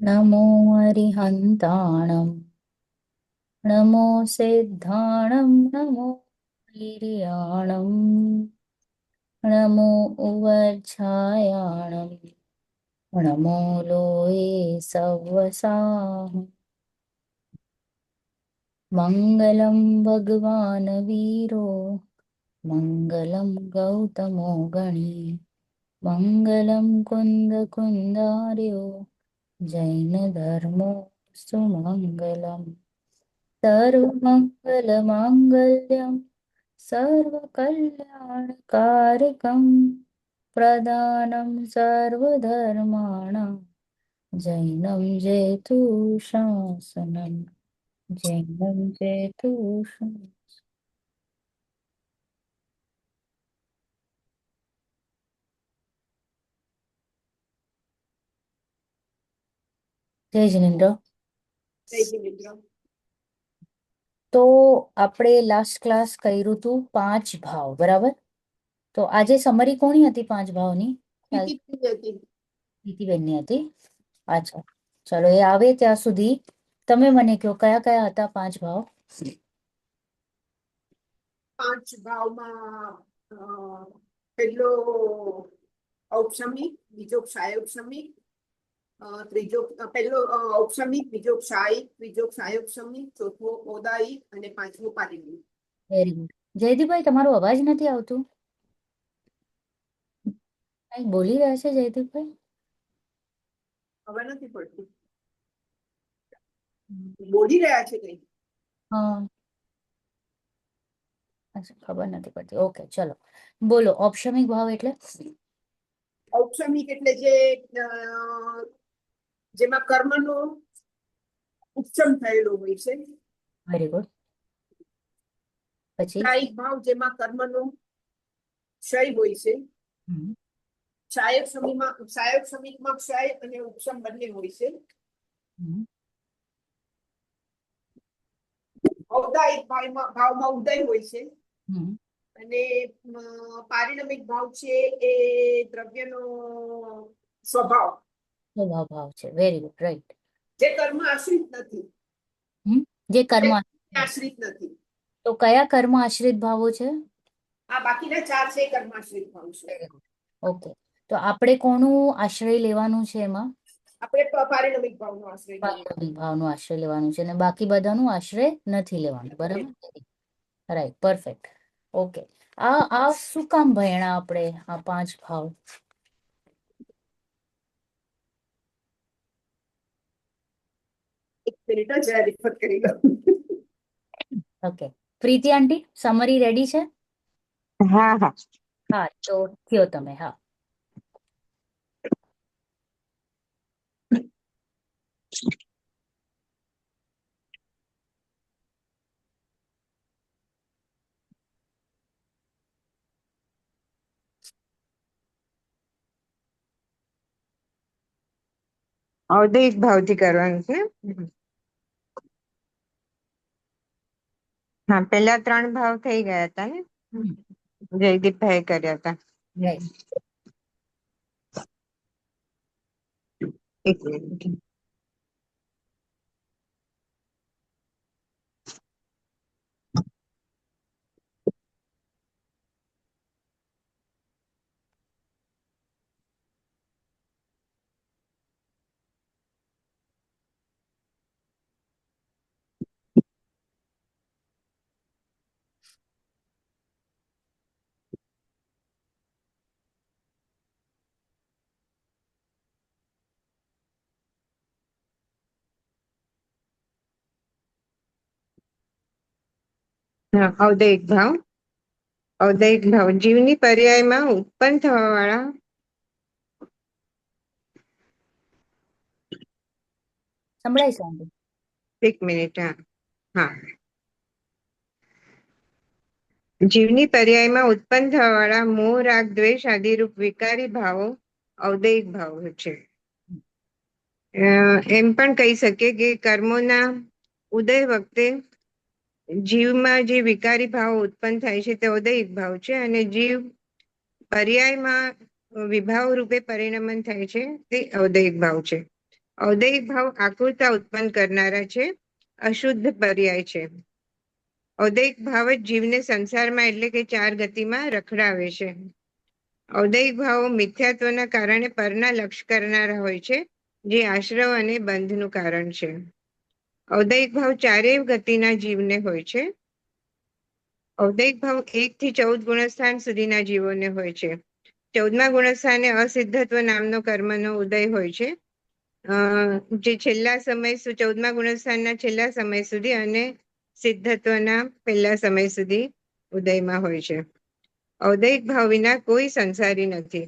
नमो अरिहन्ताणं नमो सिद्धाणं नमो वीर्याणं नमो उवज्झायाणं नमो लोये सव्वसाः मङ्गलं भगवान् वीरो मङ्गलं गौतमो गणी मङ्गलं कुन्दकुन्दार्यो जैनधर्मो सुमङ्गलम् सर्वमङ्गलमाङ्गल्यं सर्वकल्याणकारकं प्रदानं सर्वधर्माणां जैनं जेतु शासनं जैनं जेतु જય જિનેન્દ્ર. તો આપણે લાસ્ટ ક્લાસ કર્યું હતું 5 ભાવ, બરાબર? તો આજે સમરી કોની હતી 5 ભાવની? પ્રીતિબેનની હતી. અચ્છા, ચલો એ આવે ત્યાં સુધી તમે મને કહો કયા કયા હતા 5 ભાવ? 5 ભાવમાં પહેલો ઔપસમિક, બીજો ક્ષાયોપસમિક, ત્રીજો પહેલો ઔપસમિક, બીજો ક્ષાયિક, ત્રીજો ક્ષાયોપસમિક, ચોથો ઔદાયિક અને પાંચમો પારિવારિક. Very good. જયદીપભાઈ, તમારો અવાજ નથી આવતું. કઈ બોલી રહ્યા છે જયદીપભાઈ? ખબર નથી પડતી. બોલી રહ્યા છે કઈ? હા, અચ્છા, ખબર નથી પડતી. ઓકે, ચલો બોલો. ઔપસમિક ભાવ એટલે? ઔપસમિક એટલે જેમાં કર્મનો ઉપસમ થયેલો હોય છે. Very good. પછી ક્ષાયિક ભાવ જેમાં કર્મનો ક્ષય હોય છે. ક્ષાયોપસમિકમાં ક્ષય અને ઉપસમ બંને હોય છે. ઔદાયિક ભાવમાં ઉદય હોય છે. અને પારિણમિક ભાવ છે એ દ્રવ્યનો સ્વભાવ ભાવ છે. Very good, right. જે કર્મ આશ્રિત નથી. જે કર્મ આશ્રિત નથી. તો કયા કર્મ આશ્રિત ભાવો છે? આ બાકીના 4 છે કર્મ આશ્રિત ભાવ છે. ઓકે, તો આપણે કોનું આશ્રય લેવાનું છે એમાં? આપણે પારિણમિક ભાવનો આશ્રય પારિણમિક ભાવનો આશ્રય લેવાનું છે અને બાકી બધાનું આશ્રય નથી લેવાનું, બરાબર? Right, perfect. ઓકે, આ શું કામ ભણ્યા આપણે આ 5 ભાવ? એક મિનિટ જ રિફર કરી લો. ઓકે, પ્રીતિ આંટી, સમરી રેડી છે? હા હા હા, તો કયો તમે. હા, ઔદયિક ભાવથી કરવાનું છે. હા, પેલા 3 ભાવ થઈ ગયા હતા ને, જયદીપભાઈ કર્યા હતા. એક મિનિટ. ઔદયિક ભાવ જીવની પર્યાયમાં ઉત્પન્ન થવા વાળા સંભળાય છે? એક મિનિટ. હા, જીવની પર્યાયમાં ઉત્પન્ન થવા વાળા મોહ, રાગ, દ્વેષ આદિરૂપ વિકારી ભાવો ઔદયિક ભાવો છે. એમ પણ કહી શકીએ કે કર્મોના ઉદય વખતે જીવમાં જે વિકારી ભાવ ઉત્પન્ન થાય છે તે ઔદયિક ભાવ છે અને જીવ પર્યાયમાં વિભાવ રૂપે પરિણમન થાય છે તે ઔદયિક ભાવ છે. ઔદૈહિક ભાવ આકુરતા ઉત્પન્ન કરનારા છે, અશુદ્ધ પર્યાય છે. ઔદૈહિક ભાવ જ જીવને સંસારમાં એટલે કે ચાર ગતિમાં રખડાવે છે. ઔદૈહિક ભાવો મિથ્યાત્વના કારણે પરના લક્ષ્ય કરનારા હોય છે, જે આશ્રવ અને બંધનું કારણ છે. ઔદૈહિક ભાવ ચારેય ગતિના જીવને હોય છે. ઔદૈહિક ભાવ 1 થી 14 ગુણસ્થાન સુધીના જીવોને હોય છે. 14મા ગુણસ્થાને અસિદ્ધત્વ નામનો કર્મનો ઉદય હોય છે, જે છેલ્લા સમય 14મા ગુણસ્થાનના છેલ્લા સમય સુધી અને સિદ્ધત્વના પહેલા સમય સુધી ઉદયમાં હોય છે. ઔદૈહિક ભાવ વિના કોઈ સંસારી નથી.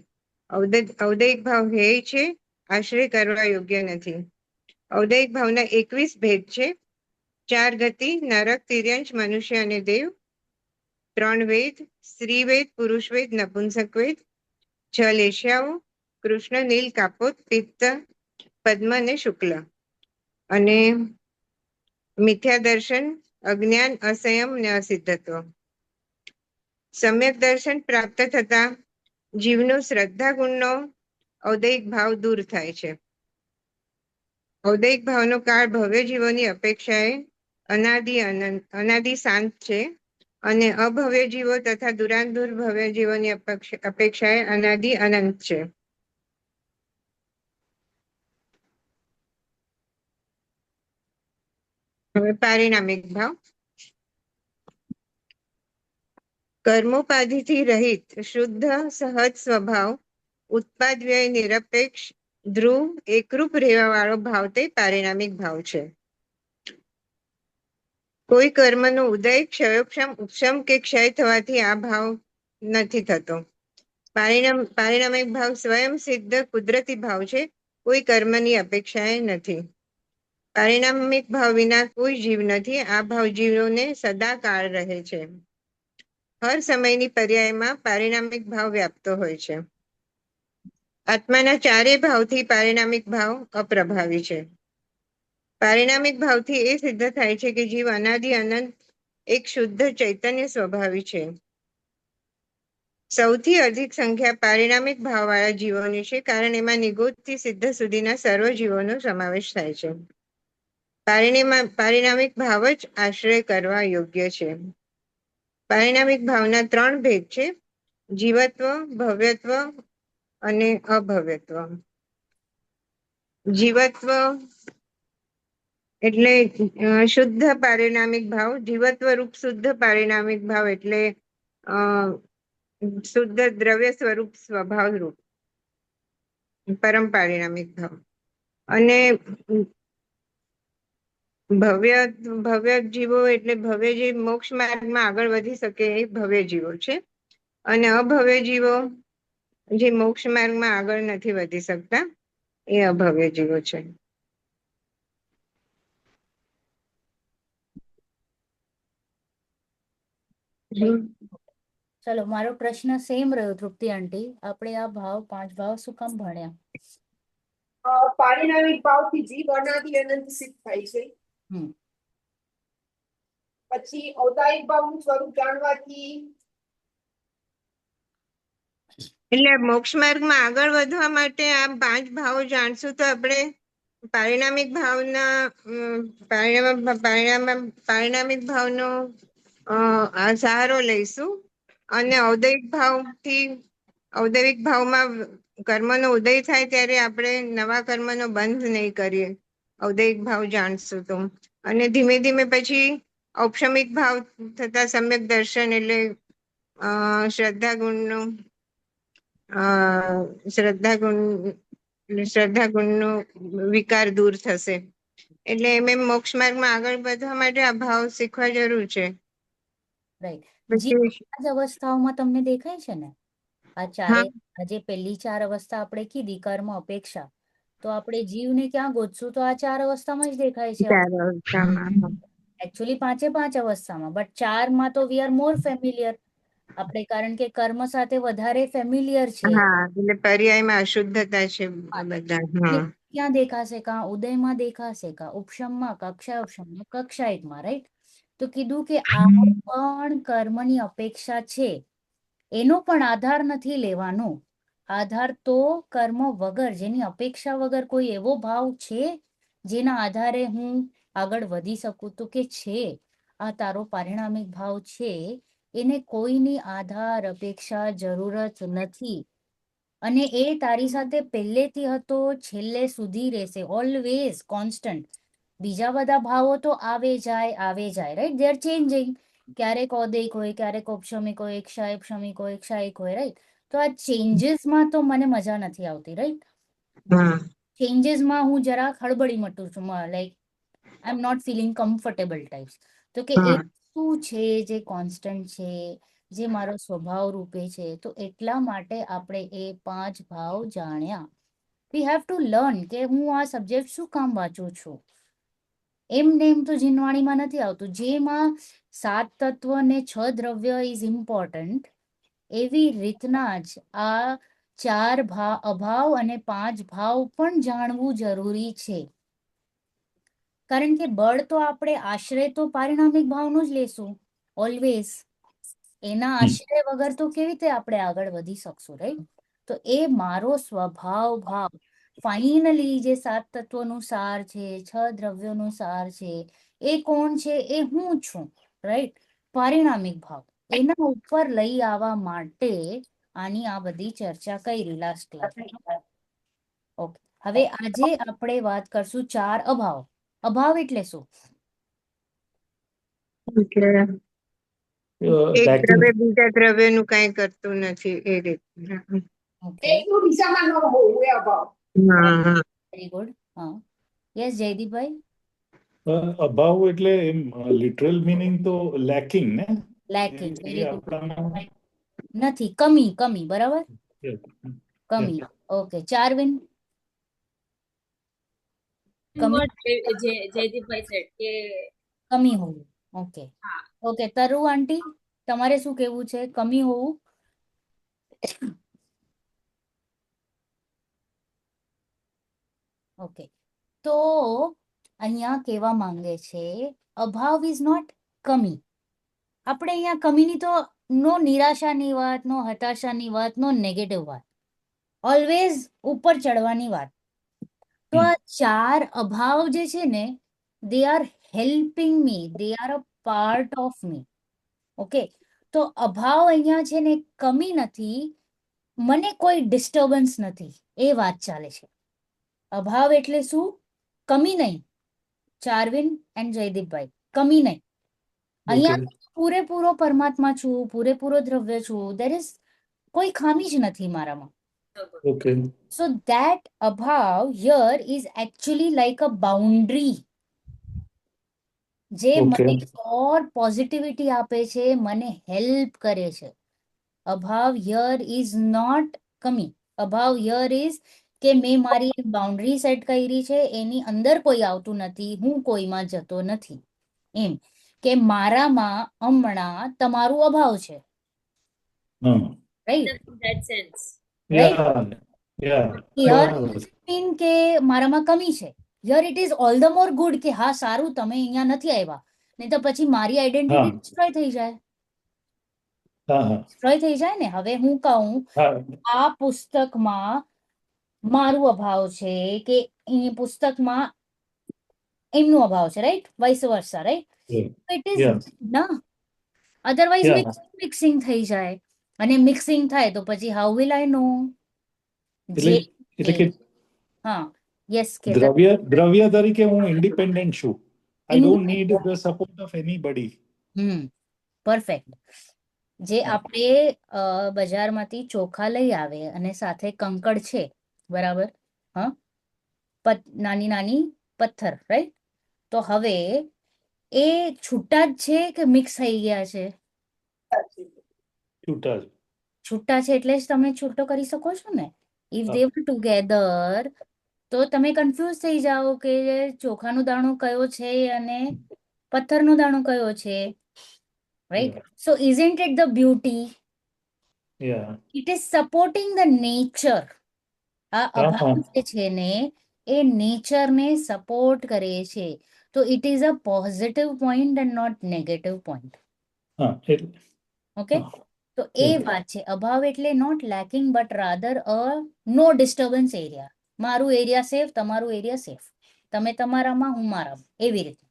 ઔદૈહિક ભાવ હૈ છે, આશ્રય કરવા યોગ્ય નથી. ઔદૈહિક ભાવના 21 ભેદ છે. 4 ગતિ, નરક, તિર્યંશ, મનુષ્ય અને દેવ. 3 વેદ, સ્ત્રી વેદ, પુરુષ વેદ, નપુંસક વેદ. 6 લેશિયાઓ, કૃષ્ણ, નીલ, કાપોત, પિત્ત, પદ્મ અને શુક્લ. અને મિથ્યા દર્શન, અજ્ઞાન, અસંયમ અને અસિદ્ધત્વ. સમ્યક દર્શન પ્રાપ્ત થતા જીવનો શ્રદ્ધા ગુણનો ઔદૈહિક ભાવ દૂર થાય છે. ઔદૈહિક ભાવનો કાળ ભવ્ય જીવોની અપેક્ષાએ અનાદિ શાંત છે, અને અભવ્ય જીવો તથા દુરાંદુર ભવ્ય જીવોની અપેક્ષાએ અનાદિ અનંત છે. હવે પારિણામિક ભાવ. કર્મોપાધિથી રહિત શુદ્ધ સહજ સ્વભાવ, ઉત્પાદ વ્યય નિરપેક્ષ, ધ્રુવ એકરૂપ રહેવા વાળો ભાવ તે પારિણામિક ભાવ છે. કોઈ કર્મનો ઉદય, ક્ષયોક્ષમ, ઉપશમ કે ક્ષય થવાથી આ ભાવ નથી થતો. પારિણામિક ભાવ સ્વયં સિદ્ધ કુદરતી ભાવ છે, કોઈ કર્મની અપેક્ષાએ નથી. પારિણામિક ભાવ વિના કોઈ જીવ નથી. આ ભાવ જીવોને સદા કાળ રહે છે. હર સમયની પર્યાયમાં પારિણામિક ભાવ વ્યાપતો હોય છે. આત્માના ચારેય ભાવથી પારિણામિક ભાવ અપ્રભાવી છે. પારિણામિક ભાવથી એ સિદ્ધ થાય છે કે જીવ અનાદિ અનંત એક શુદ્ધ ચૈતન્ય સ્વભાવી છે. સૌથી અધિક સંખ્યા પારિણામિક ભાવવાળા જીવોની છે, કારણ એમાં નિગોદથી સિદ્ધ સુધીના સર્વ જીવોનો સમાવેશ થાય છે. પારિણામિક ભાવ જ આશ્રય કરવા યોગ્ય છે. પારિણામિક ભાવના 3 ભેદ છે: જીવત્વ, ભવ્યત્વ અને અભવ્યત્વ. જીવત્વ એટલે શુદ્ધ પારિણામિક ભાવ. જીવત્વ રૂપ શુદ્ધ પારિણામિક ભાવ એટલે શુદ્ધ દ્રવ્ય સ્વરૂપ સ્વભાવ રૂપ પરમ પારિણામિક ભાવ. અને ભવ્ય જીવો એટલે ભવ્ય જે મોક્ષ માર્ગમાં આગળ વધી શકે એ ભવ્ય જીવો છે. અને અભવ્ય જીવો જે મોક્ષ માર્ગમાં આગળ નથી વધી શકતા એ અભવ્ય જીવો છે. ચલો, મારો પ્રશ્ન સેમ રહ્યો તૃપ્તિ આંટી. આપણે આ ભાવ 5 ભાવ શું કામ ભણ્યા? પારિણામિક ભાવથી જીવ અનાદિ અનંત સિદ્ધ થાય છે. હમ પછી ઔદાયિક ભાવનું સ્વરૂપ જાણવાથી એટલે મોક્ષ માર્ગમાં આગળ વધવા માટે આ 5 ભાવો જાણશું તો આપણે પારિણામિક ભાવના પારિણામિક ભાવનો સહારો લઈશું. અને ઔદૈહિક ભાવમાં કર્મનો ઉદય થાય ત્યારે આપણે નવા કર્મનો બંધ નહીં કરીએ. ઔદૈહિક ભાવ જાણશું તો. અને ધીમે ધીમે પછી ઔપશમિક ભાવ થતા સમ્યક દર્શન એટલે શ્રદ્ધા ગુણનો વિકાર દૂર થશે. એટલે એમ મોક્ષ માર્ગમાં આગળ વધવા માટે આ ભાવ શીખવા જરૂર છે. રાઈટ. જીવ આ જ અવસ્થાઓમાં તમને દેખાય છે ને? આ ચારે આજે પહેલી 4 અવસ્થા આપણે કીધી, કર્મ, અપેક્ષા. તો આપણે જીવને ક્યાં ગોતશું? તો આ 4 અવસ્થામાં જ દેખાય છે. એકચ્યુઅલી 5 અવસ્થામાં, બટ 4માં તો વી આર મોર ફેમિલિયર આપણે, કારણ કે કર્મ સાથે વધારે ફેમિલિયર છે. એટલે પર્યાયમાં અશુદ્ધતા છે બધા. ક્યાં દેખાશે? કાં ઉદયમાં દેખાશે, કાં ઉપશમમાં, કાં ક્ષયોક્ષમમાં, કક્ષાયિકમાં. રાઈટ. તો કીધું કે આ પણ કર્મની અપેક્ષા છે, એનો પણ આધાર નથી લેવાનો. આધાર તો કર્મ વગર, જેની અપેક્ષા વગર કોઈ એવો ભાવ છે જેના આધારે હું આગળ વધી શકું? તો કે છે, આ તારો પારિણામિક ભાવ છે, એને કોઈની આધાર અપેક્ષા જરૂરત નથી. અને એ તારી સાથે પહેલેથી હતો, છેલ્લે સુધી રહેશે, ઓલવેઝ કોન્સ્ટન્ટ. બીજા બધા ભાવો તો આવે જાય, રાઈટ? They are changing. ક્યારેક ઔદૈક હોય, ક્યારેક ઔપશમિક હોય, ક્ષાયક્ષમિક હોય, ક્ષાયિક હોય, રાઈટ? તો આ ચેન્જીસમાં તો મને મજા નથી આવતી, રાઈટ? હા ચેન્જીસમાં હું જરાક હળબળી મટું છું, like I am not feeling comfortable types. તો કે એ હા શું છે જે કોન્સ્ટન્ટ છે, જે મારો સ્વભાવ રૂપે છે? તો એટલા માટે આપણે એ 5 ભાવ જાણ્યા. વી હેવ ટુ લર્ન કે હું આ સબ્જેક્ટ શું કામ વાંચું છું. એમને એમ તો જીનવાણીમાં નથી આવતું. જેમાં 7 તત્વ ને 6 દ્રવ્ય ઇઝ ઇમ્પોર્ટન્ટ, એવી રીતના જ આ 4 અભાવ અને 5 ભાવ પણ જાણવું જરૂરી છે. કારણ કે બળ તો આપણે આશ્રય તો પારિણામિક ભાવનું જ લેશું ઓલવેઝ. એના આશ્રય વગર તો કેવી રીતે આપણે આગળ વધી શકશું, રાઈટ? તો એ મારો સ્વભાવ ભાવ ફાઇનલી જે 7 તત્વોનું સાર છે, 6 દ્રવ્યોનું સાર છે, એ કોણ છે? એ હું છું, રાઈટ? પારિણામિક ભાવ. એના ઉપર લઈ આવવા માટે આની આ બધી ચર્ચા કરી લાસ્ટ ક્લાસ. ઓકે, હવે આજે આપણે વાત કરશું 4 અભાવ. અભાવ એટલે શું? એટલે એક lacking. દ્રવ્ય બીજા દ્રવ્યનું કાંઈ કરતું નથી એ રીતે. ઓકે, એકનું દિશામાં ન હોવું એ અભાવ. હા હા વેરી ગુડ. હા, યસ જયદીપભાઈ. અભાવ એટલે એમ લિટરલ મિનિંગ તો લેકિંગ ને, લેકિંગ, એ વેરી ગુડ. આપણામાં નથી, કમી, કમી, બરાબર? Yeah. કમી. ઓકે, ચારવિન. કમી, what Jaydeepbhai said કે કમી હોવું. ઓકે, હા ઓકે. તરુ આંટી, તમારે શું કેવું છે? કમી હોવું? ઓકે, તો અહીંયા કહેવા માંગે છે અભાવ ઇઝ નોટ કમી. આપણે અહીંયા કમીની તો નો નિરાશાની વાત, નો હતાશાની વાત, નો નેગેટિવ વાત, ઓલવેઝ ઉપર ચડવાની વાત. તો આ 4 અભાવ જે છે ને, they are helping me, they are a part of me. Okay, તો અભાવ અહીંયા છે ને કમી નથી, મને કોઈ ડિસ્ટર્બન્સ નથી, એ વાત ચાલે છે. અભાવ એટલે શું? કમી નહીં. ચારવિન એન્ડ જયદીપભાઈ, કમી નહીં. અહીંયા પૂરેપૂરો પરમાત્મા છું, પૂરેપૂરો દ્રવ્ય છું. દેર ઇઝ કોઈ ખામી જ નથી મારામાં. Okay. So that abhav here is actually like a boundary જે મને ઓર પોઝિટિવિટી આપે છે, મને હેલ્પ કરે છે. અભાવ હિયર ઇઝ નોટ કમી. અભાવ હિયર ઇઝ કે મેં મારી એક બાઉન્ડ્રી સેટ કરી છે, એની અંદર કોઈ આવતું નથી, હું કોઈમાં જતો નથી. એમ કે મારામાં હમણાં તમારું અભાવ છે, right? in that sense right? Yeah. Here mean કે મારામાં કમી છે. Here it is all the more good કે હા સારું તમે અહીંયા નથી આવ્યા, નહીં તો પછી મારી આઈડેન્ટિટી ડિસ્ટ્રોય થઈ જાય. ડિસ્ટ્રોય થઈ જાય ને. હવે હું કહું આ પુસ્તકમાં મારું અભાવ છે કે એ પુસ્તકમાં એમનું અભાવ છે, right? Vice versa, right? It is ના, અધરવાઇઝ મિક્સિંગ થઈ જાય. અને મિક્સિંગ થાય તો પછી હાઉ વિલ આઈ નો? એટલે કે હા, યસ કે દ્રવ્ય તરીકે હું ઇન્ડિપેન્ડન્ટ છું. I don't need the support of anybody. Perfect. જે આપણે બજારમાંથી ચોખા લઈ આવે અને સાથે કંકડ છે, બરાબર? હા, નાની નાની પથ્થર, રાઈટ? તો હવે એ છૂટા જ છે કે મિક્સ થઈ ગયા છે? છૂટા છે એટલે જ તમે છૂટો કરી શકો છો ને. ઇફ દે વર ટુગેધર તો તમે કન્ફ્યુઝ થઈ જાઓ કે ચોખાનો દાણો કયો છે અને પથ્થરનો દાણો કયો છે, right? So isn't it the beauty? It is supporting the nature. આ અભાવ જે છે ને એ નેચરને સપોર્ટ કરે છે. તો it is a positive point and not negative point. Okay, તો એ વાત છે. અભાવ એટલે not lacking but rather a no disturbance area. મારું એરિયા સેફ, તમારું એરિયા સેફ. તમે તમારામાં, હું મારામાં, એવી રીતે.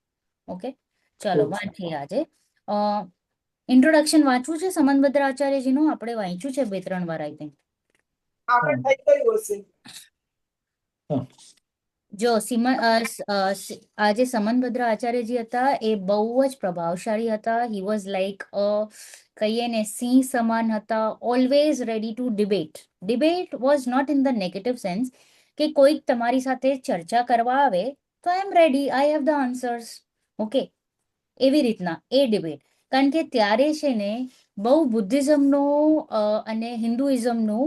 ઓકે, ચલો વાંચીએ આજે. ઇન્ટ્રોડક્શન વાંચવું છે સમનભદ્ર આચાર્યજીનું? આપણે વાંચ્યું છે 2-3 વાર આઈ થિંક. આગળ થઈ ગયું હશે. જો આજે સમનભદ્ર આચાર્યજી હતા એ બહુ જ પ્રભાવશાળી હતા. હી વોઝ લાઈક કહીએ ને સિંહ સમાન હતા. Always ready to debate. Debate was not in the negative sense કે કોઈક તમારી સાથે ચર્ચા કરવા આવે તો I am ready, I have the answers. Okay, એવી રીતના એ ડિબેટ. કારણ કે ત્યારે છે ને બહુ બુદ્ધિઝમનું અને હિન્દુઇઝમનું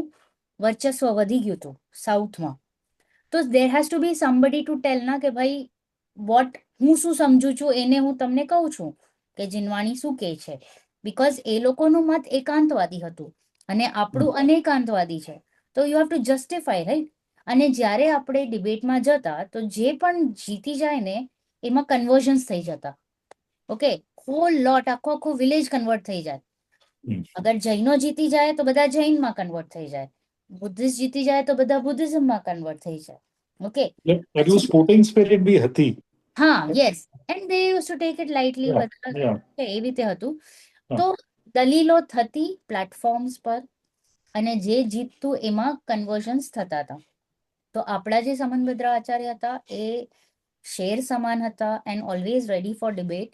વર્ચસ્વ વધી ગયું હતું સાઉથમાં. તો there has to be somebody to tell ના કે ભાઈ વોટ હું શું સમજુ છું એને હું તમને કહું છું કે જીનવાણી શું કહે છે. બીકોઝ એ લોકોનું મત એકાંતવાદી હતું અને આપણું અનેકાંતવાદી છે. તો you have to justify, right? અને જ્યારે આપણે ડિબેટમાં જતા તો જે પણ જીતી જાય ને એમાં કન્વર્ઝન્સ થઈ જતા. ઓકે, હોલ લોટ, આખો વિલેજ કન્વર્ટ થઈ જાય. અગર જૈનો જીતી જાય તો બધા જૈનમાં કન્વર્ટ થઈ જાય. બુદ્ધિસ્ટ જીતી જાય તો બધા બુદ્ધિઝમમાં કન્વર્ટ થઈ જાય. ઓકે, એટલું સ્પોર્ટિંગ સ્પિરિટ બી હતી. હા, yes, and they use to take it lightly. Yeah, બધા yeah. એવી રીતે હતું. હા. તો દલીલો થતી પ્લેટફોર્મ્સ પર અને જે જીતતું એમાં કન્વર્ઝન્સ થતા હતા. તો આપણા જે સમનભદ્ર આચાર્ય હતા એ શેર સમાન હતા and always ready for debate.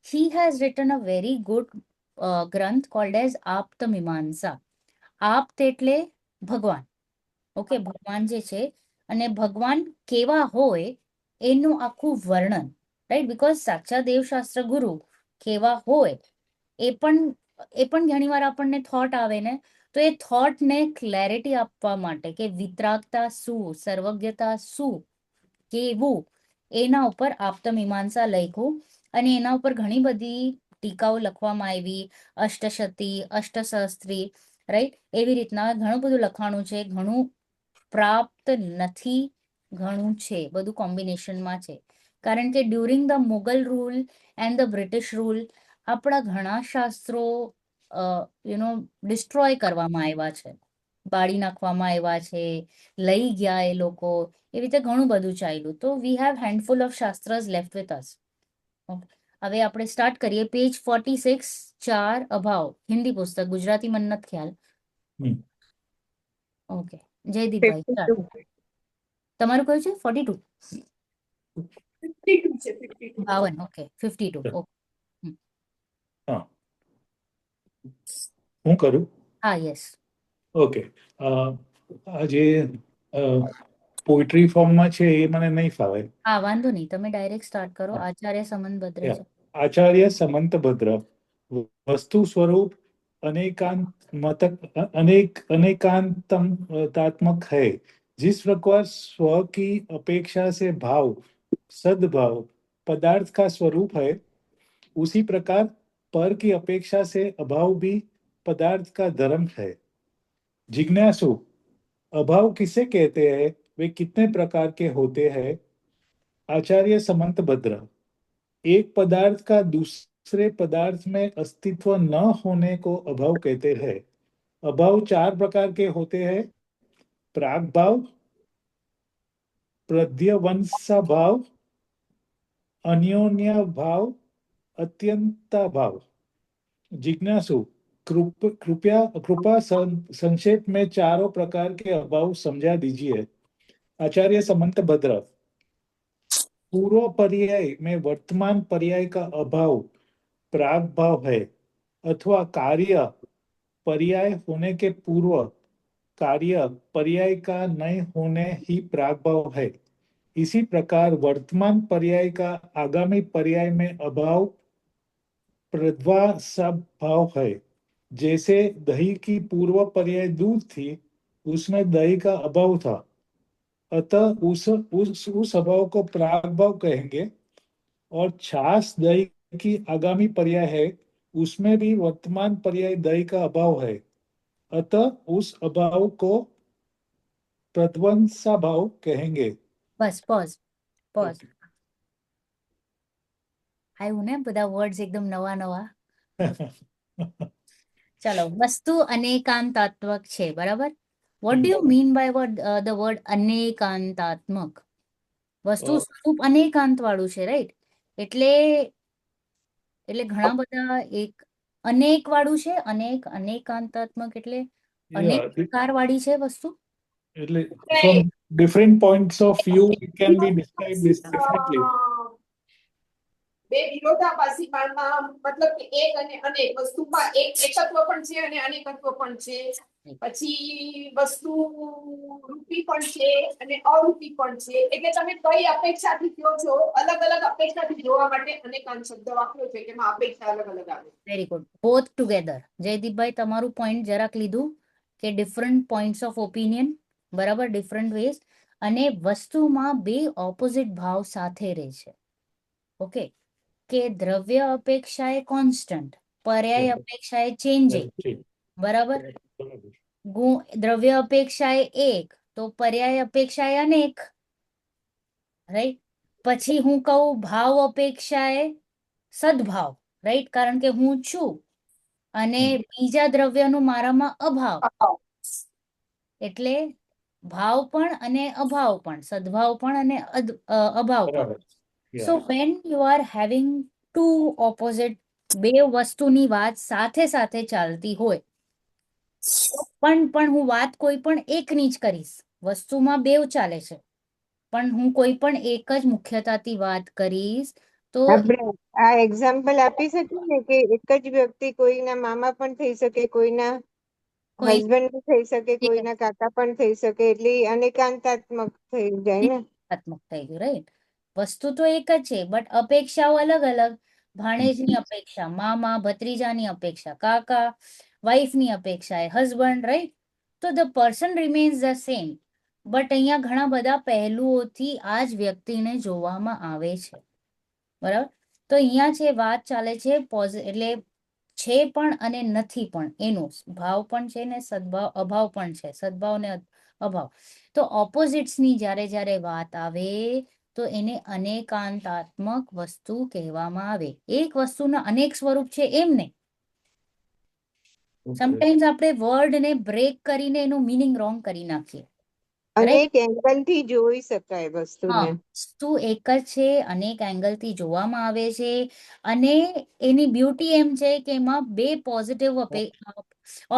He has return a very good ગ્રંથ કોલ્ડ એઝ આપ્તમીમાંસા. આપ્ત એટલે ભગવાન. ઓકે, ભગવાન જે છે અને ભગવાન કેવા હોય એનું આખું વર્ણન, રાઈટ? બીકોઝ સાચા દેવશાસ્ત્ર ગુરુ કેવા હોય એ પણ ઘણીવાર આપણને થોટ આવે ને, તો એ થોટને ક્લેરિટી આપવા માટે કે વિતરાગતા શું, સર્વજ્ઞતા શું, કેવું, એના ઉપર આપ્તમીમાંસા લખ્યું. અને એના ઉપર ઘણી બધી ટીકાઓ લખવામાં આવી. અષ્ટશતી, અષ્ટસહસ્ત્રી, રાઈટ? એવી રીતના ઘણું બધું લખાણું છે. ઘણું પ્રાપ્ત નથી, ઘણું છે, બધું કોમ્બિનેશનમાં છે. કારણ કે during the Mughal rule and the British rule આપણા ઘણા શાસ્ત્રો ડિસ્ટ્રોય કરવામાં આવ્યા છે, બાળી નાખવામાં આવ્યા છે, લઈ ગયા એ લોકો. એવી રીતે ઘણું બધું ચાલ્યું. તો we have handful of shastras left with us. હવે આપણે સ્ટાર્ટ કરીએ. પેજ 46, 4 અભાવ, હિન્દી પુસ્તક, ગુજરાતી મને નથી ખ્યાલ. Okay, Jaydeepbhai start. 52. તમારું કયું છે? 42? 52 છે 52. 52. ઓકે, 52. ઓકે, હા, હું કરું? હા, યસ. ઓકે. આ જે પોઇટ્રી ફોર્મમાં છે એ મને નહીં ફાવે. હા, વાંધો નહીં, તમે ડાયરેક્ટ સ્ટાર્ટ કરો. હા. આચાર્ય સમનભદ્ર Yeah. છે. आचार्य समंतभद्र वस्तु स्वरूप अनेकांतात्मक है। जिस प्रकार स्व की अपेक्षा से भाव सद्भाव पदार्थ का स्वरूप है, उसी प्रकार पर की अपेक्षा से अभाव भी पदार्थ का धर्म है। जिज्ञासु, अभाव किसे कहते हैं? वे कितने प्रकार के होते हैं? आचार्य समंतभद्र, एक पदार्थ का दूसरे पदार्थ में अस्तित्व न होने को अभाव कहते हैं। अभाव 4 प्रकार के होते हैं: प्राग भाव, प्रध्यवंसा भाव, अन्योन्य भाव, अत्यंता भाव। जिज्ञासु, कृपा संक्षेप में चारों प्रकार के अभाव समझा दीजिए। आचार्य समंतभद्र, पूर्व पर्याय में वर्तमान पर्याय का अभाव प्राग भाव है, अथवा कार्य पर्याय होने के पूर्व कार्य पर्याय का नहीं होने ही प्राग भाव है। इसी प्रकार वर्तमान पर्याय का आगामी पर्याय में अभाव प्रध्वासा भाव है। जैसे दही की पूर्व पर्याय दूध थी, उसमें दही का अभाव था, अतः उस अभाव को प्राग भाव कहेंगे। और छाछ दही की आगामी पर्याय है, उसमें भी वर्तमान पर्याय दही का अभाव है, अतः उस अभाव को प्रध्वंसा भाव कहेंगे। બસ, પોઝ. આવ્યું ને બધા વર્ડ્સ એકદમ નવા નવા. ચલો, વસ્તુ અનેકાંતાત્મક છે, બરાબર? What do you mean by the word anekantatmak? વસ્તુ અ, સ્વરૂપ અનેકાંત વાળું છે, રાઈટ? એટલે એટલે ઘણા બધા એક અનેક વાળું છે, અનેકાંતાત્મક એટલે અનેક yeah, પ્રકાર વાળી છે વસ્તુ. એટલે from different points of view it can be described this differently. બે વિરોધાભાસી માનમાં મતલબ કે એક અને અનેક વસ્તુમાં એક એકત્વ પણ છે અને અનેકત્વ પણ છે. પછી વસ્તુ રૂપી પણ છે અને અરૂપી પણ છે. એટલે તમે કઈ અપેક્ષાથી કહો છો, અલગ અલગ અપેક્ષાથી જોવા માટે અનેકાંત શબ્દ વાપર્યો છે કે એમાં અપેક્ષા અલગ અલગ આવે. Very good, both together. Jaydeepbhai, તમારું પોઈન્ટ જરાક લીધું કે ડિફરન્ટ પોઈન્ટ્સ ઓફ ઓપિનિયન, બરાબર, ડિફરન્ટ વેઝ, અને વસ્તુમાં બે ઓપોઝિટ ભાવ સાથે રહે છે. ઓકે, કે દ્રવ્ય અપેક્ષા એ કોન્સ્ટન્ટ, પર્યાય અપેક્ષા એ ચેન્જિંગ, બરાબર? દ્રવ્ય અપેક્ષા એ એક, તો પર્યાય અપેક્ષા એ અનેક, રાઈટ? પછી હું કહું ભાવ અપેક્ષા એ સદભાવ, રાઈટ? કારણ કે હું છું અને બીજા દ્રવ્યનું મારામાં અભાવ, એટલે ભાવ પણ અને અભાવ પણ, સદભાવ પણ અને અભાવ પણ. બરાબર. So when you are having to opposite, બે વસ્તુની વાત સાથે સાથે ચાલતી હોય, પણ હું વાત કોઈ પણ એકની જ કરીશ. વસ્તુમાં બેવ ચાલે છે, પણ હું કોઈ પણ એક જ મુખ્યતાથી વાત કરીશ તો આપણે આ એક્ઝામ્પલ આપી શકીએ ને કે એક જ વ્યક્તિ કોઈના મામા પણ થઈ શકે, કોઈના કોઈ હસબન્ડ થઈ શકે, કોઈના કાકા પણ થઈ શકે, એટલે ઈ અનેકાંતાત્મક થઈ જાય ને. આત્મક થઈ ગયું, રાઈટ? વસ્તુ તો એક જ છે, બટ અપેક્ષાઓ અલગ અલગ. ભાણેજની અપેક્ષા મામા, ભત્રીજાની અપેક્ષા કાકા, વાઈફની અપેક્ષા એ હસબન્ડ, રાઈટ? તો the person remains the same, but અહીંયા ઘણા બધા પહેલુઓથી આ જ વ્યક્તિને જોવામાં આવે છે, બરાબર? તો અહીંયા છે વાત ચાલે છે એટલે છે પણ અને નથી પણ, એનો ભાવ પણ છે ને સદભાવ અભાવ પણ છે, સદભાવ ને અભાવ. તો ઓપોઝિટ્સની જ્યારે વાત આવે તો એને અનેકાંતાત્મક વસ્તુ કહેવામાં આવે. એક વસ્તુના અનેક સ્વરૂપ છે એમ નહીં. સમટાઈમ્સ આપણે વર્ડને બ્રેક કરીને એનું મિનિંગ રોંગ કરી નાખીએ. અનેક એંગલ થી જોઈ શકાય હા, વસ્તુને. વસ્તુ એક જ છે, અનેક એંગલથી જોવામાં આવે છે, અને એની બ્યુટી એમ છે કે એમાં બે પોઝિટિવ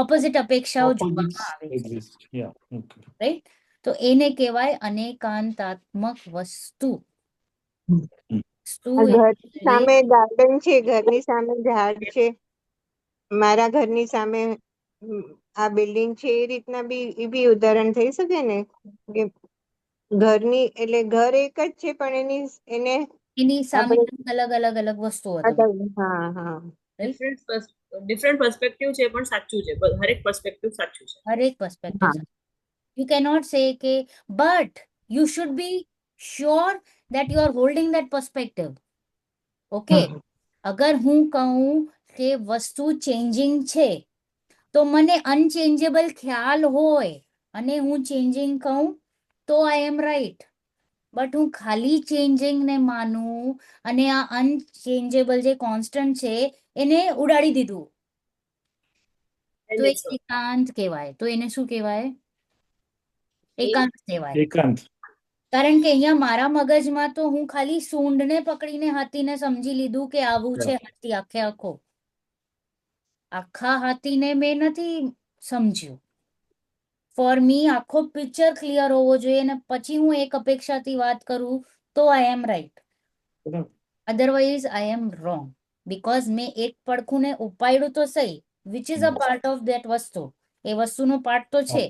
ઓપોઝિટ અપેક્ષાઓ જોવામાં આવે છે, Exist. Yeah. Okay. રાઈટ? તો એને કહેવાય અનેકાંતાત્મક વસ્તુ. વસ્તુ આ ઘરની એટલે સામે ગાર્ડન છે, ઘરની સામે ઝાડ છે, મારા ઘરની સામે આ બિલ્ડિંગ છે, એ રીતના બી એ બી ઉદાહરણ થઈ શકે ને કે ઘરની એટલે ઘર એક જ છે પણ એને એની સામે આપણે અલગ અલગ અલગ વસ્તુઓ તમે, હા હા right? ડિફરન્ટ પર્સ્પેક્ટિવ છે પણ સાચું છે, હરેક પર્સ્પેક્ટિવ સાચું છે. હરેક પર્સપેક્ટિવ. હા You cannot say કે but you should be sure that you are holding that perspective. Okay, અગર હું કહું કે વસ્તુ ચેન્જિંગ છે તો મને અનચેન્જેબલ ખ્યાલ હોય અને હું ચેન્જિંગ કહું તો આઈ એમ રાઈટ. બટ હું ખાલી ચેન્જિંગ ને માનું અને આ અનચેન્જેબલ જે કોન્સ્ટન્ટ છે એને ઉડાડી દીધું, તો એ એકાંત કહેવાય. તો એને શું કહેવાય? એકાંત કહેવાય. એકાંત. કારણ કે અહીંયા મારા મગજમાં તો હું ખાલી સૂંઢને પકડીને હાથીને સમજી લીધું કે આવું છે હાથી આખે આખો. આખા હાથીને મેં નથી સમજ્યું. ફોર મી આખો પિક્ચર ક્લિયર હોવો જોઈએ અને પછી હું એક અપેક્ષાથી વાત કરું તો I am right. Otherwise I am wrong, because મેં એક પડખુંને ઉપાડ્યું તો સહી, which is a part of that vastu. એ વસ્તુનો પાર્ટ તો છે,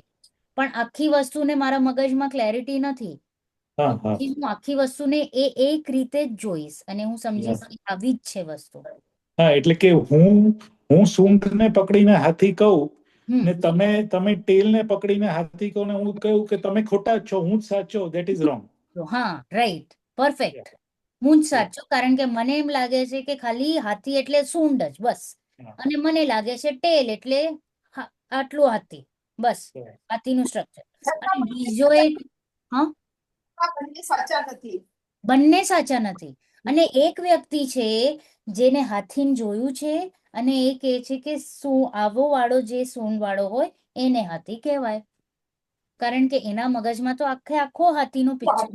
પણ આખી વસ્તુને મારા મગજમાં ક્લેરિટી નથી. તો પછી હું આખી વસ્તુને એક રીતે જ જોઈશ અને હું સમજીશ કે આવી જ છે વસ્તુ. હા, એટલે કે હું સૂંઢને પકડીને હાથી કહું ને તમે ટેલને પકડીને હાથી કહો ને હું કહું કે તમે ખોટા જ છો, હું જ સાચો, ધેટ ઇઝ રોંગ. હા, રાઈટ, પરફેક્ટ. હું જ સાચો, કારણ કે મને એમ લાગે છે કે ખાલી હાથી એટલે સૂંઢ જ બસ, અને મને લાગે છે ટેલ એટલે આટલું હાથી, બસ હાથીનું સ્ટ્રક્ચર. અને બીજો એક, હા, બંને સાચા નથી. બંને સાચા નથી. અને એક વ્યક્તિ છે જેને હાથીને જોયું છે અને એ કહે છે કે શું આવો વાળો જે સૂંઢ વાળો હોય એને હાથી કહેવાય, કારણ કે એના મગજમાં તો આખો હાથીનો પિક્ચર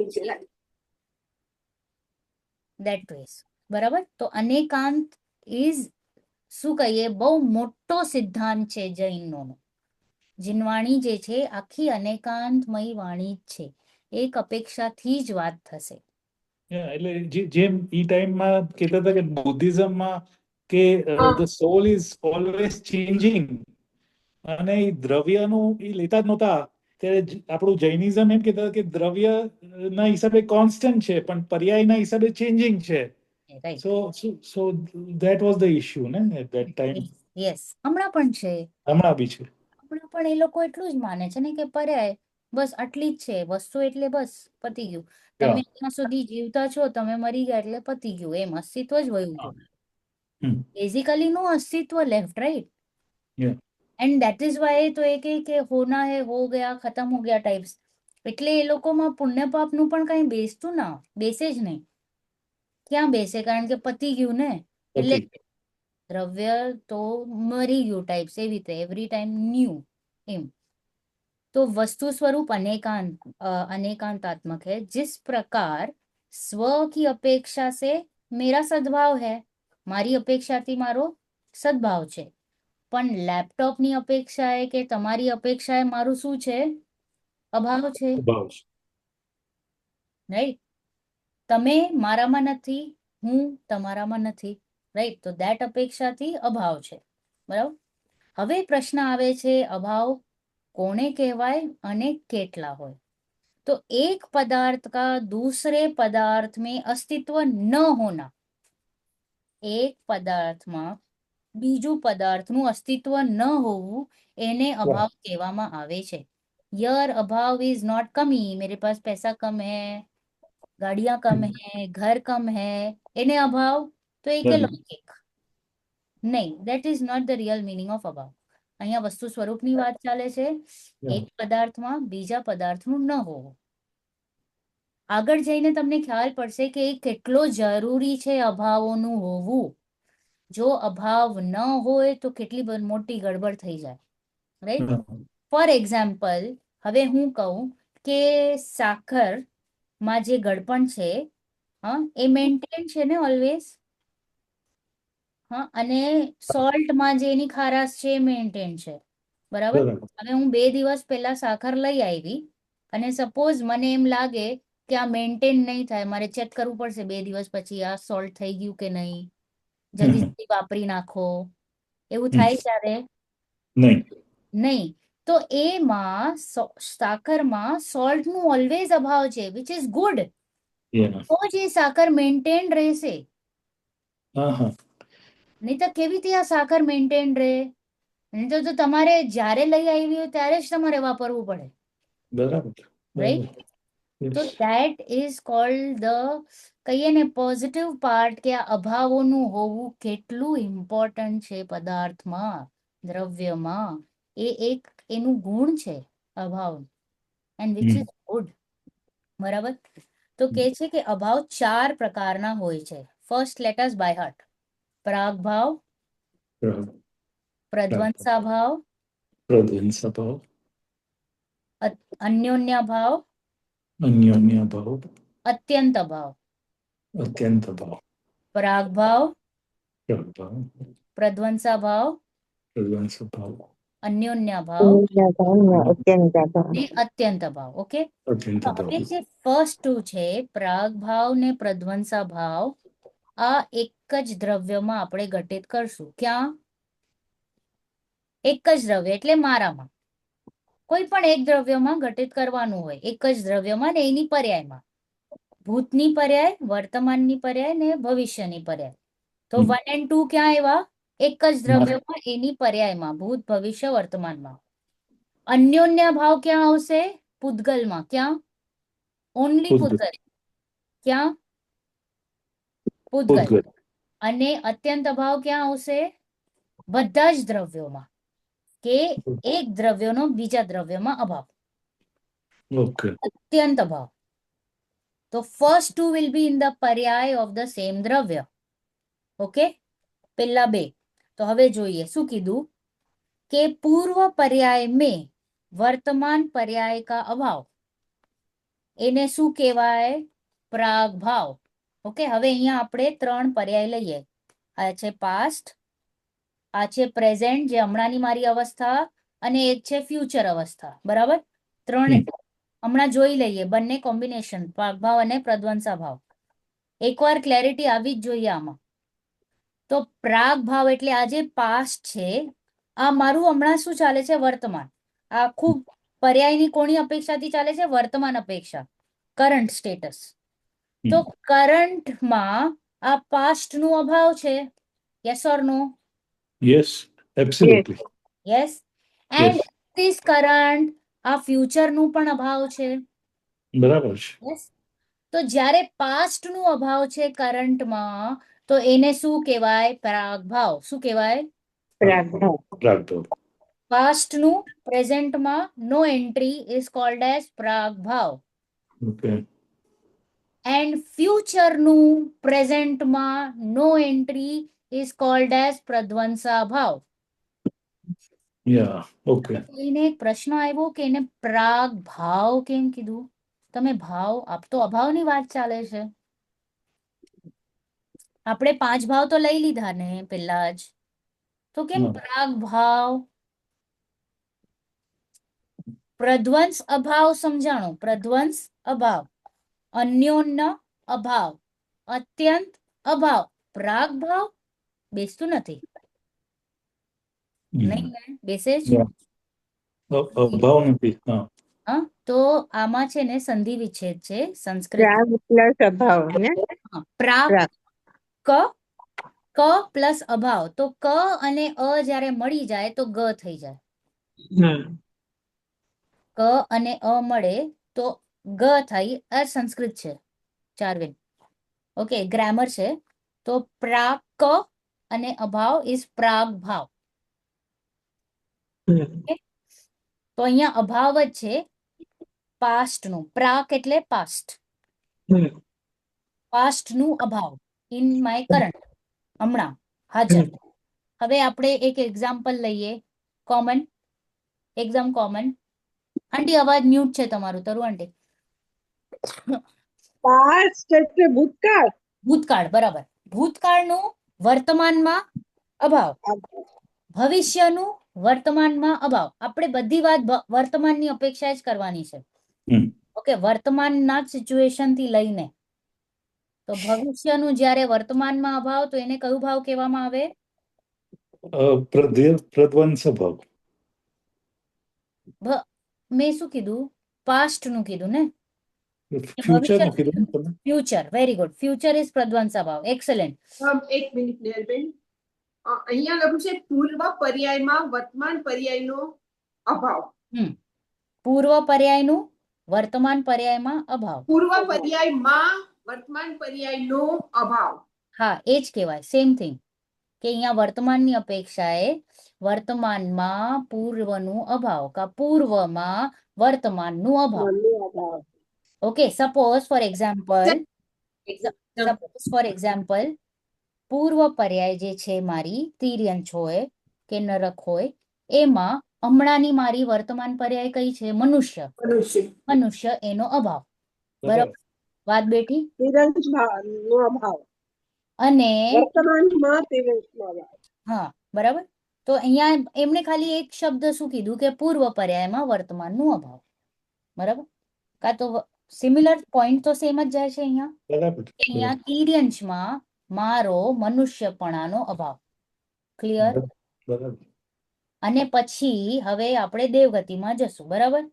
દેટ વેઝ. બરાબર. તો અનેકાંત ઇઝ શું કહીએ, બહુ મોટો સિદ્ધાંત છે જૈનોનો. જીનવાણી જે છે આખી અનેકાંતમય વાણી જ છે. એક અપેક્ષાથી જ વાત થશે. એટલે જેમ ઈ ટાઈમમાં કહેતા હતા કે બુદ્ધિઝમમાં કે the solve is always changing, અને એ દ્રવ્યનું એ લેતા જ નહોતા. ત્યારે આપણું જૈનિઝમ એમ કહેતા કે દ્રવ્ય ના હિસાબે કોન્સ્ટન્ટ છે, પણ પર્યાયના હિસાબે ચેન્જિંગ છે. Right. So that was the issue ને એટ ધેટ ટાઈમ. યસ, હમણાં પણ છે. હમણાં બી છે. હમણાં પણ એ લોકો એટલું જ માને છે ને કે પર્યાય બસ આટલી જ છે વસ્તુ, એટલે બસ પતી ગયું. તમે ત્યાં સુધી જીવતા છો, તમે મરી ગયા એટલે પતી ગયું, એમ અસ્તિત્વ જ વયું ગયું. બેઝિકલી નું અસ્તિત્વ left, right. And that is Y તો એ કે હોના હે હો ગયા, ખતમ હો ગયા ટાઈપ્સ. એટલે એ લોકોમાં પુણ્ય પાપ નું પણ કઈ બેસતું ના બેસે જ નહીં. ક્યાં બેસે? કારણ કે પતી ગયું ને. એટલે દ્રવ્ય તો મરી ગયું ટાઈપ્સ, એવી રીતે એવરી ટાઈમ ન્યू એમ. तो वस्तु स्वरूप अनेकांतात्मक है. जिस प्रकार स्व की अपेक्षा से मेरा सद्भाव है, મારી અપેક્ષાથી મારો સદભાવ છે, પણ લેપટોપ ની અપેક્ષાએ કે તમારી અપેક્ષાએ મારું શું છે? અભાવ છે, રાઈટ. તમે મારામાં નથી, હું તમારામાં નથી, રાઈટ. તો દેટ અપેક્ષાથી અભાવ છે. બરાબર. હવે પ્રશ્ન આવે છે, અભાવ કોને કહેવાય અને કેટલા હોય? तो एक पदार्थ का दूसरे पदार्थ में अस्तित्व न होना, एक પદાર્થમાં બીજું પદાર્થનું અસ્તિત્વ ન હોવું, એને અભાવ કહેવામાં આવે છે. યર અભાવ ઇઝ નોટ કમી, मेरे पास पैसा कम है, गाड़ियां कम है, घर कम है, એને અભાવ તો એ કે લૌકિક નહીં. That is not the real meaning of અભાવ. અહીંયા વસ્તુ સ્વરૂપની વાત ચાલે છે. એક પદાર્થમાં બીજા પદાર્થનું ન હોવું. આગળ જઈને તમને ખ્યાલ પડશે કે એ કેટલો જરૂરી છે અભાવોનું હોવું. જો અભાવ ન હોય તો કેટલી મોટી ગડબડ થઈ જાય, રાઈટ. ફોર એક્ઝામ્પલ, હવે હું કહું કે સાકરમાં જે ગળપણ છે, હા, એ મેન્ટેન છે ને ઓલવેઝ. હા, અને સોલ્ટમાં જે એની ખારાશ છે એ મેન્ટેન છે. બરાબર. હવે હું 2 દિવસ પહેલા સાકર લઈ આવી અને સપોઝ મને એમ લાગે કે આ મેન્ટેન નહીં થાય, મારે ચેક કરવું પડશે 2 દિવસ પછી આ સોલ્ટ થઈ ગયું કે નહીં, જલ્દી જલ્દી વાપરી નાખો, એવું થાય ત્યારે નહીં. તો એમાં સાકરમાં સોલ્ટનું ઓલવેઝ અભાવ છે, વિચ ઇઝ ગુડ. તો જ એ સાકર મેન્ટેન રહેશે. નહીં તો કેવી રીતે આ સાકર મેન્ટેન રહે? નહીં તો તમારે જ્યારે લઈ આવી હોય ત્યારે જ તમારે વાપરવું પડે. બરાબર. રાઈટ. તો ધેટ ઇઝ કોલ્ડ ધ, કહીએ ને, પોઝિટિવ પાર્ટ, કે આ અભાવોનું હોવું કેટલું ઇમ્પોર્ટન્ટ છે પદાર્થમાં, દ્રવ્યમાં. એ એક એનું ગુણ છે અભાવ, એન્ડ વિચ ઇઝ ગુડ. બરાબર. તો કે છે કે અભાવ 4 પ્રકારના હોય છે. First let us by heart. પ્રાગ ભાવ, પ્રધ્વંસા ભાવ, અન્યોન્ય ભાવ, અત્યંત ભાવ. પ્રાગ ભાવ, પ્રધ્વંસા ભાવ, અન્યોન્ય ભાવ ને અત્યંત ભાવ. ઓકે. હવે જે ફર્સ્ટ 2 છે, પ્રાગ ભાવ ને પ્રધ્વંસા ભાવ, આ એક જ દ્રવ્યમાં આપણે ઘટિત કરશું. ક્યાં? એક જ દ્રવ્ય એટલે મારામાં કોઈ પણ એક દ્રવ્યમાં ઘટિત કરવાનું હોય, એક જ દ્રવ્યમાં ને એની પર્યાયમાં. ભૂતની પર્યાય, વર્તમાનની પર્યાય ને ભવિષ્યની પર્યાય. તો 1 and 2 ક્યાં આવ્યા? એક જ દ્રવ્યમાં એની પર્યાયમાં, ભૂત, ભવિષ્ય, વર્તમાનમાં. અન્યોન્ય ભાવ ક્યાં આવશે? પૂતગલમાં. ક્યાં? ઓનલી પૂતગલ. ક્યાં? પૂતગલ. અને અત્યંત ભાવ ક્યાં આવશે? બધા જ દ્રવ્યોમાં, કે એક દ્રવ્યનો બીજા દ્રવ્યમાં અભાવ. અત્યંત અભાવ. તો first 2 will be in the પર્યાય of the same દ્રવ્ય. ઓકે. પેલા 2. તો હવે જોઈએ શું કીધું કે પૂર્વ પર્યાય में વર્તમાન પર્યાય કા અભાવ એને શું કહેવાય પ્રાગ ભાવ ઓકે હવે અહીંયા આપણે 3 પર્યાય લઈએ આ છે પાસ્ટ આ છે પ્રેઝન્ટ જે હમણાંની મારી અવસ્થા અને એક છે ફ્યુચર અવસ્થા બરાબર ત્રણે હમણાં જોઈ લઈએ બંને કોમ્બિનેશન પ્રાગ ભાવ અને પ્રધ્વંસા ભાવ એકવાર ક્લેરિટી આવી જ જોઈએ આમાં તો પ્રાગ ભાવ એટલે આ જે પાસ્ટ છે આ મારું હમણાં શું ચાલે છે વર્તમાન આખું પર્યાયની કોની અપેક્ષાથી ચાલે છે વર્તમાન અપેક્ષા કરંટ સ્ટેટસ તો કરંટમાં આ પાસ્ટ નું અભાવ છે yes or no Yes, absolutely. Yes and this current આ ફ્યુચર નું પણ અભાવ છે બરાબર છે. યસ તો જ્યારે પાસ્ટ નું અભાવ છે કરંટમાં તો એને શું કહેવાય પ્રાગ ભાવ શું કહેવાય પ્રાગભાવ. પ્રાગભાવ. પાસ્ટ નું પ્રેઝન્ટમાં નો entry is called as prag bhav Okay. And future નું પ્રેઝન્ટમાં નો entry is called as pradhvansa bhav Yeah. Okay. એને એક પ્રશ્ન આવ્યો કે એને પ્રાગ ભાવ કેમ કીધું તમે ભાવ આપ તો અભાવની વાત ચાલે છે આપણે 5 ભાવ તો લઈ લીધા ને પેલા જ તો કેમ હા. પ્રાગ ભાવ પ્રધ્વંસ અભાવ સમજાણો પ્રધ્વંસ અભાવ અન્યોન્ય અભાવ અત્યંત અભાવ પ્રાગ ભાવ બેસતું નથી નહીં ને બેસે જ Yeah. અભાવ નથી. હા. હા તો આમાં છે ને સંધિ વિચ્છેદ છે સંસ્કૃત પ્રાગ પ્લસ અભાવ ને પ્રાગ પ્રાગ. ક પ્લસ અભાવ તો ક અને અ જ્યારે મળી જાય તો ગ થઈ જાય ક અને અ મળે તો ગ થઈ આ સંસ્કૃત છે ચાર્વિન ઓકે ગ્રામર છે તો પ્રાગ ક અને અભાવ ઇઝ પ્રાગ ભાવ તો અહીંયા અભાવ જ છે પાસ્ટ નું પ્રાક એટલે પાસ્ટ પાસ્ટ નું અભાવ ઇન માય કરંટ હમણાં હાજર હવે આપણે એક એક્ઝામ્પલ લઈએ કોમન એકદમ કોમન આંટી અવાજ મ્યુટ છે તમારું તરુ આંટી પાસ્ટ એટલે ભૂતકાળ. ભૂતકાળ બરાબર ભૂતકાળનું વર્તમાનમાં અભાવ ભવિષ્યનું વર્તમાનમાં અભાવ આપણે બધી વાત વર્તમાનની અપેક્ષા જ કરવાની છે ઓકે વર્તમાનના સિચ્યુએશન થી લઈને તો ભવિષ્યનું જ્યારે વર્તમાનમાં અભાવ તો એને કયું ભાવ કહેવામાં આવે પ્રધ્વંસ ભાવ. મેં શું કીધું પાસ્ટ નું કીધું ને ફ્યુચર નું કીધું ને તમે. Future very good future is pradhvans abhav excellent એક મિનિટ નેહલબેન અહીંયા લખ્યું છે પૂર્વ પર્યાયમાં વર્તમાન પર્યાયનો અભાવ પૂર્વ પર્યાયનું વર્તમાન પર્યાયમાં અભાવ પૂર્વ પર્યાયમાં વર્તમાન પર્યાયનો અભાવ હા એ જ કહેવાય સેમ થિંગ કે અહીંયા વર્તમાનની અપેક્ષાએ વર્તમાનમાં પૂર્વનું અભાવ કા પૂર્વમાં વર્તમાનનું અભાવ ઓકે સપોઝ ફોર એક્ઝામ્પલ પૂર્વ પર્યાય જે છે મારી તિર્યંચ હોય કે નરક હોય એમાં હમણાંની મારી વર્તમાન પર્યાય કઈ છે મનુષ્ય મનુષ્ય એનો અભાવ બરાબર વાત બેઠી અને હા બરાબર તો અહીંયા એમને ખાલી એક શબ્દ શું કીધું કે પૂર્વ પર્યાયમાં વર્તમાનનું અભાવ બરાબર કા તો સિમિલર પોઈન્ટ તો સેમ જ જાય છે અહીંયા તિર્યંચમાં મારો મનુષ્યપણાનો અભાવ ક્લિયર અને પછી હવે આપણે દેવગતિમાં જશું બરાબર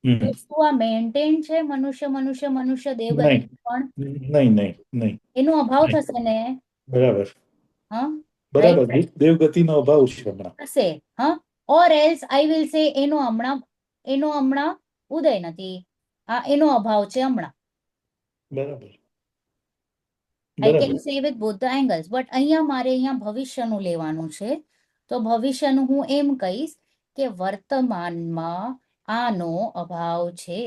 તો શું આ મેન્ટેન છે મનુષ્ય મનુષ્ય મનુષ્ય દેવગતિ પણ નહીં એનો અભાવ થશે ને બરાબર હા બરાબર દેવગતિનો અભાવ છે હમણાં થશે હા ઓર એલ્સ આઈ વિલ સે એનો હમણાં ઉદય નથી આ એનો અભાવ છે હમણાં બરાબર I can say with both the angles but અહીંયા મારે અહીંયા ભવિષ્યનું લેવાનું છે તો ભવિષ્યનું હું એમ કહીશ કે વર્તમાનમાં આનો અભાવ છે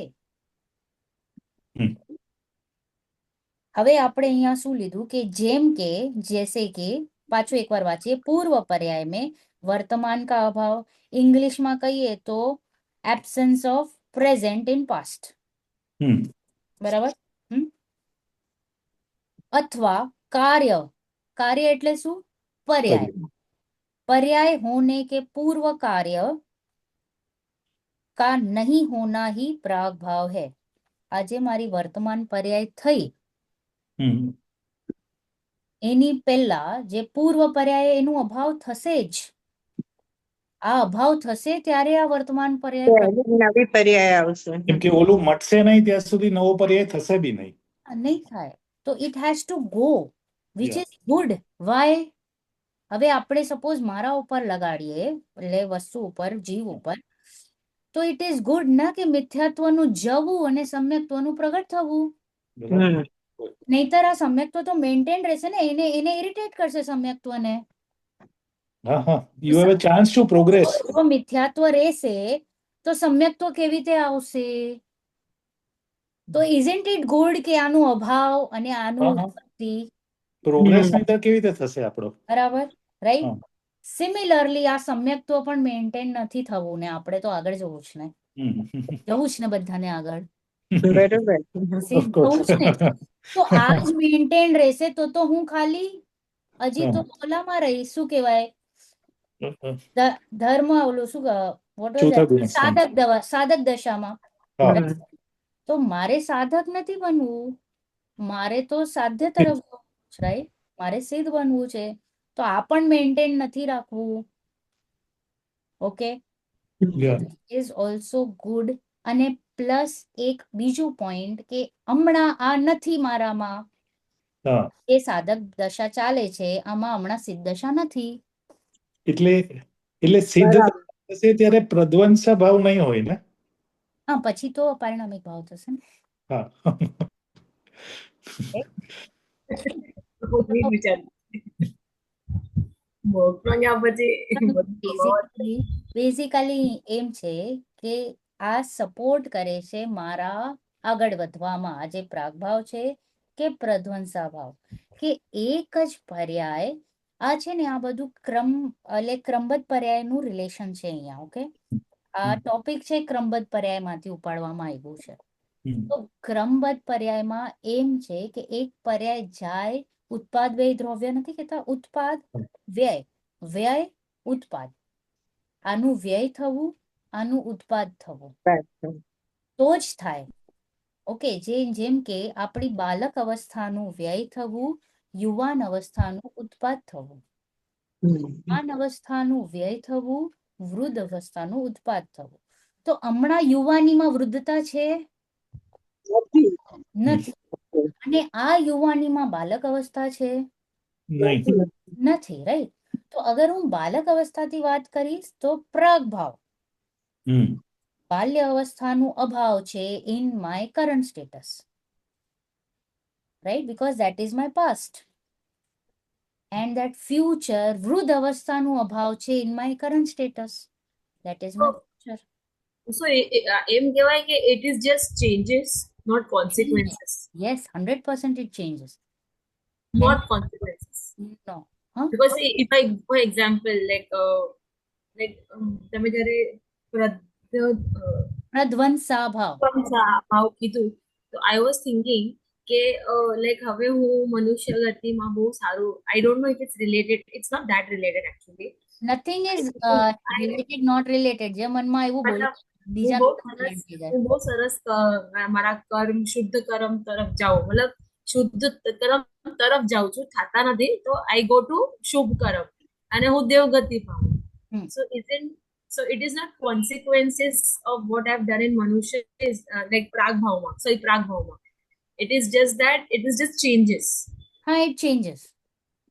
હવે આપણે અહીંયા શું લીધું કે જેમ કે જૈસે કે पाछो एक बार वांचिए। पूर्व पर्याय में वर्तमान का अभाव, इंग्लिश में कहिए तो absence of present in past, बराबर। अथवा कार्य, कार्य એટલે શું? पर्याय, पर्याय होने के पूर्व कार्य का नहीं होना ही प्राग भाव है। આજે મારી વર્તમાન પર્યાય થઈ, એની પહેલા જે પૂર્વ પર્યાય એનું અભાવ થશે જ, આ અભાવ થશે ત્યારે આ વર્તમાન પર્યાય નવી પર્યાય આવશે. કેમ કે ઓલું મટશે નહીં ત્યાં સુધી નવો પર્યાય થશે બી નહીં. નહીં થાય. તો it has to go, which Yeah. Is good. Why? હવે આપણે સપોઝ મારા ઉપર લગાડીએ, એટલે વસ્તુ ઉપર, જીવ ઉપર, તો ઇટ ઇઝ ગુડ ના કે મિથ્યાત્વનું જવું અને સમ્યક્ત્વનું પ્રગટ થવું. બરાબર. નહીતર આ સમ્યક્ત્વ તો મેન્ટેન રહેશે ને, એને એને ઇરિટેટ કરશે સમ્યક્ત્વને. હા હા, you have a chance two progress. જો મિથ્યાત્વ રહેશે તો સમ્યક્ત્વ કેવી રીતે આવશે? તો ઇઝન્ટ ઇટ ગુડ કે આનું અભાવ અને આનું હા, હા. ઉત્પત્તિ? પ્રોગ્રેસ નહીં તો કેવી રીતે થશે આપણો? બરાબર, રાઈટ. હા. સિમિલરલી આ સમ્યક્ત્વ પણ મેન્ટેન નથી થવું ને આપણે તો આગળ જવું જ ને, જવું જ ને બધાને આગળ. બરોબર. Of course. જવું જ ને. તો આ જ મેન્ટેન રહેશે તો હું ખાલી હજી તો ઓલામાં રહીશ, શું કહેવાય, ધર્મ ઓલું શું what was ચોથા that? ગુણસ્થાન. સાધક દશામાં. હા. તો મારે સાધક નથી બનવું, મારે તો સાધ્ય તરફ જવું છે, રાઈટ. મારે સિદ્ધ બનવું છે, તો આ પણ મેન્ટેન નથી રાખવું. Okay, Yeah. Is also good. અને પ્લસ એક બીજું પોઈન્ટ કે હમણાં આ નથી મારામાં, હા. એ સાધક દશા ચાલે છે, આમાં હમણાં સિદ્ધ દશા નથી. એટલે સિદ્ધ થશે ત્યારે પ્રધ્વંસા ભાવ નહીં હોય ને? હા, પછી તો પારિણામિક ભાવ થશે ને. હા. હું એ જ વિચારું. મોકળ્યા પછી બેઝિકલી એમ છે કે આ સપોર્ટ કરે છે મારા આગળ વધવામાં, આ જે પ્રાગભાવ છે કે પ્રધ્વંસા ભાવ, કે એક જ પર્યાય આ છે ને, આ બધું ક્રમ એટલે ક્રમબદ્ધ પર્યાયનું રિલેશન છે અહીંયા. ઓકે, આ ટોપિક છે ક્રમબદ્ધ પર્યાયમાંથી ઉપાડવામાં આવ્યું છે. તો ક્રમબદ્ધ પર્યાયમાં એમ છે કે એક પર્યાય જાય, ઉત્પાદ વ્યય દ્રવ્ય નથી કહેતા, ઉત્પાદ વ્યય, વ્યય ઉત્પાદ, આનું વ્યય થવું, આનું ઉત્પાદ થવું, તો જ થાય. ઓકે, જેમ કે આપણી બાલક અવસ્થાનું વ્યય થવું, યુવાન અવસ્થાનું ઉત્પાદ થવું, યુવાન અવસ્થાનું વ્યય થવું, વૃદ્ધ અવસ્થાનું ઉત્પાદ થવું. તો હમણાં યુવાનીમાં વૃદ્ધતા છે? નથી. અને આ યુવાનીમાં બાલક અવસ્થા છે? નહીં. નથી, રાઈટ. તો અગર હું બાલક અવસ્થાથી વાત કરીશ તો પ્રાગભાવ, બાલ્ય અવસ્થાનું અભાવ છે in my current status, right, because that is my past. And that future, વૃદ્ધ અવસ્થાનું અભાવ છે in my current status, that is my future. So એમ કહેવાય કે it is just changes, not consequences. Yes, 100% it changes. Not consequences. No. Huh? Because if I, for example, તમે જ્યારે પ્રધ્વંસા ભાવ, ભાવ કીધું, તો આઈ વોઝ થિંકિંગ કે હવે હું મનુષ્ય ગતિમાં બહુ સારું, I don't know if it's related, it's not that related actually. nothing is related, not related. જે મનમાં એવું બોલો, બીજા હું બહુ સરસ મારા કર્મ, શુદ્ધ કર્મ તરફ જાઉં, મતલબ શુદ્ધ કર્મ તરફ જાઉં છું, થતા નથી, તો આઈ ગો ટુ શુભ કર્મ અને હું દેવગતિ પામું. So it is not consequences of what I've done in Manusha is like Pragbhavma. Sorry, Pragbhavma. It is just that it is just changes. હા, it changes.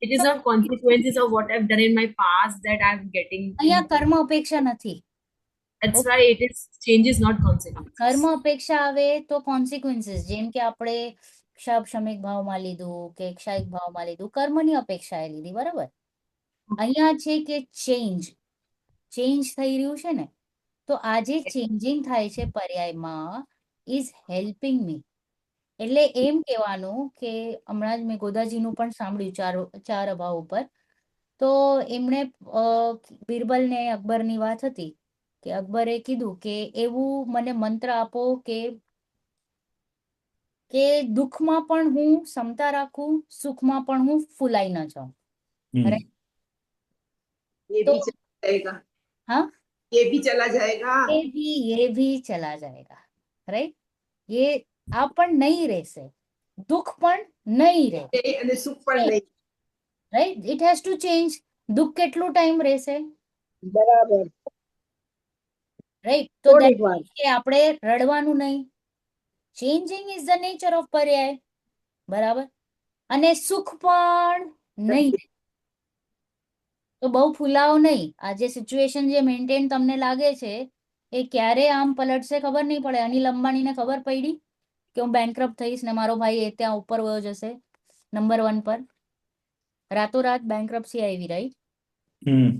It is not consequences of what I've done in my past that I'm getting. અહીંયા કર્મ અપેક્ષા નથી. That's why it is changes, not consequences. કર્મ અપેક્ષા આવે તો consequences, જેમ કે આપણે ક્ષમિક ભાવમાં લીધું કે ક્ષાયિક ભાવમાં લીધું, કર્મની અપેક્ષાએ લીધી, બરાબર. અહીંયા છે કે ચેન્જ થઈ રહ્યું છે ને, તો આ જે ચેન્જિંગ થાય છે પર્યાયમાં ઇઝ હેલ્પિંગ મી. એટલે એમ કહેવાનું કે હમણાં જ મેં ગોદાજીનું પણ સાંભળ્યું ચાર અભાવ ઉપર, તો એમણે બિરબલને અકબરની વાત હતી કે અકબરે કીધું કે એવું મને મંત્ર આપો કે દુઃખમાં પણ હું ક્ષમતા રાખું, સુખમાં પણ હું ફૂલાઈ ન જાઉં. हम्म, Right? ये तो भी चला जाएगा, हाँ, ये भी चला जाएगा, ये भी चला जाएगा. राइट, ये આ પણ નહીં રહેશે, દુઃખ પણ નહીં રહે. અને સુખ પણ નહીં. Right, it has to change. દુઃખ કેટલું ટાઈમ રહેશે? બરાબર, રાઈટ, તો થોડીક વાર. કે આપણે રડવાનું નહીં. Changing is the nature of પર્યાય. બરાબર, અને સુખ પણ નહીં. તો બહુ ફૂલાવો નહીં. આ જે સિચ્યુએશન જે મેન્ટેન તમને લાગે છે એ ક્યારે આમ પલટશે ખબર નહીં પડે. અનિલ અંબાણીને ખબર પડી કે હું બેંકરપ્ટ થઈશ ને મારો ભાઈ એ ત્યાં ઉપર વયો જશે નંબર 1 પર. રાતોરાત બેંકરપ્સી આવી, right? Hmm,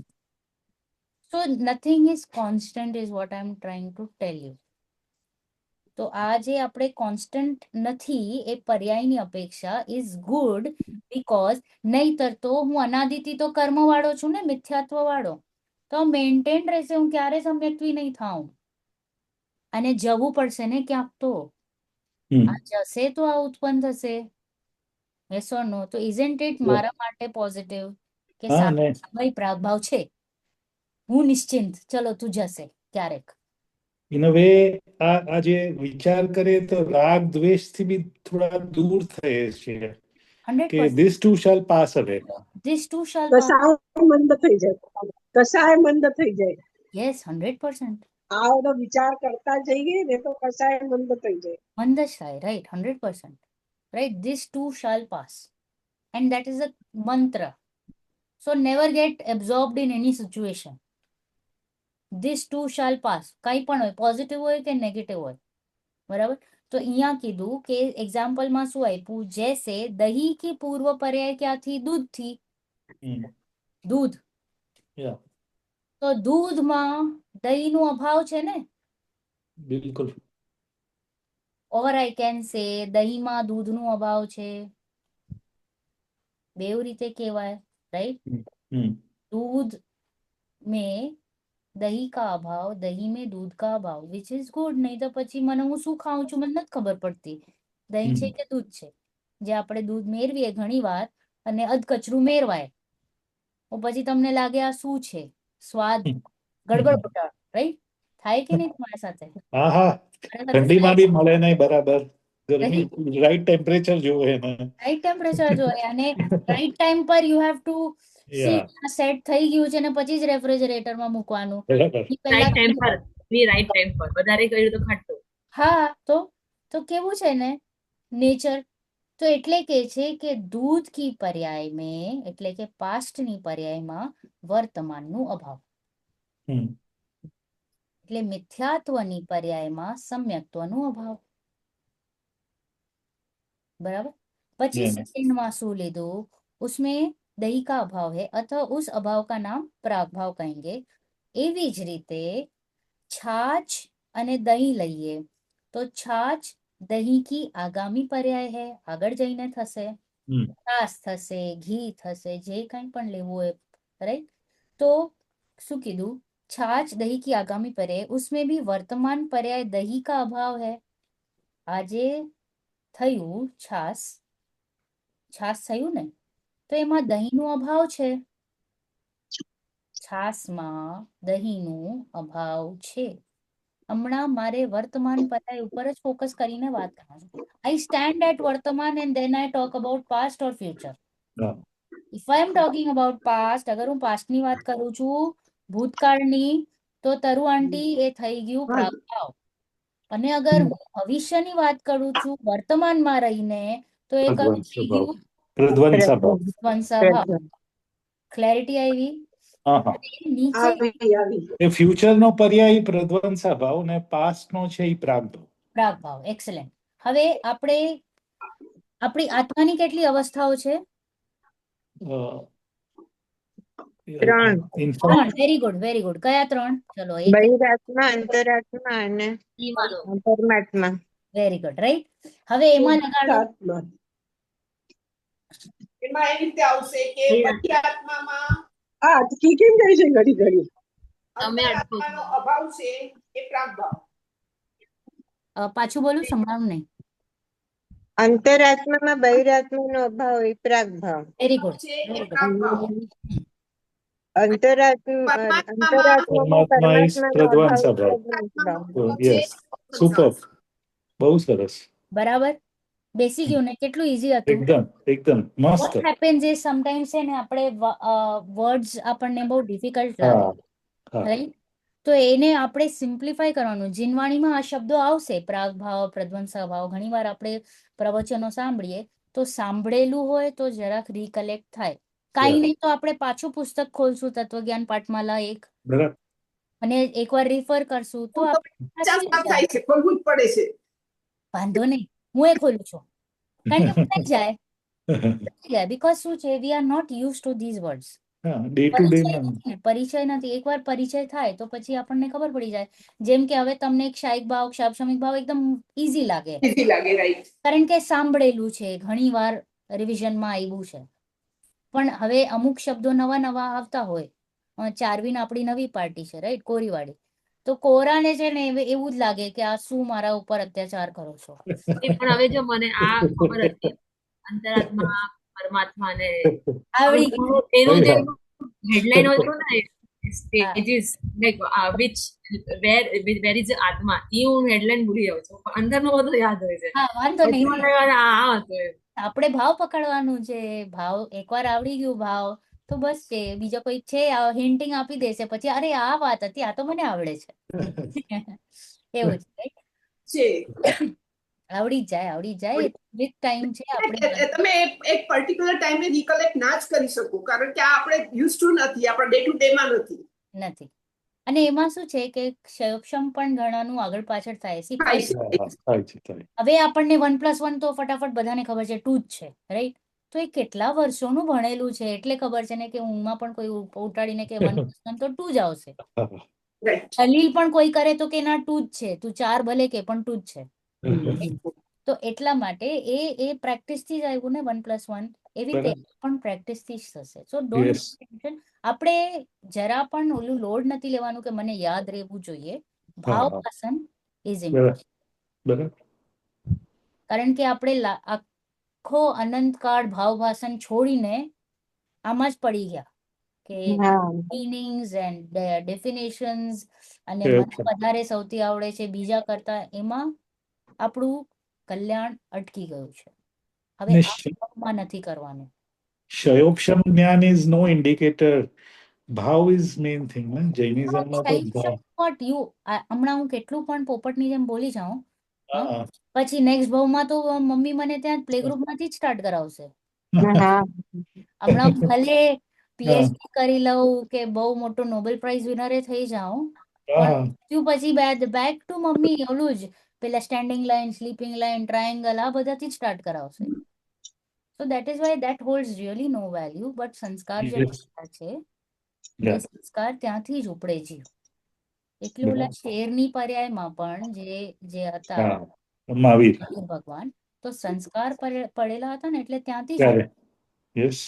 So nothing is constant is what I'm trying to tell you. તો આ જે આપણે કોન્સ્ટન્ટ નથી એ પર્યાયની અપેક્ષા ઇઝ ગુડ, બીકોઝ નહીતર તો હું અનાદિથી તો કર્મ વાળો છું ને, મિથ્યાત્વ વાળો. તો મેન્ટેન રહેશે, હું ક્યારે સમ્યક્ત્વી નહીં થાઉં. અને જવું પડશે ને ક્યાંક તો. हम्म, આ જશે તો આ ઉત્પન્ન થશે. યસ ઓર નો? તો ઇઝન્ટ ઇટ મારા માટે પોઝિટિવ કે हाँ ने ભાઈ પ્રાગભાવ છે, હું નિશ્ચિંત, ચલો તું જશે ક્યારેક. इन अ वे આ જે વિચાર કરે તો રાગ દ્વેષ થી બી થોડા દૂર થઈએ છીએ 100%. કે this too shall pass away. This too shall pass. કસાય મંદ થઈ જાય, કસાય મંદ થઈ જાય. Yes, 100%. આવડો વિચાર કરતા જઈએ ને તો કસાય મંદ થઈ જાય. Mandashai, right? 100%. Right? This too shall pass. And that is a mantra. So never get absorbed in any situation. This too shall pass. કાંઈ પણ હોય, પોઝિટિવ હોય કે નેગેટિવ હોય. બરાબર? તો અહીંયા કીધું કે એક્ઝામ્પલમાં શું આપ્યું? જૈસે દહીં की પૂર્વ પર્યાય ક્યાંથી? દૂધથી. દૂધ. Yeah, તો દૂધમાં દહીંનો અભાવ છે ને? बिल्कुल. ઓર આઈ કેન સે દહીંમાં દૂધનો અભાવ છે. બેવ રીતે કહેવાય, રાઈટ? हम्म, दूध में दही का अभाव, दही में दूध का अभाव, विच इज गुड. નહીં તો પછી મને હું શું ખાઉં છું મને નથી ખબર પડતી, દહીં છે કે દૂધ છે. જે આપણે દૂધ મેળવીએ ઘણી વાર અને અધકચરું મેળવાય, તો પછી તમને લાગે આ શું છે, સ્વાદ ગડબડ પટાળ, રાઈટ? થાય કે નહીં તમારી સાથે? હા હા, ઠંડીમાં બી મળે નહીં બરાબર. ગરમી Right. રાઈટ ટેમ્પરેચર જોવે ને. રાઈટ ટેમ્પરેચર જોઈએ અને રાઈટ ટાઈમ પર you have to C Yeah, set થઈ ગયું છે ને પછી જ રેફ્રિજરેટરમાં મૂકવાનું. બરાબર. ઈ પહેલા રાઈટ ટાઈમ પર, રાઈટ ટાઈમ પર વધારે કર્યું તો ખાટું. હા, તો કેવું છે ને નેચર. તો એટલે કે છે કે દૂધ કી પર્યાય મેં, એટલે કે પાસ્ટની પર્યાયમાં વર્તમાનનું અભાવ, હમ, એટલે મિથ્યાત્વની પર્યાયમાં સમ્યક્ત્વનું અભાવ. बराबर? પછી Yeah. सेकंड में શું લીધું? उसमें दही का अभाव है अतः उस अभाव का नाम प्राग भाव कहेंगे. એવી જ રીતે છાछ અને દહીં લઈએ તો છાछ દહીં की આગામી પર્યાય है, આગળ જઈને થશે. હમ, છાશ થશે, ઘી થશે, જે કંઈ પણ લેવું હોય, રાઈટ? તો શું કીધું? छाछ दही की आगामी पर्याय, उसमें भी वर्तमान पर्याय दही का अभाव है. આજે થયું છાસ, છાસ થયું ને, તો એમાં દહીંનો અભાવ છે. છાસમાં દહીંનો અભાવ છે. હમણાં મારે વર્તમાન પર્યાય ઉપર જ ફોકસ કરીને વાત કરવાની. I stand at vartaman and then I talk about past or future. હા, if I am talking about past, અગર હું પાસ્ટની વાત કરું છું, ભૂતકાળની, તો તરુ આંટી એ થઈ ગયું પ્રાગભાવ. અને અગર હું ભવિષ્યની વાત કરું છું વર્તમાનમાં રહીને, તો એ કયું થઈ ગયું? પ્રધ્વંસા ભાવ. ધ્વંસા ભાવ. ક્લેરિટી આવી? હા હા, નીચે આવી આવી. એ ફ્યુચર નો પર્યાય પ્રધ્વંસા ભાવ ને પાસ્ટ નો છે ઈ પ્રાગ ભાવ. પ્રાગ ભાવ. એક્સેલેન્ટ. હવે આપણે આપણી આત્માની કેટલી અવસ્થાઓ છે? ત્રણ. ત્રણ. Very good, very good. કયા ત્રણ? ચલો, એક બહિરાત્મા, અંતરાત્મા અને પરમાત્મા. Very good, right? હવે એમાં લગાડો. આત્મા. એમાં એવી રીતે આવશે કે બધી આત્મામાં હા કી કેમ જાય છે ઘડી ઘડી? તમે અટકો છો. અંતરાત્માનો અભાવ છે એ પ્રાગભાવ. પાછું બોલું, સંભળાયું નહીં. અંતરાત્મામાં બહિરાત્માનો અભાવ એ પ્રાગ ભાવ. વેરી ગુડ, છે એ વેરી પ્રાગભાવ. અંતરાત્મામાં પરમાત્મા ઇઝ પરમાત્માનો પ્રધ્વંસ અભાવ એ ભાવ. પ્રજ્ઞાન ભાવ. યસ, સુપર, બહુ સરસ, બરાબર. બેસી ગયું ને? કેટલું ઈઝી હતું. એકદમ એકદમ મસ્ત. વોટ હેપન્સ ઇઝ સમટાઈમ્સ છે ને, આપણે વર્ડ્સ આપણને બહુ ડિફિકલ્ટ લાગે, હા હા રાઈટ? તો એને આપણે સિમ્પ્લિફાય કરવાનું. જીનવાણીમાં આ શબ્દો આવશે, પ્રાગ ભાવ, પ્રધ્વંસા ભાવ. ઘણીવાર આપણે પ્રવચનો સાંભળીએ તો સાંભળેલું હોય તો જરાક રિકલેક્ટ થાય. કાંઈ નહીં તો આપણે પાછું પુસ્તક ખોલશું, તત્વજ્ઞાન પાઠમાલા 1, બરાબર. અને એકવાર રિફર કરશું તો આપણે સાચી 50 વાર જાય. થાય છે, ખોલવું જ પડે છે. વાંધો નહીં, હું એ ખોલું છું, કારણ કે ભૂલાઈ જાય. બીકોઝ શું છે, we are not use to these words. હા, ડે ટુ ડે પરિચય નથી. એકવાર પરિચય થાય તો પછી આપણને ખબર પડી જાય. જેમ કે હવે તમને ક્ષાયિક ભાવ, ક્ષાપશમિક ભાવ એકદમ ઈઝી લાગે, Easy લાગે, right? કારણ કે સાંભળેલું છે, ઘણી વાર રિવિઝનમાં આવ્યું છે. પણ હવે અમુક શબ્દો નવા નવા આવતા હોય. ચારવીન આપણી નવી પાર્ટી છે, રાઈટ, કોરીવાડી. તો કોરાને છે ને એવું જ લાગે કે આ શું મારા ઉપર અત્યાચાર કરો છો. પણ હવે જો મને આ ખબર હતી, અંતરાત્મા, પરમાત્મા ને આવડી એનું જે હા. હેડલાઇન હતું ને, stages like which where is આત્મા, એ હું હેડલાઇન ભૂલી જાઉં છું, પણ અંદરનું બધું યાદ હોય છે. હા, વાંધો પછી નહીં. મને આ હતું એમ. આપણે ભાવ પકડવાનું છે. ભાવ એકવાર આવડી ગયું ભાવ તો બસ છે. બીજો કોઈ છે હિન્ટિંગ આપી દેશે, પછી અરે આ વાત હતી, આ તો મને આવડે છે. એવું છે, right? છે. આવડી જ જાય, આવડી જ જાય. વિથ ટાઈમ છે આપણે. તમે એક પર્ટિક્યુલર ટાઈમે રિકલેક્ટ ના જ કરી શકો, કારણ કે આ આપણે યુઝ ટુ નથી, આપણે ડે ટુ ડે માં નથી. નથી. અને એમાં શું છે કે ક્ષયક્ષમ પણ ઘણાનું આગળ પાછળ થાય. See, થાય છે. થાય છે, થાય. હવે આપણને 1+1 તો ફટાફટ બધાને ખબર છે, 2 જ છે, રાઈટ? તો એ કેટલા વર્ષોનું ભણેલું છે, એટલે ખબર છે ને કે ઊંઘમાં પણ કોઈ ઉઠાડીને કે 1+1 તો 2 જ આવશે. Right. દલીલ પણ કોઈ કરે તો કે ના 2 જ છે, તું 4 ભલે કે પણ 2 જ છે. તો એટલા માટે એ પ્રેક્ટિસ થી જ આવ્યું ને 1+1. એવી રીતે પણ પ્રેક્ટિસ થી જ થશે. સો ડોન્ટ Yes. ટેન્શન. આપણે જરા પણ ઓલું લોડ નથી લેવાનું કે મને યાદ રહેવું જોઈએ. ભાવ હા. વાસન ઇઝ બરાબર. ઇમ્પોર્ટન્ટ. બરાબર. કારણ કે આપણે આખો અનંતકાળ ભાવ ભાષણ છોડીને આમાં જ પડી ગયા કે હા મીનિંગ્સ એન્ડ ડેફિનેશન્સ, અને છે, મને વધારે સૌથી આવડે છે બીજા કરતા, એમાં આપણું કલ્યાણ અટકી ગયું છે. હવે ને આ ભાવમાં નથી કરવાનું. ક્ષયોક્ષમ જ્ઞાન ઇઝ નો ઇન્ડિકેટર. ભાવ ઇઝ મેઇન થિંગ ને જૈનિઝમમાં તો ભાવ. હમણાં હું કેટલું પણ પોપટની જેમ બોલી જાઉં, હા. પછી નેક્સ્ટ ભાવમાં તો મમ્મી મને ત્યાં પ્લે ગ્રુપમાંથી જ સ્ટાર્ટ કરાવશે. હા હમણાં ભલે હા. પીએચડી કરી લઉં કે બહુ મોટો નોબેલ પ્રાઇઝ વિનરે થઈ જાઉં, હા. પણ પછી બેક ટુ મમ્મી ઓલું જ પેલા standing line, sleeping line, triangle, આ બધાથી જ સ્ટાર્ટ કરાવશે. So that is why that holds really no value. But સંસ્કાર જે Yes. છે એ Yeah. સંસ્કાર ત્યાંથી જ ઉપડે જીવ. એટલે ઓલા શેરની પર્યાયમાં પણ જે હતા હા. મહાવીર. ભગવાન, તો સંસ્કાર પડેલા હતા ને એટલે ત્યાંથી જ. ત્યારે. Yes.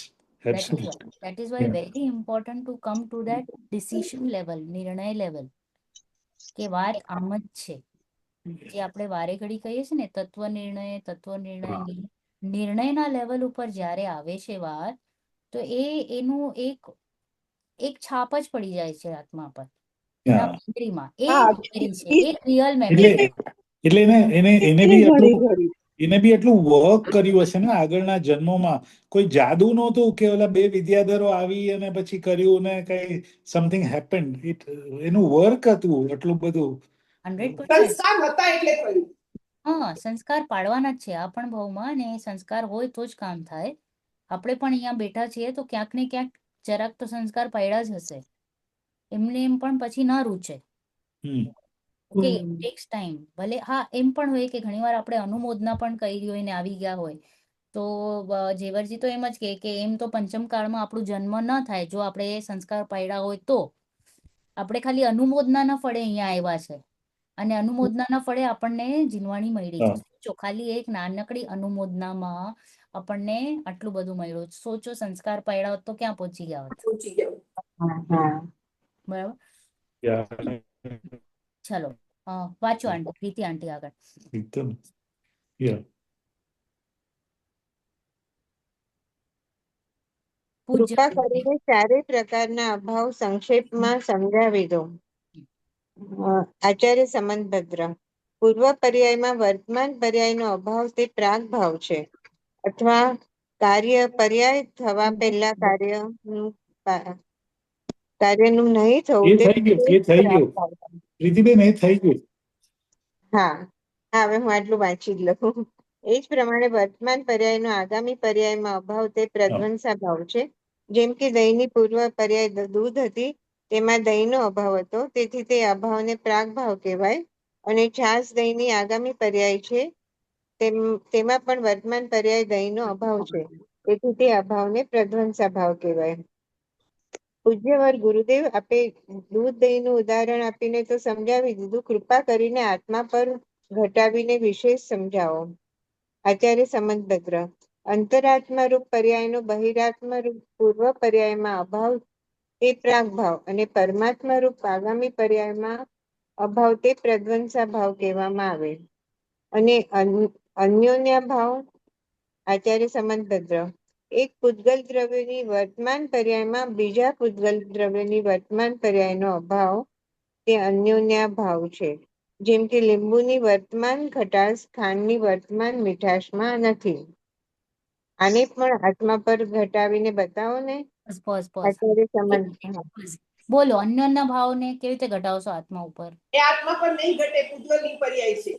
That is Absolutely. why, that is why Yeah. very important to come to that decision level, નિર્ણય લેવલ, કે વાત આમ જ છે. જે આપણે વારે ઘડી કહીએ છીએ ને તત્વ નિર્ણય, નિર્ણયના લેવલ ઉપર જ્યારે આવે છે વાત, તો એનું એક છાપ જ પડી જાય છે આત્મા પર, એના Yeah. મેમરીમાં. એ હા, મેમરી છે, ઈ- એક રિયલ એટલે મેમરી. એટલે એને ઈ બી ઘડી આટલું ઘડી એને બી એટલું વર્ક કર્યું હશે ને આગળના જન્મોમાં. કોઈ જાદુ નહોતું કે ઓલા બે વિદ્યાધરો આવી અને પછી કર્યું ને કઈ સમથિંગ હેપન્ડ. એનું વર્ક હતું એટલું બધું. 100%. સંસ્કાર હતા એટલે થયું. હા, સંસ્કાર પાડવાના જ છે આ પણ ભાવમાં, અને એ સંસ્કાર હોય તો જ કામ થાય. આપણે પણ અહીંયા બેઠા છીએ તો ક્યાંક ને ક્યાંક જરાક તો સંસ્કાર પાડ્યા જ હશે. એમને એમ પણ પછી ના રૂચે. હમ. Okay, takes time. ભલે હા, એમ પણ હોય કે ઘણીવાર આપણે અનુમોદના પણ કરી હોય ને આવી ગયા હોય તો જેવરજી તો એમ જ કે એમ તો પંચમ કાળમાં આપણું જન્મ ન થાય જો આપણે એ સંસ્કાર પાડ્યા હોય તો. આપણે ખાલી અનુમોદના ફળે અહીંયા આવ્યા છે, અને અનુમોદના ફળે આપણને જીનવાણી મળી છે. હા. સોચો, ખાલી એક નાનકડી અનુમોદનામાં આપણને આટલું બધું મળ્યું. સોચો સંસ્કાર પાડ્યા હોત તો ક્યાં પહોંચી ગયા હોત. પહોંચી ગયો. હા બરાબર. Yeah. ચલો વાંચો આંટી, પ્રીતિ આંટી આગળ. એકદમ. Yeah. પૂજ્ય કૃપા કરીને ચારેય પ્રકારના અભાવ સંક્ષેપમાં સમજાવી દો. આચાર્ય સંબંધભદ્ર. પૂર્વ પર્યાયમાં વર્તમાન પર્યાયનો અભાવ તે પ્રાગ ભાવ છે, અથવા કાર્ય પર્યાય થવા પહેલા કાર્યનું નહીં થવું એ તે થઈ ગયું, એ થઈ પ્રાગ ગયું. ભાવ છે. પ્રીતિબેન, એ થઈ ગયું. હા હા, હવે હું આટલું વાંચી જ લઉં. એ જ પ્રમાણે વર્તમાન પર્યાયનો આગામી પર્યાયમાં અભાવ તે પ્રધ્વંસા ભાવ છે. જેમ કે દહીંની પૂર્વ પર્યાય દૂધ હતી, તેમાં દહીંનો અભાવ હતો, તેથી તે અભાવને પ્રાગ ભાવ કહેવાય. અને છાશ દહીંની આગામી પર્યાય છે, તેમાં પણ વર્તમાન પર્યાય દહીંનો અભાવ છે, તેથી તે અભાવને પ્રધ્વંસા ભાવ કહેવાય. પૂજ્યવર ગુરુદેવ, આપે દૂધ દહીંનું ઉદાહરણ આપીને તો સમજાવી દીધું, કૃપા કરીને આત્મા પર ઘટાવીને વિશેષ સમજાવો. આચાર્ય સંબંધભદ્ર. અંતરાત્મા રૂપ પર્યાયનો બહિરાત્મા રૂપ પૂર્વ પર્યાયમાં અભાવ તે પ્રાગ ભાવ, અને પરમાત્મા રૂપ આગામી પર્યાયમાં અભાવ તે પ્રધ્વંસા ભાવ કહેવામાં આવે. અને અન્યોન્ય ભાવ. આચાર્ય સંબંધભદ્ર. એક પૂતગલ દ્રવ્યની વર્તમાન પર્યાયમાં બીજા પૂતગલ દ્રવ્યની વર્તમાન પર્યાયનો અભાવ તે અન્યોન્ય ભાવ છે. જેમ કે લીંબુની વર્તમાન ખટાશ ખાંડની વર્તમાન મીઠાશમાં નથી. આને પણ આત્મા પર ઘટાવીને બતાવો ને. પોઝ. આચાર્ય સંબંધ. હા. બોલો, અન્યોના ભાવને કેવી રીતે ઘટાવશો આત્મા ઉપર? એ આત્મા પર નહીં ઘટે, પૂતગલની પર્યાય છે.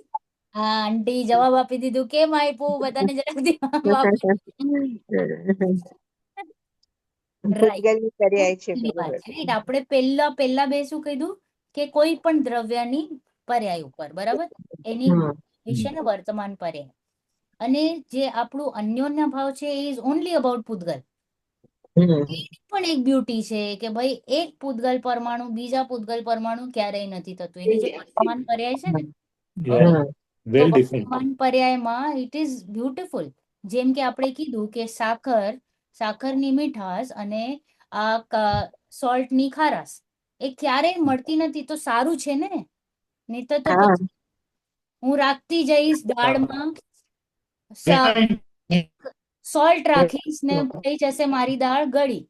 હા આંટી જવાબ આપી દીધું. કેમ આપ્યું? બધાને જરાક જવાબ આપો. રાઈટ. પૂતગલની પર્યાય છે, વાત બરોબર. રાઈટ. આપણે પહેલા બે શું કીધું કે કોઈ પણ દ્રવ્યની પર્યાય ઉપર, બરાબર, એની હમ. વિશે ને વર્તમાન પર્યાય. અને જે આપણું અન્યોન્ય ભાવ છે એ ઇઝ ઓનલી અબાઉટ પૂતગલ. હમ. પણ એક બ્યુટી છે કે ભાઈ એક પૂતગલ પરમાણુ બીજા પૂતગલ પરમાણુ ક્યારેય નથી થતું. એની જે વર્તમાન પર્યાય છે ને, Yeah. ઓકે, હમ. તો Well defined. વર્તમાન પર્યાયમાં ઇટ ઇઝ બ્યુટીફુલ. જેમ કે આપણે કીધું કે સાકરની મીઠાશ અને આ સોલ્ટની ખારાશ એ ક્યારેય મળતી નથી, તો સારું છે ને. નહીં તો હા. પછી હું રાખતી જઈશ દાળમાં, સોલ્ટ રાખીશ ને થઈ જશે મારી દાળ ગળી.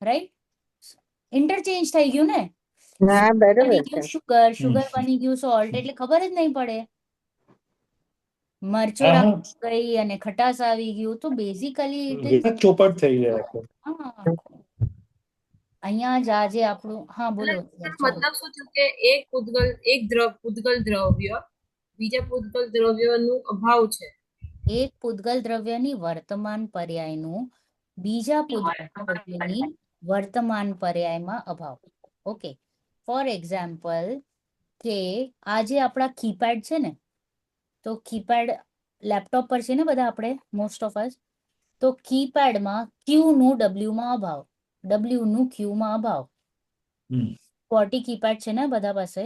રાઈટ? ઇન્ટરચેન્જ થઈ ગયું ને. હા, બની બરોબર છે. ગયું શુગર બની ગયું સોલ્ટ, એટલે ખબર જ નહીં પડે. મરચો હા, રાખી ગઈ અને ખટાશ આવી ગયું, તો બેઝિકલી ઇટ ઇઝ હા. ચોપટ થઈ જાય આખો. અહીંયા જ આજે આપણું. હા બોલો. એટલે મતલબ શું થયું કે પૂતગલ દ્રવ્ય બીજા પૂતગલ દ્રવ્યનું અભાવ છે. એક પૂતગલ દ્રવ્યની વર્તમાન પર્યાયનું બીજા પૂતગલ દ્રવ્યની વર્તમાન પર્યાયમાં અભાવ. ઓકે, ફોર એક્ઝામ્પલ કે આજે આપણા કીપેડ છે ને, તો કીપેડ લેપટોપ પર છે ને બધા આપણે મોસ્ટ ઓફ અસ, તો કીપેડમાં ક્યુ નું ડબલ્યુ માં અભાવ, ડબલ્યુ નું ક્યુ માં અભાવ. QWERTY કીપેડ છે ને બધા પાસે,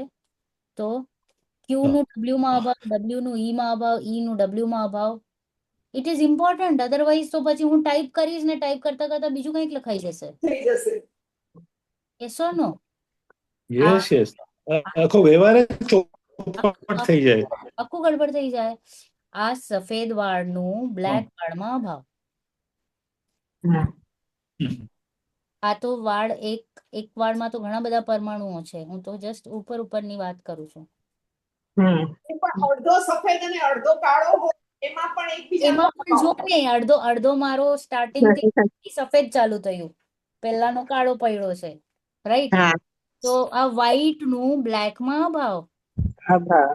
તો ક્યુ નું ડબલ્યુ માં અભાવ, ડબલ્યુ નું ઈ માં અભાવ, ઈ નું ડબલ્યુ માં અભાવ. ઇટ ઇઝ ઇમ્પોર્ટન્ટ, અધરવાઇઝ તો પછી હું ટાઈપ કરીશ ને ટાઈપ કરતા કરતા બીજું કંઈક લખાઈ જશે. થઈ જશે. Yes or no? યસ. આખો વ્યવહાર જ ચોપટ થઈ જાય. આખું ગડબડ થઈ જાય. આ સફેદ વાળનું બ્લેક વાળમાં અભાવ. આ તો વાળ એક વાળમાં તો ઘણા બધા પરમાણુઓ છે. હું તો જસ્ટ ઉપરની વાત કરું છું. હમ. પણ અડધો સફેદ અને અડધો કાળો હોય, એમાં પણ એકબીજાનો એમાં પણ જો અભાવ. ને અડધો મારો સ્ટાર્ટિંગ થી સફેદ ચાલુ થયું, પહેલાનો કાળો પડ્યો છે, રાઈટ? હા. તો આ વ્હાઈટ નું બ્લેક માં અભાવ. અભાવ.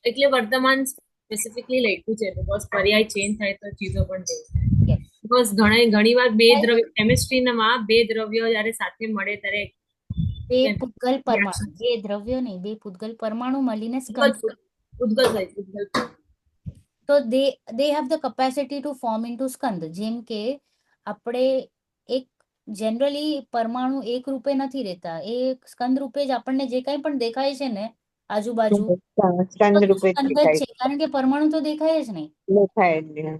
એટલે વર્તમાન સ્પેસિફિકલી લખ્યું છે બીકોઝ પર્યાય ચેન્જ થાય તો ચીજો પણ ચેન્જ થાય. Yes. બીકોઝ ઘણી વાર બે દ્રવ્ય કેમિસ્ટ્રીમાં બે દ્રવ્યો જ્યારે સાથે મળે ત્યારે બે પૂતગલ પરમાણુ, બે દ્રવ્યો નહીં, બે પૂતગલ પરમાણુ મળીને સ્કંદ. ઉદ્ગલ થાય ઉદ્ગલ. તો they have the capacity to form into સ્કંદ. જેમ કે આપણે એક જનરલી પરમાણુ એક રૂપે નથી રહેતા, એ સ્કંદ રૂપે જ આપણને જે કંઈ પણ દેખાય છે ને આજુબાજુ, સ્કંદ બધું રૂપે સ્કંદ જ દેખાય છે, કારણ કે પરમાણુ તો દેખાય જ નહીં. દેખાય જ નહીં.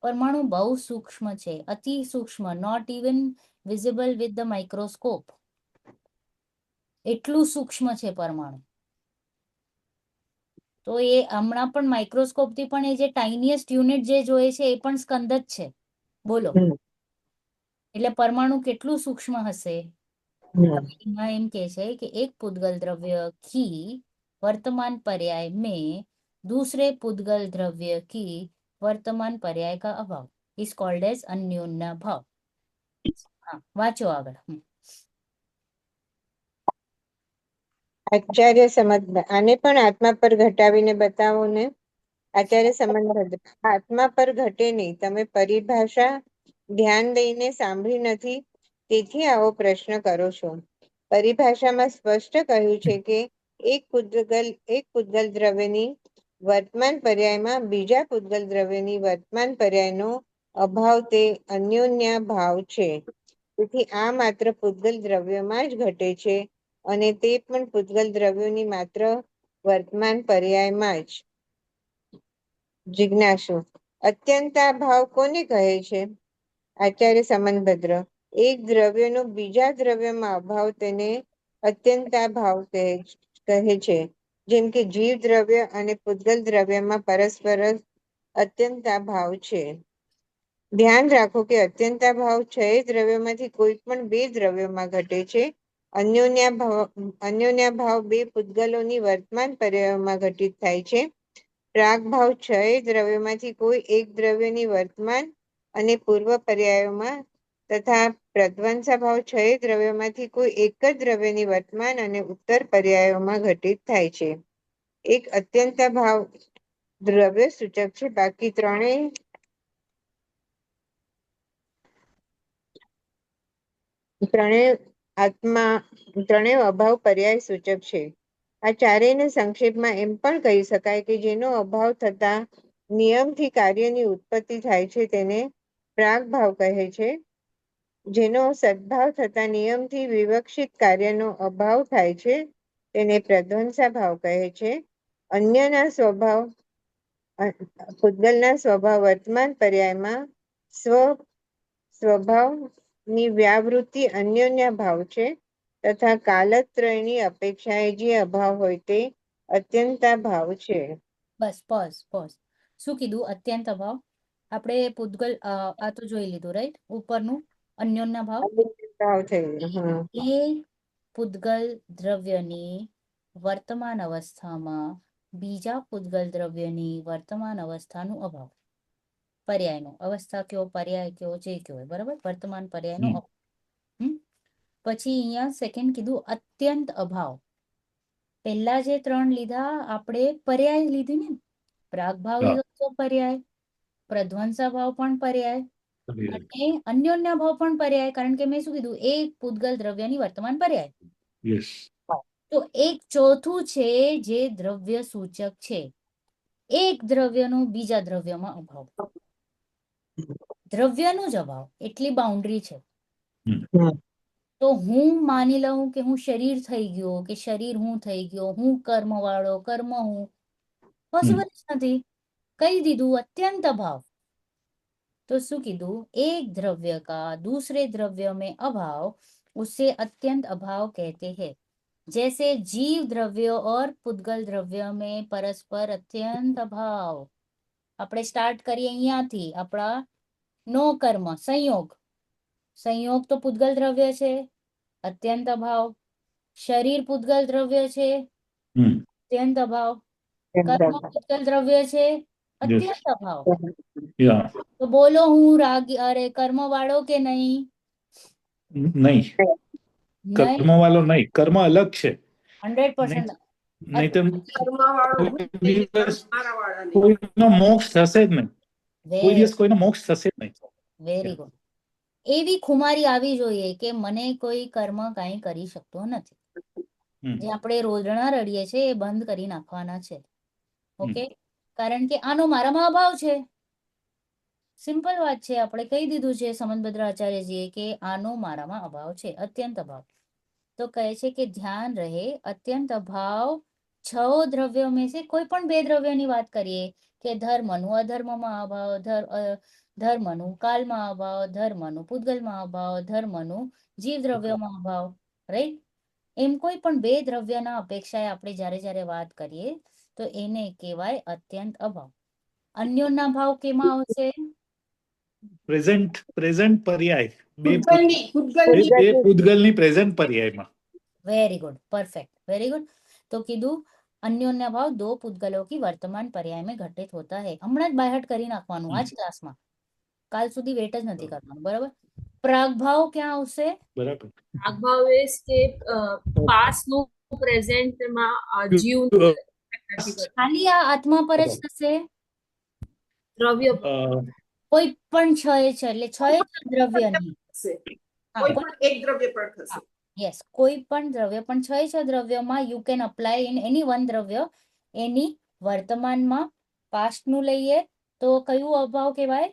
પરમાણુ બહુ સૂક્ષ્મ છે, અતિ સૂક્ષ્મ, not even visible with the microscope. એટલું સૂક્ષ્મ છે પરમાણુ. તો એ હમણાં પણ માઇક્રોસ્કોપ થી પણ એ જે ટાઇનીએસ્ટ યુનિટ જે જોઈએ છે એ પણ સ્કંદ જ છે. બોલો, એટલે પરમાણુ કેટલું સૂક્ષ્મ હશે. એમાં એમ કે છે કે એક પૂદગલ દ્રવ્ય की वर्तमान पर्याय में दूसरे पूदगल द्रव्य की वर्तमान पर्याय का अभाव इज कॉल्ड एज अन्योन्य भाव. हाँ, वाचो આગળ. આચાર્ય સમજ આને પણ આત્મા પર ઘટાવીને બતાવો ને. આચાર્ય સંબંધ આત્મા પર ઘટે નહીં. તમે પરિભાષા ધ્યાન દઈને સાંભળી નથી, તેથી આવો પ્રશ્ન કરો છો. પરિભાષામાં સ્પષ્ટ કહ્યું છે કે એક પૂદગલ દ્રવ્યની વર્તમાન પર્યાયમાં બીજા પૂદગલ દ્રવ્યની વર્તમાન પર્યાયનો અભાવ તે અન્યોન્ય ભાવ છે. તેથી આ માત્ર પૂદગલ દ્રવ્યમાં જ ઘટે છે, અને તે પણ પૂદગલ દ્રવ્યોની માત્ર વર્તમાન પર્યાયમાં જ. જિજ્ઞાસુ અત્યંતા ભાવ કોને કહે છે? આચાર્ય સંબંધભદ્ર એક દ્રવ્યનો બીજા દ્રવ્યમાં અભાવ તેને અત્યંતા ભાવ કહે છે. જેમ કે જીવ દ્રવ્ય અને પૂદગલ દ્રવ્યમાં પરસ્પર અત્યંતા ભાવ છે. ધ્યાન રાખો કે અત્યંતા ભાવ 6 દ્રવ્યોમાંથી કોઈ પણ 2 દ્રવ્યોમાં ઘટે છે. અન્યોન્ય ભાવ 2 પૂદગલોની વર્તમાન પર્યાયોમાં ઘટિત થાય છે. પ્રાગ ભાવ 6 દ્રવ્યોમાંથી કોઈ એક દ્રવ્યની વર્તમાન અને પૂર્વ પર્યાયોમાં તથા પ્રધ્વંસા ભાવ 6 દ્રવ્યોમાંથી કોઈ એક જ દ્રવ્યની વર્તમાન અને ઉત્તર પર્યાયોમાં ઘટિત થાય છે. એક અત્યંતા ભાવ દ્રવ્ય સૂચક છે, બાકી ત્રણેય અભાવ પર્યાય સૂચક છે. આ ચારેયને સંક્ષેપમાં એમ પણ કહી શકાય કે જેનો અભાવ થતા નિયમથી કાર્યની ઉત્પત્તિ થાય છે તેને પ્રાગ ભાવ કહે છે. જેનો સદ્ભાવ થતા નિયમથી વિવક્ષિત કાર્યનો અભાવ થાય છે તેને પ્રધ્વંસા ભાવ કહે છે. અન્યના સ્વભાવ પૂદગલના સ્વભાવ વર્તમાન પર્યાયમાં સ્વભાવની વ્યાવૃત્તિ અન્યોન્ય ભાવ છે, તથા કાલત્રયની અપેક્ષાએ જે અભાવ હોય તે અત્યંતા ભાવ છે. બસ પોઝ. શું કીધું? અત્યંત અભાવ. આપણે પૂદગલ આ તો જોઈ લીધું, રાઈટ? ઉપરનું અન્યોન્ય ભાવ. ભાવ થઈ ગયો. એ પૂદગલ દ્રવ્યની વર્તમાન અવસ્થામાં બીજા પૂદગલ દ્રવ્યની વર્તમાન અવસ્થાનો અભાવ. પર્યાયનો અવસ્થા કયો, પર્યાય કયો, જે કયો હોય, બરાબર? વર્તમાન પર્યાયનો અભાવ. પછી અહીંયા સેકન્ડ કીધું અત્યંત અભાવ. પહેલા જે 3 લીધા આપણે પર્યાય લીધી ને. પ્રાગ ભાવ ઇઝ ઓલ્સો પર્યાય, પ્રધ્વંસા ભાવ પણ પર્યાય, અને અન્યોન્ય ભાવ પણ પર્યાય. કારણ કે મેં શું કીધું? એક પૂદગલ દ્રવ્યની વર્તમાન પર્યાય. તો એક ચોથું છે જે દ્રવ્ય સૂચક છે. એક દ્રવ્યનો બીજા દ્રવ્યમાં અભાવ. દ્રવ્યનો જ અભાવ, એટલી બાઉન્ડ્રી છે. તો હું માની લઉં કે હું શરીર થઈ ગયો, કે શરીર હું થઈ ગયો, હું કર્મ વાળો, કર્મ હું, પોસિબલ જ નથી. કહી દીધું અત્યંત अभाव. तो શું કીધું? एक द्रव्य का दूसरे द्रव्य में अभाव उसे अत्यंत अभाव कहते हैं. जैसे जीव द्रव्य और पुद्गल द्रव्य में परस्पर अत्यंत अभाव. આપણે સ્ટાર્ટ કરીએ અહીંયાથી. આપણા નો કર્મ સંયોગ. સંયોગ તો પૂદગલ દ્રવ્ય છે, અત્યંત અભાવ. શરીર પૂદગલ દ્રવ્ય છે, અત્યંત અભાવ. કર્મ પૂદગલ દ્રવ્ય છે, અત્યંત અભાવ. તો બોલો, હું અરે કર્મ વાળો કે નહીં? નહીં, કર્મ વાળો નહીં. કર્મ અલગ છે. 100%. નહીં તો કર્મવાળો હું થઈ ગયો, મારાવાળા નહીં. કોઈનો મોક્ષ થશે જ નહીં. કોઈ દિવસ કોઈનો મોક્ષ થશે જ નહીં. Very good. એવી ખુમારી આવી જોઈએ કે મને કોઈ કર્મ કાંઈ કરી શકતો નથી. જે આપણે રોદણા રડીએ છીએ એ બંધ કરી નાખવાના છે. ઓકે? કારણ કે આનો મારામાં અભાવ છે. સિમ્પલ વાત છે. આપણે કહી દીધું છે સંબંધભદ્ર આચાર્યજીએ કે આનો મારામાં અભાવ છે, અત્યંત અભાવ. તો કહે છે કે ધ્યાન રહે, અત્યંત અભાવ 6 દ્રવ્યો में से કોઈ પણ 2 દ્રવ્યોની વાત કરીએ કે ધર્મનું અધર્મમાં અભાવ, ધર્મનું કાલમાં અભાવ, ધર્મનું પૂદગલમાં અભાવ, ધર્મનું જીવ દ્રવ્યોમાં અભાવ, રાઈટ? એમ કોઈ પણ બે દ્રવ્યના અપેક્ષાએ આપણે જ્યારે વાત કરીએ તો એને કહેવાય અત્યંત અભાવ. અન્યોના ભાવ કેમાં આવશે? પ્રેઝન્ટ પર્યાય બે પૂતગલની પૂતગલની પ્રેઝન્ટ પર્યાયમાં. Very good, perfect, very good. तो કીધું अन्योन्य भाव दो पूतगलों की वर्तमान पर्याय में घटित होता है. हमણાં જ બાયહટ કરી નાખવાનું આજ ક્લાસમાં, કાલ સુધી વેટ જ નથી કરવાનું, બરાબર? પ્રાગભાવ ક્યાં આવશે? બરાબર. પ્રાગભાવ is કે past નું present માં જીવ ખાલી આ આત્મા પર જ થશે? દ્રવ્ય કોઈ પણ છ એ છે એટલે છ એ છે દ્રવ્યની. થશે. હા, કોઈ પણ એક દ્રવ્ય પર થશે. યસ, કોઈ પણ દ્રવ્ય, પણ છ એ છે દ્રવ્યમાં you can apply in any one dravya. એની વર્તમાનમાં પાસ્ટ નું લઈએ તો કયું અભાવ કહેવાય?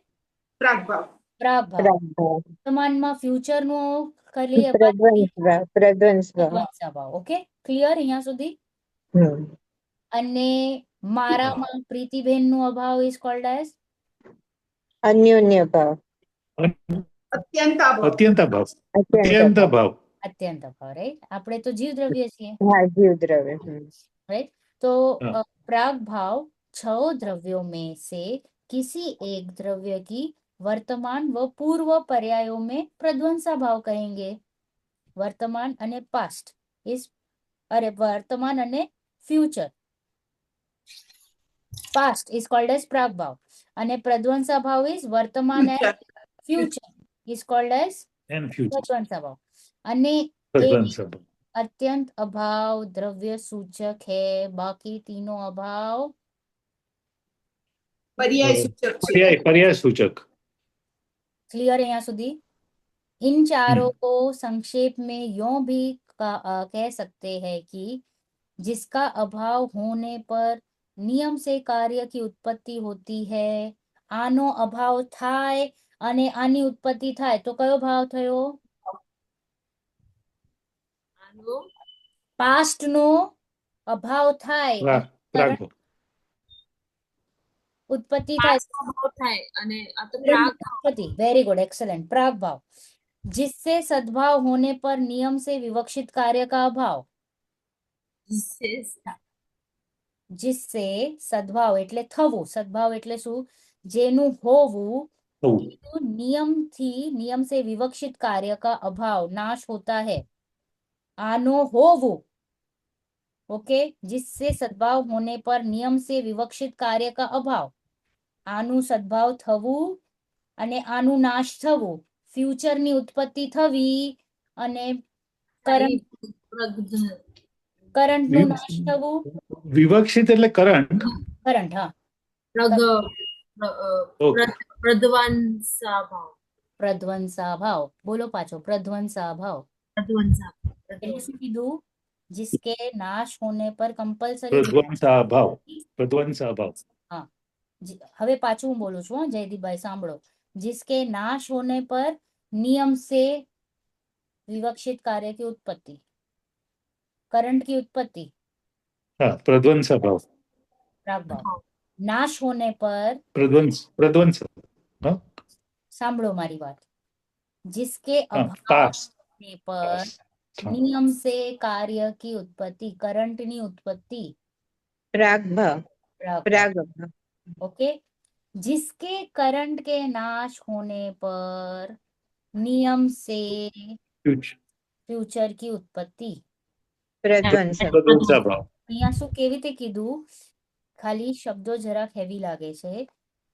પ્રાગભાવ. પ્રાગભાવ. પ્રાગભાવ. વર્તમાનમાં ફ્યુચર નું કરીએ પ્રદ્વંસ ભાવ. ઓકે, ક્લિયર અહીંયા સુધી? હમ અને મારામાં પ્રીતિબેન નું અભાવ ઇઝ કોલ્ડ એઝ અન્યોન્ય ભાવ. અત્યંત અભાવ. અત્યંત અભાવ. અત્યંત અત્યંત ભાવ. અભાવ. અત્યંત અભાવ, રાઈટ? આપણે તો જીવ દ્રવ્ય છીએ, हाँ जीव द्रव्य राइट? तो हाँ। प्राग भाव छह द्रव्यों में से किसी एक द्रव्य की वर्तमान व पूर्व पर्यायों में प्रध्वंसा भाव कहेंगे. वर्तमान अने पास्ट इज, अरे वर्तमान अने future, past is called as prag bhav अने प्रध्वंसा भाव is vartaman and future is called as and future. Pradhvansa bhav. अने પ્રદ્વંસ અભાવ. अत्यंत अभाव द्रव्य सूचक है, बाकी तीनों अभाव પર્યાય સૂચક છે. પર્યાય સૂચક. क्लियर है यहाँ सुधी? इन चारों को संक्षेप में यूं भी कह सकते हैं कि जिसका अभाव होने पर नियम से कार्य की उत्पत्ति होती है. आनो अभाव थाय अने आनी उत्पत्ति थाय तो कयो भाव थयो? આનો पास्ट नो अभाव थाय પ્રાગ- પ્રાગભાવ. उत्पत्ति थाय. past નો ભાવ થાય અને આ તો પ્રાગ उत्पत्ति, वेरी गुड, एक्सलेंट. प्राग भाव जिससे सद्भाव होने पर नियम से विवक्षित कार्य का अभाव. जिससे सद्भाव એટલે થવું, સદ્ભાવ એટલે શું? જેનું હોવું, થવું. नियम से विवक्षित कार्य का अभाव, नाश होता है. आनो होवू, ओके, जिससे सद्भाव होने पर नियम से विवक्षित कार्य का अभाव. आनु सद्भाव थवू અને આનું નાશ થવું, ફ્યુચર ની ઉત્પત્તિ થવી અને કરંટ નું નાશ થવું. વિવક્ષિત એટલે કરંટ. કરંટ, હા, પ્રધ્વંસા ભાવ. પ્રધ્વંસા ભાવ. બોલો પાછો, પ્રધ્વંસા ભાવ. પ્રધ્વંસા એટલે શું કીધું? जिसके नाश होने पर कंपल्सरी. પ્રધ્વંસ અભાવ. પ્રધ્વંસ અભાવ. હવે પાછું હું બોલું છું, જયદીપભાઈ સાંભળો. जिसके नाश होने पर नियम से विवक्षित कार्य की उत्पत्ति, करंट की उत्पत्ति, હા, પ્રધ્વંસ અભાવ. प्रागभाव. नाश होने पर, પ્રધ્વંસ. હા, सांभळो मारी बात, जिसके હા, अभाव પાસ. होने पर नियम से कार्य की उत्पत्ति, करंट नी उत्पत्ति, प्रागभाव. प्रागभाव. ओके. जिसके करंट के नाश होने पर नियम से फ्यूचर की उत्पत्ति. प्रध्वंस. પ્રધ્વંસ અભાવ. અહીંયા શું કેવી રીતે કીધું? ખાલી શબ્દો જરાક હેવી લાગે છે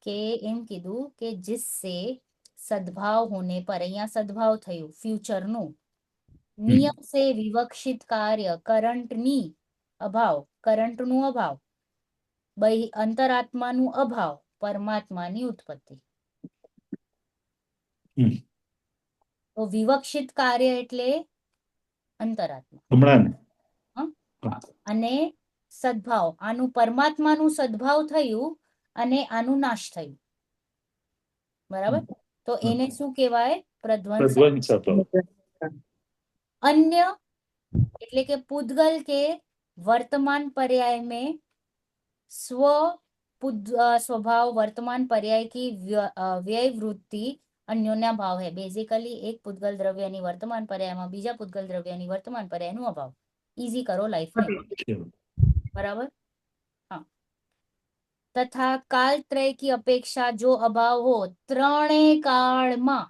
કે એમ કીધું કે जिससे सद्भाव होने पर, અહીંયા સદભાવ થયું ફ્યુચર નું, નિયમ से विवक्षित कार्य, કરંટ ની અભાવ, કરંટ નું અભાવ, અંતરાત્માનું અભાવ, પરમાત્માની ઉત્પત્તિ. તો વિવક્ષિત કાર્ય એટલે અંતરાત્મા. હમણાં અને સદભાવ, આનું પરમાત્માનું સદભાવ થયું અને આનું નાશ થયું, બરાબર? તો એને શું કહેવાય? પ્રધ્વંસ. પ્રધ્વંસ અભાવ. अन्य એટલે કે પૂતગલ કે वर्तमान पर्याय में स्वभाव वर्तमान पर्याय की व्यय वृत्ति अन्योन्या भाव है. बेसिकली एक પૂતગલ દ્રવ્યની વર્તમાન પર્યાયમાં બીજા પૂતગલ દ્રવ્યની વર્તમાન પર્યાયનું અભાવ. इजी करो लाइफ में, बराबर। हाँ, तथा कालत्रय की अपेक्षा जो अभाव हो ત્રણેય કાળમાં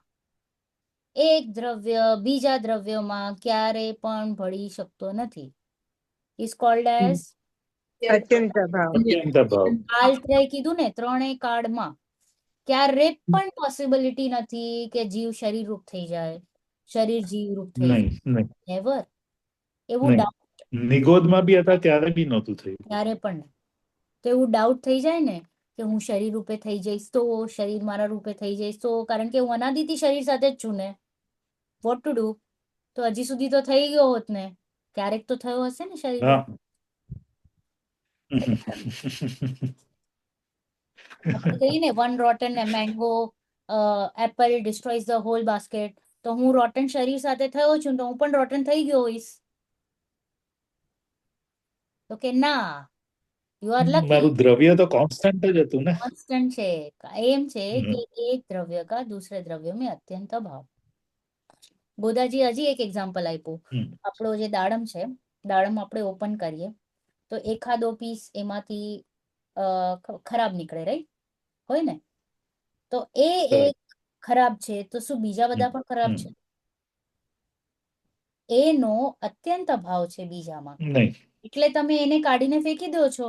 એક દ્રવ્ય બીજા દ્રવ્યમાં ક્યારે પણ ભળી શકતો નથી, ઇઝ કોલ્ડ એઝ અત્યંત અભાવ. અત્યંત અભાવ. કાલત્રય કીધું ને, ત્રણેય કાળમાં ક્યારે પણ પોસિબિલિટી નથી કે જીવ શરીરરૂપ થઈ જાય, શરીર જીવરૂપ થઈ જાય, નહીં નહીં નેવર. એવું નહીં. ડાઉટ નિગોદમાં બી હતા ત્યારે બી નહોતું થયું. ક્યારે પણ નહીં. તો એવું ડાઉટ થઈ જાય ને કે હું શરીર રૂપે થઈ જઈશ તો, શરીર મારા રૂપે થઈ જઈશ તો, કારણ કે હું અનાદિથી શરીર સાથે જ છું ને, વોટ ટુ ડુ. તો હજી સુધી તો થઈ ગયો હોત ને, ક્યારેક તો થયો હશે ને શરીર હા. આપણે કહીએ ને one rotten mango apple destroys the whole basket. તો હું રોટન શરીર સાથે થયો છું તો હું પણ રોટન થઈ ગયો હોઈશ. તો કે ના, યુ આર લકી, મારું દ્રવ્ય તો કોન્સ્ટન્ટ જ હતું ને. કોન્સ્ટન્ટ છે. એમ છે કે એક દ્રવ્ય કા દૂસરે દ્રવ્ય में અત્યંત અભાવ. ગોદાજી હજી એક એક્ઝામ્પલ આપ્યું. આપણો જે દાડમ છે, દાડમ આપણે ઓપન કરીએ તો એખાદો પીસ એમાંથી ખરાબ નીકળે, રાઈટ? હોય ને? તો એ એક ખરાબ છે તો શું બીજા બધા પણ ખરાબ છે? એનો અત્યંત અભાવ છે બીજામાં, નહીં. એટલે તમે એને કાઢીને ફેંકી દો છો.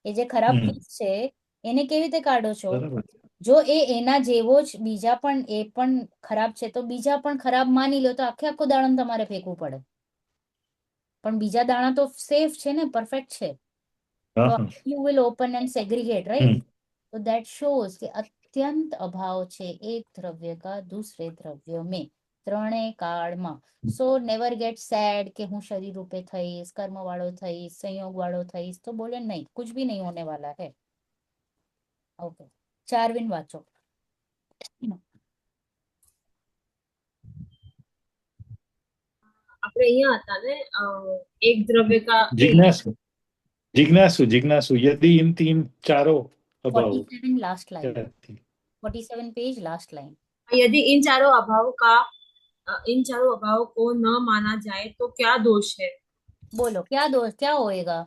એ જે ખરાબ પીસ છે એને કેવી રીતે કાઢો છો? બરાબર. જો એ એના જેવો જ બીજા પણ એ પણ ખરાબ છે તો બીજા પણ ખરાબ માની લો તો આખો દાડમ તમારે ફેંકવું પડે. પણ બીજા દાણા તો સેફ છે ને, પરફેક્ટ છે. તો you will open and segregate, right? तो दैट शोज कि अत्यंत अभाव છે એક દ્રવ્ય કા દૂસરે દ્રવ્ય में, ત્રણેય કાળમાં. સો નેવર गेट सैड કે હું શરીર રૂપે થઈશ, કર્મ વાળો થઈશ, संयोग वालो થઈશ, तो बोले नहीं, कुछ भी नहीं होने वाला है. ओके, चार्विन वाचो. આપણે અહીંયા હતા ને એક દ્રવ્ય કા जिज्ञासु जिज्ञासु जिज्ञासु यदि इन तीन चारों अभाव 47 लास्ट लाइन, क्या थी? 47 पेज लास्ट लाइन. यदि इन चारों अभाव को न माना जाए तो क्या दोष है? बोलो क्या दोष, क्या होएगा,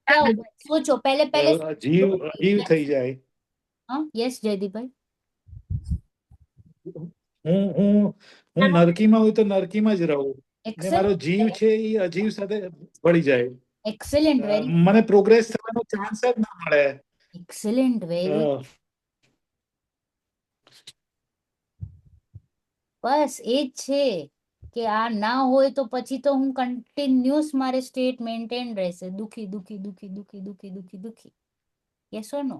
क्या होगा? सोचो पहले पहले. जीव अजीव થઈ જાય. हाँ, यस जयदीप भाई. હું નરકીમાં હોય તો નરકીમાં જ રહું, ને મારો Excellent, જીવ છે એ અજીવ સાથે ભળી જાય. excellent, very મને પ્રોગ્રેસ થવાનો ચાન્સ જ ના મળે. excellent, very. બસ એ જ છે કે આ ના હોય તો પછી તો હું કન્ટિન્યુઅસ મારે સ્ટેટ મેન્ટેન રહેશે, દુખી દુખી દુખી દુખી દુખી દુખી દુખી. Yes or no?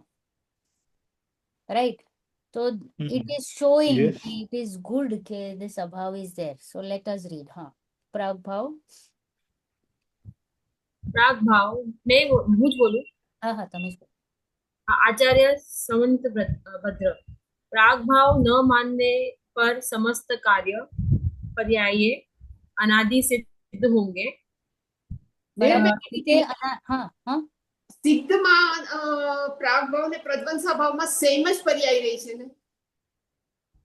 રાઈટ? તો it is showing Yes. it is good કે this abhav is there. So let us read. हाँ, प्रागभाव. प्रागभाव मैं હું જ બોલું. हाँ हाँ તમે જ બોલો. आचार्य समंत भद्र. प्रागभाव न मानने पर समस्त कार्य पर्याय अनादि सिद्ध होंगे. हाँ हाँ, સિદ્ધમાં પ્રાગભાવ ને પ્રધ્વંસા ભાવમાં સેમ જ પર્યાય રહી છે ને?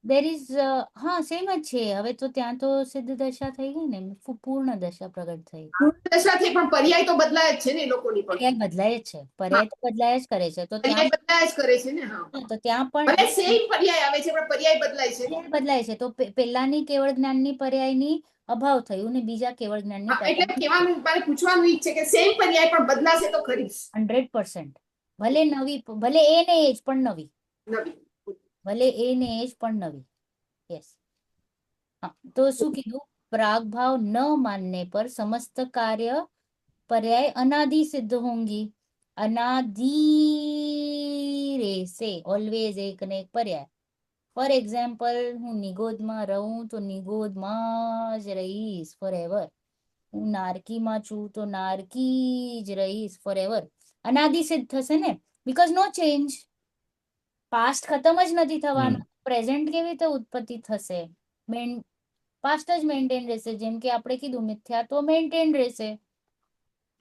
there is हाँ સેમ જ છે. હવે તો ત્યાં તો સિદ્ધ દશા થઈ ગઈ ને, પૂર્ણ દશા પ્રગટ થઈ. દશાથી પણ પર્યાય તો બદલાય જ છે ને એ લોકોની પણ. પર્યાય બદલાય જ છે, પર્યાય તો બદલાય જ કરે છે. તો ત્યાં પર્યાય બદલાય જ કરે છે ને? હા, તો ત્યાં પણ ભલે સેમ પર્યાય આવે છે પણ પર્યાય બદલાય છે. પર્યાય બદલાય છે. તો પેલાની કેવળ જ્ઞાનની પર્યાયની અભાવ થયું ને બીજા કેવળ જ્ઞાનની હા, એટલે કહેવાનું મારે પૂછવાનું ઈ જ છે કે સેમ પર્યાય પણ બદલાશે તો ખરી 100%. ભલે નવી, ભલે એ ને એ જ પણ નવી, નવી. ભલે એ ને એ જ પણ નવી. યસ. હા, તો શું કીધું? प्रागभाव न मानने पर समस्त कार्य पर्याय अनादि सिद्ध होंगी. अनादि રહેશે, ઓલવેઝ એક ને એક પર્યાય. ફોર એક્ઝામ્પલ, હું નિગોદમાં રહું તો નિગોદમાં જ રહીશ ફોર એવર. હું નારકીમાં છું તો નારકી જ રહીશ ફોર એવર. અનાદિ સિદ્ધ થશે ને, બીકોઝ નો ચેન્જ. પાસ્ટ ખતમ જ નથી થવાનો, પ્રેઝન્ટ કેવી રીતે ઉત્પત્તિ થશે? પાસ્ટ જ મેન્ટેન રહેશે. જેમ કે આપણે કીધું મિથ્યાત્વ મેન્ટેન રહેશે,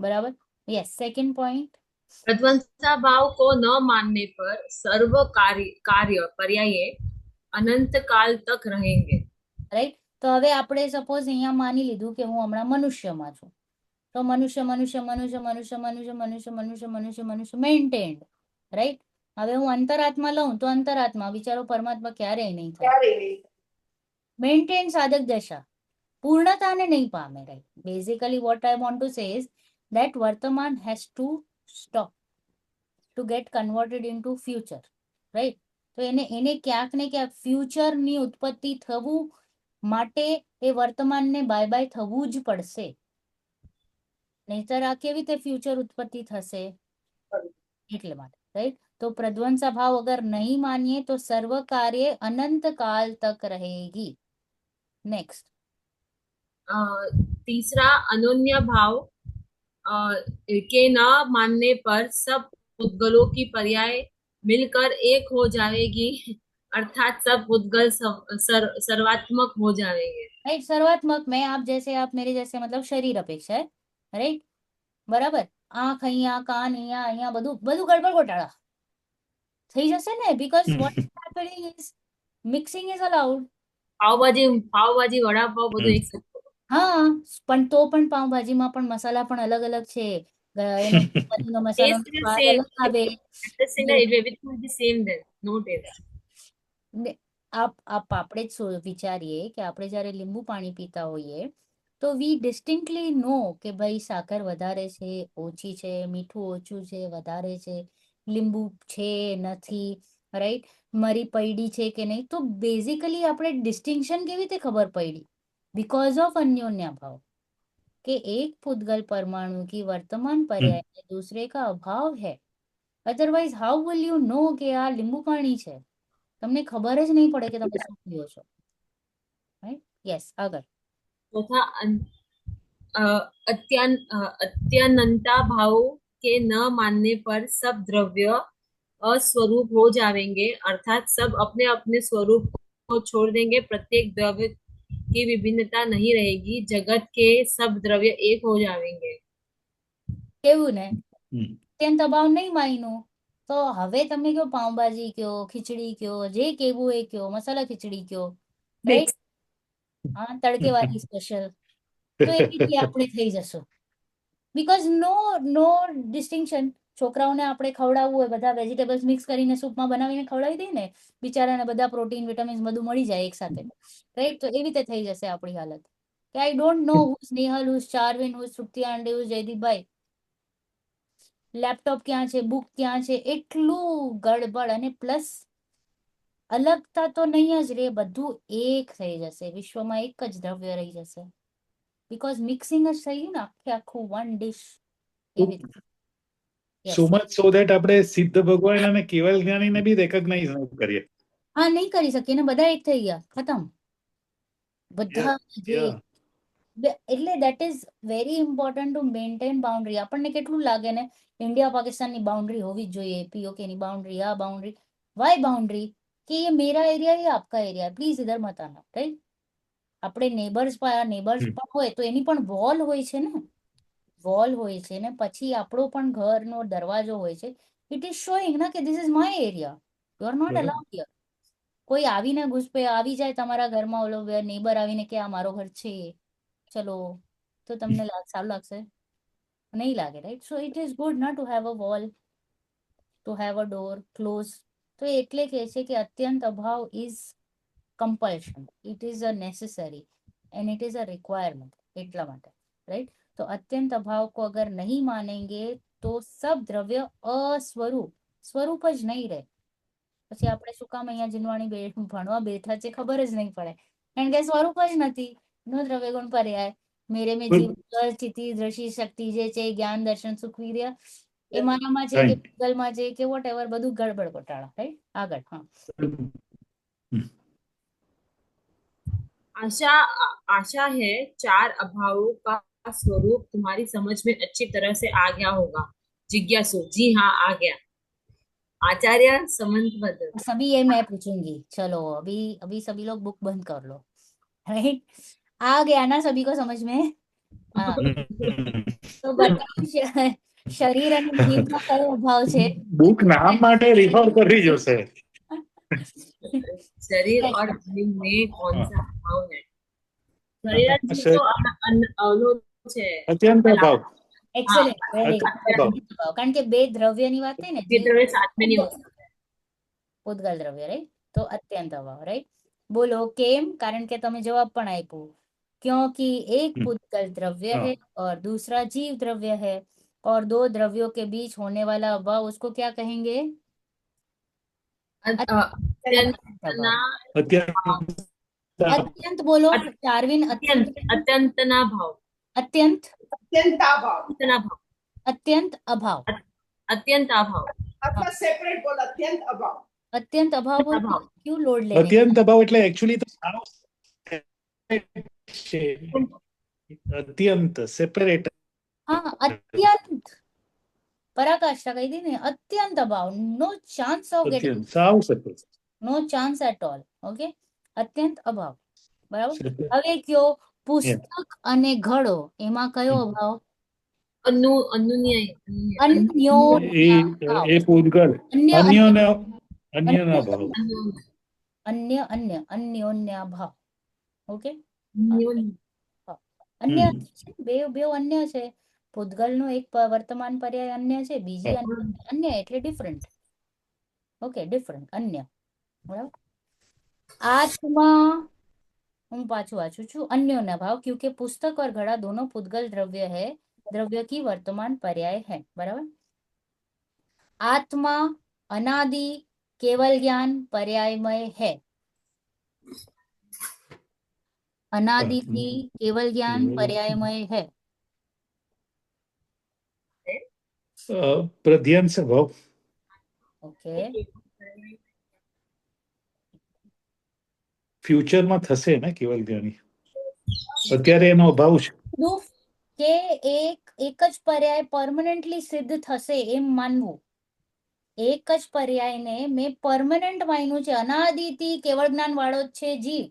બરાબર? Yes, second point. प्रध्वंसा भाव को न मानने पर सर्व कार्य पर्याय अनंत काल तक रहेंगे. રાઈટ? તો હવે આપણે સપોઝ અહીંયા માની લીધું કે હું હમણાં મનુષ્યમાં છું, તો મનુષ્ય મેન્ટેન્ડ, રાઈટ? હવે હું અંતરાત્મા લઉં તો અંતરાત્મા બિચારો પરમાત્મા ક્યારેય નહીં થાય, ક્યારેય નહીં. મેન્ટેન સાધક દશા, પૂર્ણતાને નહીં પામે, right? Basically what I want to say is that વર્તમાન has to stop to get converted into future, right? તો એને ક્યાંક ને ક્યાંક ફ્યુચરની ઉત્પત્તિ થવું માટે એ વર્તમાનને બાય બાય થવું જ પડશે, નહીતર આ કેવી રીતે ફ્યુચર ઉત્પત્તિ થશે? એટલે માટે, રાઈટ? તો પ્રધ્વંસા ભાવ અગર નહીં માનીએ તો સર્વ કાર્ય અનંત કાલ તક रहेगी. नेक्स्ट तीसरा अनोन्य भाव के न मानने पर सब उद्गलों की पर्याय मिलकर एक हो जाएगी, अर्थात सब उद्गल सर्वात्मक हो जाएंगे, राइट? सर्वात्मक में आप जैसे आप मेरे जैसे मतलब शरीर अपेक्षा है, राइट? बराबर? आंख અહીંયા, કાન અહીંયા, અહીંયા બધું ગડબડ ગોટાળા થઈ જશે ને, because what is happening is mixing is allowed. Pav bhaji vada pav બધું એક સાથે. હા, પણ તો પણ પાવભાજીમાં પણ મસાલા પણ અલગ અલગ છે, એનો પનીરનો મસાલો Taste is સ્વાદ same. અલગ આવે. Understand that everything will be same then, no taste. આપણે જ વિચારીએ કે આપણે જ્યારે લીંબુ પાણી પીતા હોઈએ તો વી ડિસ્ટિંક્ટલી નો કે ભાઈ સાકર વધારે છે, ઓછી છે, મીઠું ઓછું છે, વધારે છે, લીંબુ છે નથી, રાઈટ? મરી પડી છે કે નહીં. તો બેઝિકલી આપણે ડિસ્ટિંક્શન કેવી રીતે ખબર પડી? बिकॉज ऑफ अन्योन्या भाव કે एक पुद्गल परमाणु की वर्तमान पर्याय में दूसरे का अभाव है. Otherwise how will you know કે આ લીંબુ પાણી છે? તમને ખબર જ નહીં પડે કે તમે શું પીઓ છો, રાઈટ? યસ, આગળ. तथा अत्यंता भाव के न मानने पर सब द्रव्य अस्वरूप हो जाएंगे, अर्थात सब अपने अपने स्वरूप को छोड़ देंगे, प्रत्येक द्रव्य की विभिन्नता नहीं रहेगी, जगत के सब द्रव्य एक हो जाएंगे. કેવું ને? અત્યંત અભાવ નહીં માન્યું તો હવે તમે કયો પાઉંભાજી કયો, ખીચડી કયો, જે કેવું એ કયો, મસાલા ખીચડી કયો, રાઈટ? હા, તડકેવાળી સ્પેશિયલ, તો એ રીતે આપણે થઈ જશું. Because no distinction. છોકરાઓને આપણે ખવડાવવું હોય, બધા વેજીટેબલ્સ મિક્સ કરીને સૂપમાં બનાવીને ખવડાવી દઈએ ને, બિચારાને બધા પ્રોટીન વિટામિન્સ બધું મળી જાય એક સાથે, રાઈટ? તો એવી રીતે થઈ જશે આપણી હાલત કે I don't know who Snehal, who Charvin, who Trupti Ande, who Jaydeepbhai, laptop ક્યાં છે, બુક ક્યાં છે, એટલું ગડબડ. અને પ્લસ અલગતા તો નહીં જ રે, બધું એક થઈ જશે, વિશ્વમાં એક જ દ્રવ્ય રહી જશે, બીકોઝ મિક્સિંગ જ થઈ ગયું ને આખું વન ડિશ. એવી રીતે. સો મચ સો ધેટ આપણે સિદ્ધ ભગવાન અને કેવલ જ્ઞાનીને બી રેકગ્નાઇઝ ન કરીએ. હા, નહીં કરી શકીએ ને, બધા એક થઈ ગયા, ખતમ બધા જે. એટલે that is very important to maintain boundary. આપણને કેટલું લાગે ને ઇન્ડિયા પાકિસ્તાનની બાઉન્ડ્રી હોવી જ જોઈએ, પીઓકે ની બાઉન્ડ્રી, આ બાઉન્ડ્રી. Y boundary? કે ये मेरा एरिया है, आपका एरिया है, प्लीज इधर मत आना, राइट? આપણે નેબર્સ પણ હોય તો એની પણ વોલ હોય છે ને, વોલ હોય છે ને, પછી આપણો પણ ઘરનો દરવાજો હોય છે. ઇટ ઇઝ શોઈંગ ના કે this is my area, you are not allowed here. કોઈ આવીને ઘૂસપે આવી જાય તમારા ઘરમાં, ઓલો નેબર આવીને કે આ મારો ઘર છે, ચલો, તો તમને સારું લાગશે? નહીં લાગે, right? So it is good ના to have a wall, to have a door close. તો એટલે કહે છે કે અત્યંત અભાવ is compulsion, it is a necessary and it is a requirement. એટલા માટે, રાઈટ? તો અત્યંત અભાવ को अगर नहीं मानेंगे तो सब દ્રવ્ય અસ્વરૂપ, સ્વરૂપ જ નહીં રહે. પછી આપણે શું કામ અહીંયા જીનવાણી ભણવા બેઠા છે ખબર જ નહીં પડે, કારણ કે સ્વરૂપ જ નથી. નો દ્રવ્ય ગુણ પર્યાય મેરે મેં જીવ ચિતિ દ્રષ્ટિ શક્તિ જે છે, જ્ઞાન દર્શન સુખ વીર્ય, એ મારામાં છે કે ગૂગલમાં છે કે વોટ એવર, બધું ગડબડ ગોટાળા, રાઈટ? આગળ. હા, आशा है चार अभावों का स्वरूप तुम्हारी समझ में अच्छी तरह से आ गया होगा. जिज्ञासु: जी हाँ, आ गया. आचार्य समन्वद: सभी ये मैं पूछूंगी. चलो अभी सभी लोग बुक बंद कर लो, राइट? आ गया ना सभी को समझ में? हाँ. તો बताओ શરીર અને જીવનો કયો અભાવ છે? બુક નામ માટે રિફર કરવી જોશે. शरीर और जीव में कौन सा भाव है? સરેરાશ જીવ તો ઓલો છે અત્યંત અભાવ. એક્સેલેન્ટ, વેરી હા, ગુડ. અત્યંત અભાવ. કારણ કે બે દ્રવ્યની વાત થઈ ને, જે જીવ દ્રવ્ય સાતમેની વસ્તુ પૂતગલ દ્રવ્ય, રાઈટ? તો અત્યંત અભાવ, રાઈટ? બોલો કેમ? કારણ કે તમે જવાબ પણ આપ્યું, क्योंकि एक पूतगल द्रव्य हाँ। है और दूसरा जीव द्रव्य है और दो द्रव्यों के बीच होने वाला अभाव उसको क्या कहेंगे? અત્યંતના અત્યંત अत्यंत बोलो चार्विन, અત્યંત अत्यंत, અત્યંતના ભાવ अत्यंत, અત્યંતાભાવ અત્યંતના ભાવ अत्यंत अभाव। અત્યંત અભાવ અથવા સેપરેટ બોલ અત્યંત અભાવ. अत्यंत अभाव बोल, अभाव। क्यों लोड लेने का? અત્યંત અભાવ એટલે એકચ્યુઅલી તો સાવ છે. અત્યંત સેપરેટ. हाँ, अत्यंत, पराकाष्ठा कही थी ने, अत्यंत अभाव, नो चांस ऑफ गेटिंग, અત્યંત સાવ separate. No chance at all, okay? अत्यंत अभाव, बराबर? હવે કયો પુસ્તક અને ઘડો, એમાં કયો અભાવ? અન્યોન્ય અન્યોન્ય ભાવ, એ પૂતગલ અન્ય અન્યના ભાવ. અન્યોન્ય ભાવ, ઓકે? અન્યોન્ય અન્ય બે અન્ય છે. પૂતગલનો એક વર્તમાન પર્યાય અન્ય છે, બીજી અન્ય એટલે ડિફરન્ટ, ઓકે? ડિફરન્ટ, અન્ય, બરાબર? आत्मा, हम पाछू वाचू छू, अन्योन्य भाव, क्योंकि पुस्तक और घड़ा दोनों पुद्गल द्रव्य है, द्रव्य की वर्तमान पर्याय है, बराबर? आत्मा अनादि केवल ज्ञान पर्यायमय है, अनादि थी केवल ज्ञान पर्यायमय है, પ્રધ્યંસ ભાવ. ओके? ફ્યુચરમાં થશે ને કેવલ જ્ઞાની, અત્યારે એનો અભાવ છે. પ્રૂફ કે એક જ પર્યાય પરમનન્ટલી સિદ્ધ થશે એમ માનવું, એક જ પર્યાયને મેં પરમનન્ટ માન્યું છે, અનાદિથી કેવળ જ્ઞાન વાળો જ છે જીવ,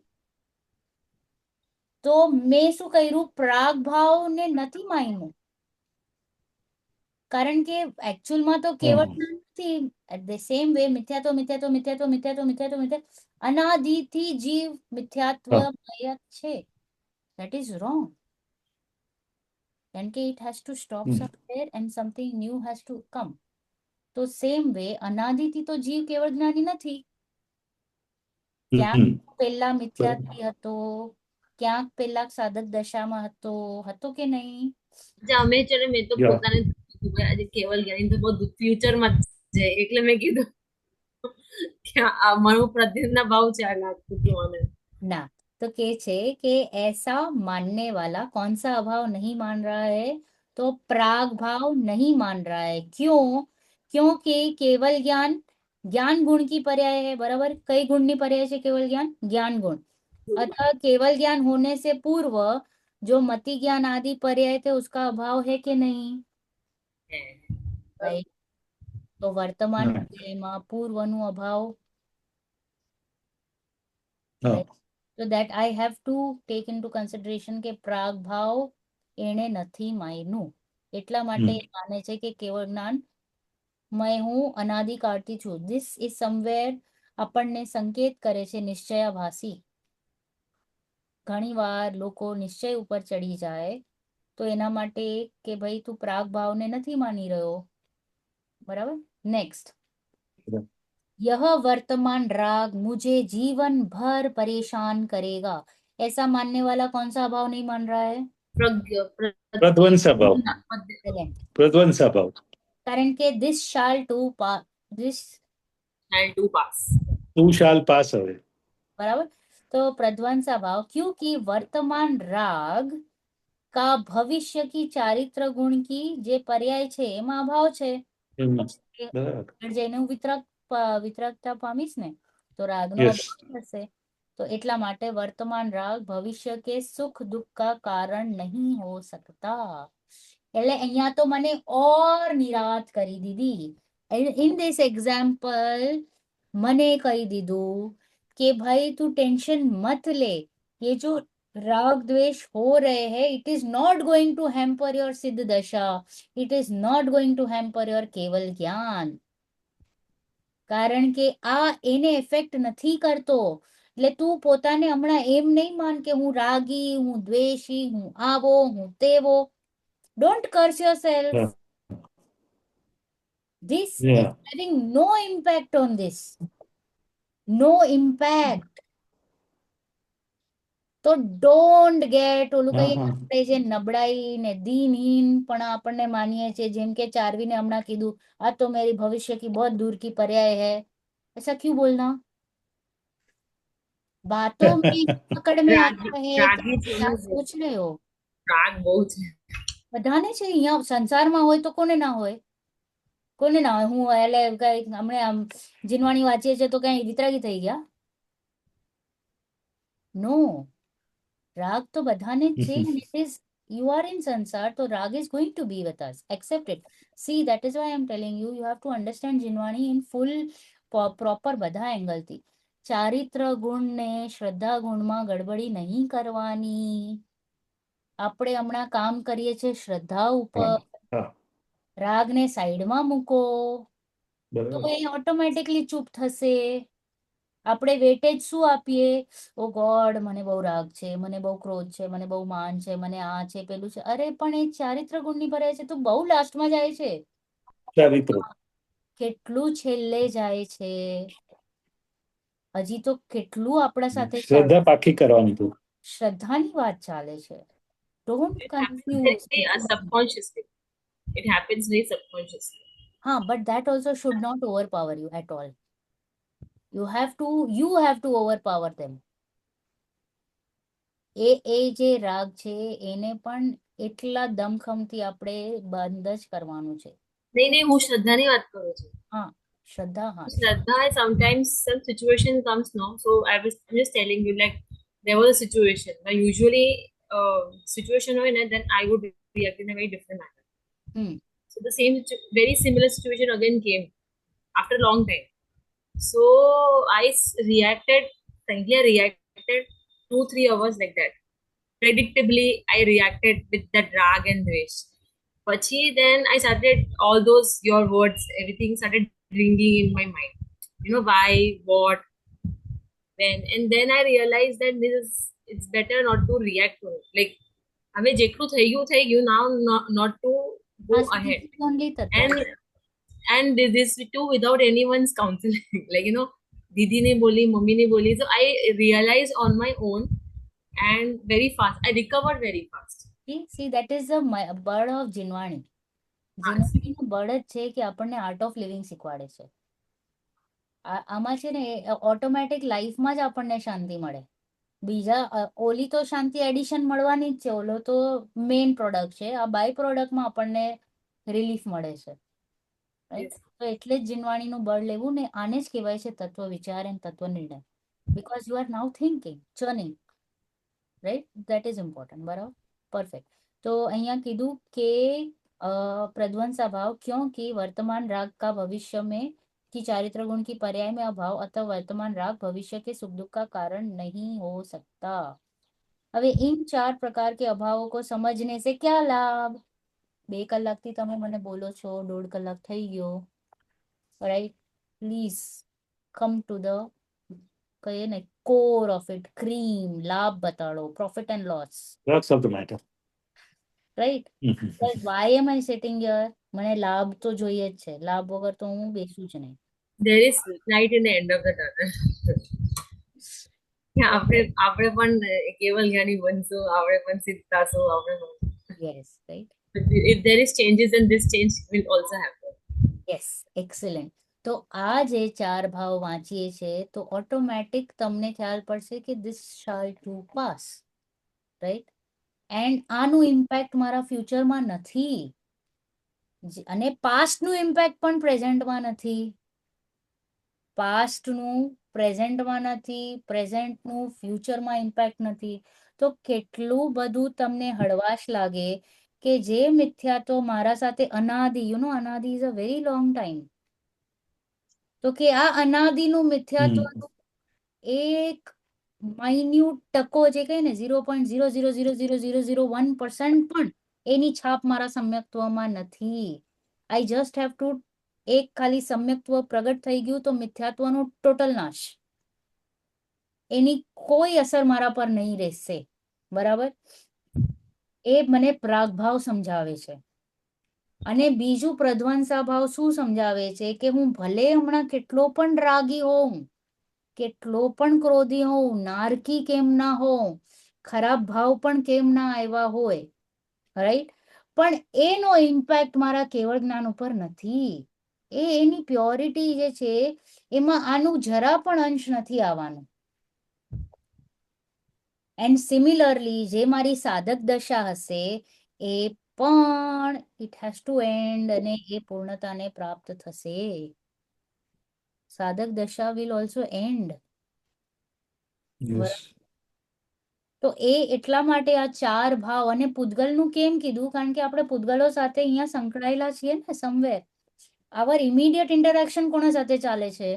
તો મેં શું કર્યું? પ્રાગ ભાવને નથી માન્યું, કારણ કે એકચ્યુઅલમાં તો કેવળ જ્ઞાન નથી. એટ ધ સેમ વે મિથ્યાત્વ મિથ્યાત્વ મિથ્યાત્વ મિથ્યાત્વ મિથ્યાત્વ મિથ્યા, અનાદિથી જીવ મિથ્યાત્વમય છે. That is wrong. And it has to stop somewhere and something new has to come. તો સેમ વે અનાદિથી તો જીવ કેવળ જ્ઞાની નથી, ક્યાંક પહેલા મિથ્યાથી હતો, ક્યાંક પહેલા સાધક દશામાં હતો કે નહીં? અમે છે ને, મેં તો પોતાને આજે કેવલ જ્ઞાની તો બહુ ફ્યુચરમાં છે, એટલે મેં કીધું કે આ મારું પ્રત્યેના ભાવ છે આ લાગતું મને ना, तो कहते कि ऐसा मानने वाला कौन सा अभाव नहीं मान रहा है? तो प्राग भाव नहीं मान रहा है। क्यों? क्योंकि केवल ज्ञान ज्ञान गुण की पर्याय है, बराबर? कई गुण की पर्याय है केवल ज्ञान? ज्ञान गुण। अतः केवल ज्ञान होने से पूर्व जो मति ज्ञान आदि पर्याय थे उसका अभाव है कि नहीं? राइट। तो वर्तमान पर्यायમાં પૂર્વનું અભાવ, right? So that I have to take into consideration કે પ્રાગ ભાવ એને નથી માન્યું, એટલા માટે માને છે કે કેવળ જ્ઞાન मैं हूँ, અનાદિકાળથી છું. This is somewhere આપણને સંકેત કરે છે નિશ્ચયાભાસી. ઘણીવાર લોકો નિશ્ચય ઉપર ચડી જાય તો એના માટે કે ભાઈ તું પ્રાગ ભાવને નથી માની રહ્યો, बराबर? नेक्स्ट, यह वर्तमान राग मुझे जीवन भर परेशान करेगा, ऐसा मानने वाला कौन सा अभाव नहीं मान रहा है? પ્રધ્વંસ અભાવ. પ્રધ્વંસ અભાવ. कारण के this shall to pass, this too shall pass હવે, बराबर? तो प्रध्वंस अभाव, क्योंकि वर्तमान राग का भविष्य की चारित्र गुण की जे पर्याय छे एમાં અભાવ છે. જેનું વિતરકતા પામીશ ને તો રાગનો અભાવ થશે. तो એટલા માટે વર્તમાન રાગ ભવિષ્ય કે સુખ દુઃખ का कारण नहीं हो सकता. એટલે અહીંયા તો મને ઓર નિરાત કરી દીધી. In this example મને કહી દીધું कि भाई तू टेंशन मत ले, ये जो राग द्वेष हो रहे हैं, it is not going to hamper your सिद्ध दशा, it is not going to hamper your केवल ज्ञान, कारण के आ एने इफेक्ट नहीं करतो. એટલે તું પોતાને હમણાં એમ નહીં માન કે હું રાગી, હું દ્વેષી, હું આવો, હું તેવો. Don't curse yourself. Yeah. This is Yeah. having no impact on this. No impact. તો ડોન્ટ ગેટ ઓલું કહીએ કે આપણે જે નબળાઈ ને દીનહીન પણ આપણને માનીએ છીએ, જેમ કે ચાર્વીને હમણાં કીધું આ તો મેરી ભવિષ્ય की बहुत दूर की पर्याय है, ऐसा क्यों बोलना? बातों में पकड़ में आता है રાગી कि છે क्या ને, सोच रहे हो. રાગ બહુ છે. બધાને છે અહીંયા સંસારમાં, હોય તો કોને ના હોય, કોને ના હોય. હું એટલે કઈ હમણે આમ જીનવાણી વાંચીએ છીએ તો કઈ વિતરાગી થઈ ગયા? નો, રાગ તો બધાને જ છે. and it is, you are in sansar, so rag is going to be with us. Accept it. See, that is why I am telling you, you have to understand જીનવાણી in full proper બધા એંગલથી. ચારિત્ર ગુણ ને શ્રદ્ધા ગુણમાં ગડબડી નહીં કરવાની. આપણે હમણાં કામ કરીએ છીએ શ્રદ્ધા ઉપર, હા, રાગને સાઈડમાં મૂકો તો બરાબર. એ ઓટોમેટિકલી ચૂપ થશે. આપણે વેટેજ શું આપીએ? ઓ ગોડ, મને બહુ રાગ છે, મને બહુ ક્રોધ છે, મને બહુ માન છે, મને આ છે પેલું છે. અરે પણ એ ચારિત્ર ગુણની ભરાય છે તો બહુ લાસ્ટમાં જાય છે. ચારિત્ર. કેટલું છેલ્લે જાય છે. હજી તો કેટલું આપણા સાથે શ્રદ્ધા પાકી કરવાની તું. શ્રદ્ધાની વાત ચાલે છે. Don't It happens confuse. subconsciously. It happens very subconsciously. હા, but that also should not overpower you at all. You have to overpower them. એ જે રાગ છે એને પણ એટલા દમખમથી આપણે બંધ જ કરવાનું છે. નહીં નહીં, હું શ્રદ્ધાની વાત કરું છું. હા, શ્રદ્ધા. હા, Shraddha, sometimes some situation comes now. So I'm just telling you, like there was a situation. Now usually situation હોય ને, then I would react in a very different manner. So the very similar situation again came after a long time. So I reacted 2-3 hours like that. Predictably, I reacted with that rag and dvesh. Pachi, then I started all those your words, everything started ringing in my mind. You know why, what, when, and then I realized that it's better not to react to it. Like, હવે જેટલું થઈ ગયું now, not to go ahead. And this too without anyone's counseling. Like, you know, didi ne boli, mummy ne boli. So I realized on my own, and very fast I recovered very fast. See, that is the bird of જીનવાણી. જીનવાણીનું બળ જ છે કે આપણને art of living શીખવાડે છે. આમાં છે ને ઓટોમેટિક લાઈફમાં જ આપણને શાંતિ મળે. બીજા ઓલી તો શાંતિ એડિશન મળવાની જ છે, ઓલો તો મેઇન પ્રોડક્ટ છે. આ બાય પ્રોડક્ટમાં આપણને રિલીફ મળે છે. તો એટલે જ જીનવાણીનું બળ લેવું ને, આને જ કહેવાય છે તત્વ વિચાર અને તત્વ નિર્ણય. Because you are now thinking, churning, right? That is important. બરાબર, परफेक्ट. तो અહીંયા કીધું કે प्रध्वंसा भाव क्योंकि वर्तमान राग का भविष्य में की चारित्र गुण की पर्याय में अभाव, अतः वर्तमान राग भविष्य के सुख दुख का कारण नहीं हो सकता. હવે इन 4 प्रकार के अभावों को समझने से क्या लाभ? 2 કલાકથી તમે મને બોલો છો, 1.5 કલાક થઈ ગયો, right? Please come to the કહીએ ને કોર ઓફ ઇટ, ક્રીમ. લાભ બતાડો, profit and loss. Crux of the matter. Right? why am I sitting here? મને લાભ તો જોઈએ જ છે. લાભ વગર તો હું બેસું જ નહીં. There is light in the end of the tunnel. આપણે પણ કેવલ જ્ઞાની બનશું, આપણે પણ સિદ્ધ થશું, આપણે પણ. Yes, right? But if there is changes, then this change will also happen. Yes, excellent. તો આ જે 4 ભાવ વાંચીએ છે તો ઓટોમેટિક તમને ખ્યાલ પડશે કે this shall to pass, right? And આનું ઇમ્પેક્ટ મારા ફ્યુચરમાં નથી, અને પાસ્ટનું ઇમ્પેક્ટ પણ પ્રેઝન્ટમાં નથી. પાસ્ટનું પ્રેઝન્ટમાં નથી, પ્રેઝન્ટનું ફ્યુચરમાં ઇમ્પેક્ટ નથી. તો કેટલું બધું તમને હળવાશ લાગે કે જે મિથ્યાત્વ મારા સાથે અનાદિ, anadi is a very long time. તો કે આ અનાદિનું મિથ્યાત્વનું એક માઇન્યુટ ટકો જે કહે ને 0.0000001% પણ એની છાપ મારા સમ્યક્ત્વમાં નથી. આઈ જસ્ટ હેવ ટુ, એક ખાલી સમ્યક્ત્વ પ્રગટ થઈ ગયું તો મિથ્યાત્વનો ટોટલ નાશ. એની કોઈ અસર મારા પર નહીં રહેશે. બરાબર? એ મને પ્રાગભાવ સમજાવે છે. અને બીજું પ્રધ્વંસા ભાવ શું સમજાવે છે કે હું ભલે હમણાં કેટલો પણ રાગી હોઉં, કેટલો પણ ક્રોધી હોઉં, નારકી કેમ ના હોઉં, ખરાબ ભાવ પણ કેમ ના આવ્યા હોય, રાઈટ, પણ એનો ઇમ્પેક્ટ મારા કેવળ જ્ઞાન ઉપર નથી. એની પ્યોરિટી જે છે એમાં આનું જરા પણ અંશ નથી આવવાનું. એન્ડ સિમિલરલી જે મારી સાધક દશા હશે એ પણ ઇટ હેઝ ટુ એન્ડ અને એ પૂર્ણતાને પ્રાપ્ત થશે. સાધક દશા વિલ ઓલ્સો એન્ડ. Yes. તો એટલા માટે આ ચાર ભાવ અને પૂતગલનું કેમ કીધું, કારણ કે આપણે પૂતગલો સાથે અહીંયા સંકળાયેલા છીએ ને સમવેર. આવર ઇમિડિયેટ ઇન્ટરેક્શન કોના સાથે ચાલે છે?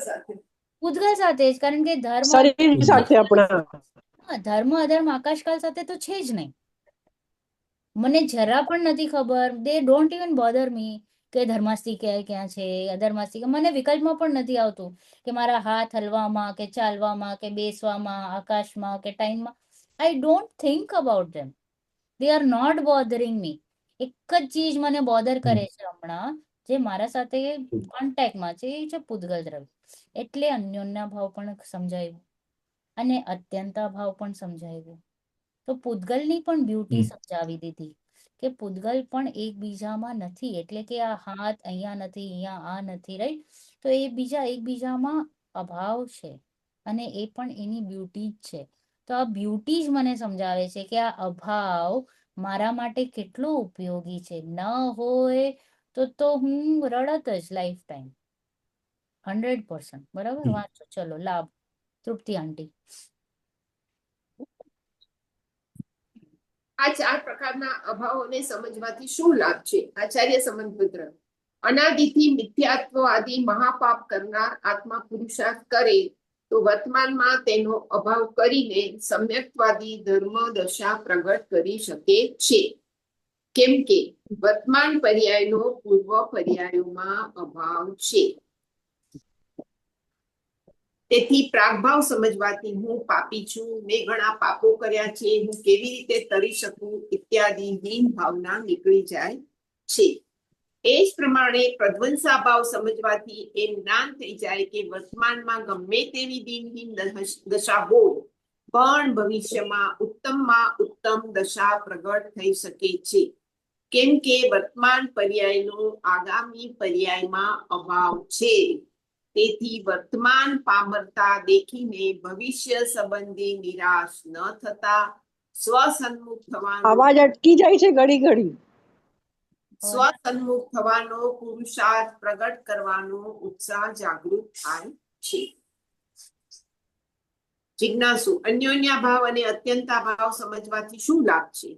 સાથે પૂતગલ સાથે જ, કારણ કે ધર્મ શરીર સાથે આપણા ધર્મ અધર્મ આકાશકાલ સાથે તો છે જ નહીં. મને જરા પણ નથી ખબર, દે ડોન્ટ ઇવન બોધર મી કે ધર્માસ્તી ક્યાં છે, અધર્માસ્તી મને વિકલ્પમાં પણ નથી આવતું કે મારા હાથ હલવામાં કે ચાલવામાં કે બેસવામાં, આકાશમાં કે ટાઈમમાં. I don't think about them. They are not bothering me. એક જ ચીજ મને બોધર કરે છે હમણાં, જે મારા સાથે કોન્ટેક્ટમાં છે, એ છે પૂતગલ દ્રવ્ય. એટલે અન્યોન્યા ભાવ પણ સમજાયું અને અત્યંતા ભાવ પણ સમજાયું. તો પૂતગલની પણ બ્યુટી સમજાવી દીધી કે પૂતગલ પણ એકબીજામાં નથી. એટલે કે આ હાથ અહીંયા નથી, અહીંયા આ નથી, રાઈટ? તો એ એકબીજામાં અભાવ છે અને એ પણ એની બ્યુટી જ છે. તો આ બ્યુટી જ મને સમજાવે છે કે આ અભાવ મારા માટે કેટલો ઉપયોગી છે. ન હોય તો હું રડત જ લાઈફ ટાઈમ. 100%. બરાબર? વાંચો ચલો. લાભ તૃપ્તિ આંટી. આ ચાર પ્રકારના અભાવોને સમજવાથી શું લાભ છે? આચાર્ય સંબંધપત્ર. અનાદિથી મિથ્યાત્વ આદિ મહાપાપ કરનાર આત્મા પુરુષાર્થ કરે તો વર્તમાનમાં તેનો અભાવ કરીને સમ્યક્તવાદી ધર્મ દશા પ્રગટ કરી શકે છે. કેમ કે વર્તમાન પર્યાયનો પૂર્વ પર્યાયોમાં અભાવ છે. તેથી પ્રાગભાવ સમજવાથી હું પાપી છું, મેં ઘણા પાપો કર્યા છે, હું કેવી રીતે તરી શકું ઇત્યાદિ હીન ભાવના નીકળી જાય છે. એ જ પ્રમાણે પ્રધ્વંસા ભાવ સમજવાથી એમ જ્ઞાન થઈ જાય કે વર્તમાનમાં ગમે તેવી દિનહીન દશા હોય પણ ભવિષ્યમાં ઉત્તમમાં ઉત્તમ દશા પ્રગટ થઈ શકે છે. કેમ કે વર્તમાન પર્યાયનો આગામી પર્યાયમાં અભાવ છે. તેથી વર્તમાન પામરતા દેખીને ભવિષ્ય સંબંધી નિરાશ ન થતા સ્વસન્મુખ થવાનો અવાજ અટકી જાય છે ઘડી ઘડી. સ્વસન્મુખ થવાનો પુરુષાર્થ પ્રગટ કરવાનો ઉત્સાહ જાગૃત થાય છે. જિજ્ઞાસુ. અન્યોન્યા ભાવ અને અત્યંતા ભાવ સમજવાથી શું લાભ છે?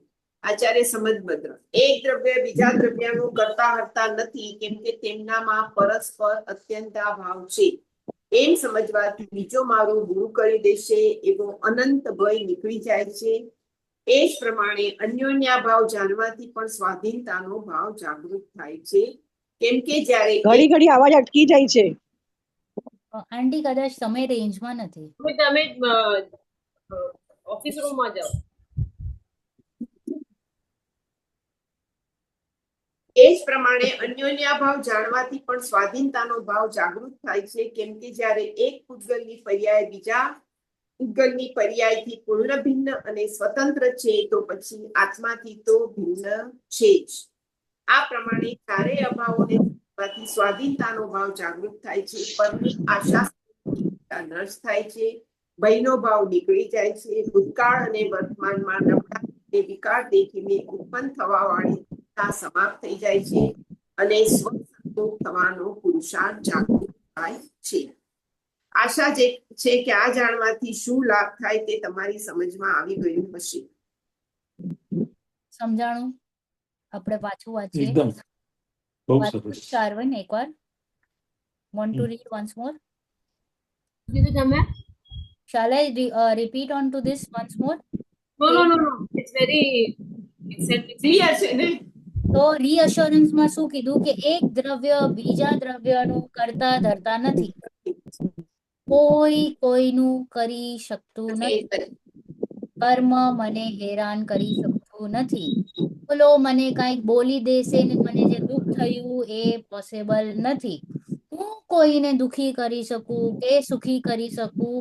આચાર્ય સમજભદ્ર. એક દ્રવ્ય બીજા દ્રવ્યનું કરતા હરતા નથી, કેમ કે તેમનામાં પરસ્પર અત્યંતા ભાવ છે. એમ સમજવાથી બીજો મારું ગુરુ કરી દેશે એવો અનંત ભય નીકળી જાય છે. એ જ પ્રમાણે અન્યોન્યા ભાવ જાણવાથી પણ સ્વાધીનતાનો ભાવ જાગૃત થાય છે. કેમ કે જ્યારે ઘડી ઘડી અવાજ અટકી જાય છે. આંટી કદાચ તમે રેન્જમાં નથી. તમે ઓફિસ રૂમમાં જાઓ. એ જ પ્રમાણે અન્યોન્યા ભાવ જાણવાથી પણ સ્વાધીનતાનો ભાવ જાગૃત થાય છે. કેમ કે જ્યારે એક પૂતગલની પર્યાય બીજા પૂતગલની પર્યાયથી પૂર્ણ ભિન્ન અને સ્વતંત્ર છે તો પછી આત્માથી તો ભિન્ન છે જ. આ પ્રમાણે ચારેય અભાવોને સમજવાથી સ્વાધીનતાનો ભાવ જાગૃત થાય છે. પરની આશા નષ્ટ થાય છે. ભયનો ભાવ નીકળી જાય છે. ભૂતકાળ અને વર્તમાનમાં નબળા અને વિકાર દેખીને ઉત્પન્ન થવા વાળી સમાપ્ત થઈ જાય છે અને સ્વસંતોષ થવાનો પુરુષાર્થ જાગૃત થાય છે. આશા જે છે કે આ જાણવાથી શું લાભ થાય તે તમારી સમજમાં આવી ગયું હશે. સમજાણું? આપણે પાછું વાંચીએ. એકદમ બહુ સરસ. શાર્વન એકવાર. Want to read once more? કીધું તમે? Shall I repeat on to this once more? No. It's very clear છે ને? તો રીઅશ્યોરન્સમાં શું કીધું કે એક દ્રવ્ય બીજા દ્રવ્યનું કરતા ધરતા નથી. કોઈ કોઈનું કરી શકતું નથી. કર્મ મને હેરાન કરી શકતું નથી. બોલો મને કાંઈક બોલી દેશે ને મને જે દુઃખ થયું એ પોસિબલ નથી. હું કોઈને દુખી કરી શકું કે સુખી કરી શકું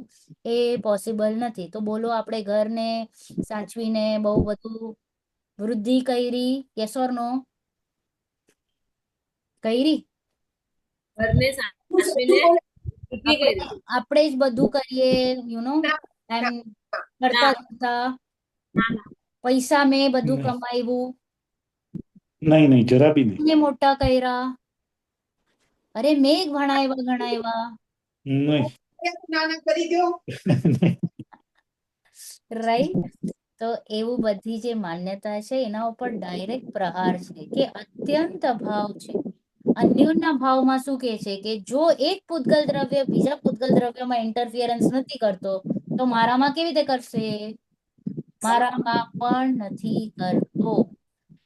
એ પોસિબલ નથી. તો બોલો આપણે ઘરને સાચવીને બહુ બધું વૃદ્ધિ કરી, યસ ઓર નો? કરી? ઘરને સાચવીને વૃદ્ધિ કરી. આપણે જ બધું કરીએ, એમ કરતા ના કરતા ના ના. પૈસા મેં બધું નહીં કમાવ્યું, નહીં, જરા બી નહીં. મેં મોટા કર્યા, અરે મેં ગણાવ્યા. નહીં. નાના કરી દો. રાઈટ? તો એવું બધી જે માન્યતા છે એના ઉપર ડાયરેક્ટ પ્રહાર છે કે અત્યંત અભાવ છે. અન્યોના ભાવમાં શું કે છે કે જો એક પૂતગલ દ્રવ્ય બીજા પૂતગલ દ્રવ્યમાં ઇન્ટરફિયરન્સ નથી કરતો તો મારામાં કેવી રીતે કરશે? મારામાં પણ નથી કરતો.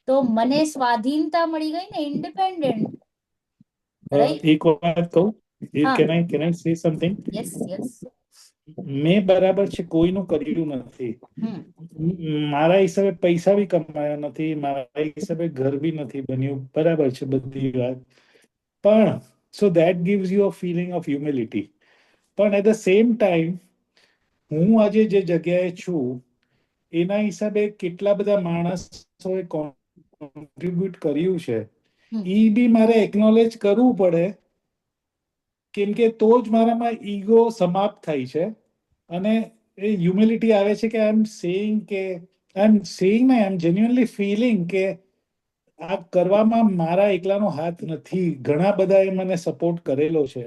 તો મને સ્વાધીનતા મળી ગઈ ને, ઇન્ડિપેન્ડન્ટ. રાઈટ? એક વાત કહું? હા, can I say something? Yes yes. મેં બરાબર છે કોઈનું કર્યું નથી. મારા હિસાબે પૈસા બી કમાયા નથી, મારા હિસાબે ઘર બી નથી બન્યું, બરાબર છે બધી વાત. પણ so that gives you a feeling of humility. પણ એટ ધ સેમ ટાઈમ હું આજે જે જગ્યાએ છું એના હિસાબે કેટલા બધા માણસોએ કોન્ટ્રીબ્યુટ કર્યું છે એ બી મારે એકનોલેજ કરવું પડે, કેમ કે તો જ મારામાં ઈગો સમાપ્ત થાય છે અને એ હ્યુમિલિટી આવે છે કે આઈ એમ સેઈંગ આઈ એમ જેન્યુઅનલી ફીલિંગ કે આ કરવામાં મારા એકલાનો હાથ નથી, ઘણા બધાએ મને સપોર્ટ કરેલો છે.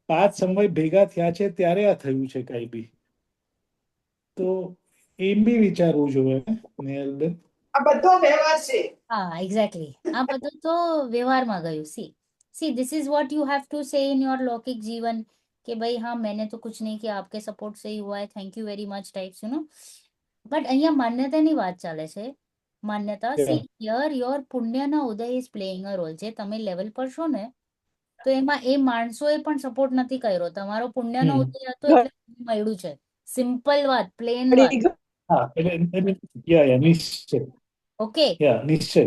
5 સમય ભેગા થયા છે ત્યારે આ થયું છે કઈ બી. તો એમ બી વિચારવું જોઈએ નેહલબેન. આ બધો વ્યવહાર છે. હા, એક્ઝેક્ટલી. આ બધું તો વ્યવહારમાં ગયું. See this is what you have to say in your लौकिक जीवन कि भाई हाँ मैंने तो कुछ नहीं किया, आपके सपोर्ट से ही हुआ है, thank you very much types, but અહીંયા માન્યતાની વાત ચાલે છે. માન્યતા, સી હિયર યોર પુણ્યના ઉદય ઇઝ પ્લેઇંગ અ રોલ. જે તમે લેવલ પર છો ને તો એમાં એ માણસોએ પણ સપોર્ટ નથી કર્યો, તમારો પુણ્યનો ઉદય હતો એટલે મળ્યું છે. સિમ્પલ વાત, પ્લેન વાત. હા, નિશ્ચય. ઓકે, નિશ્ચય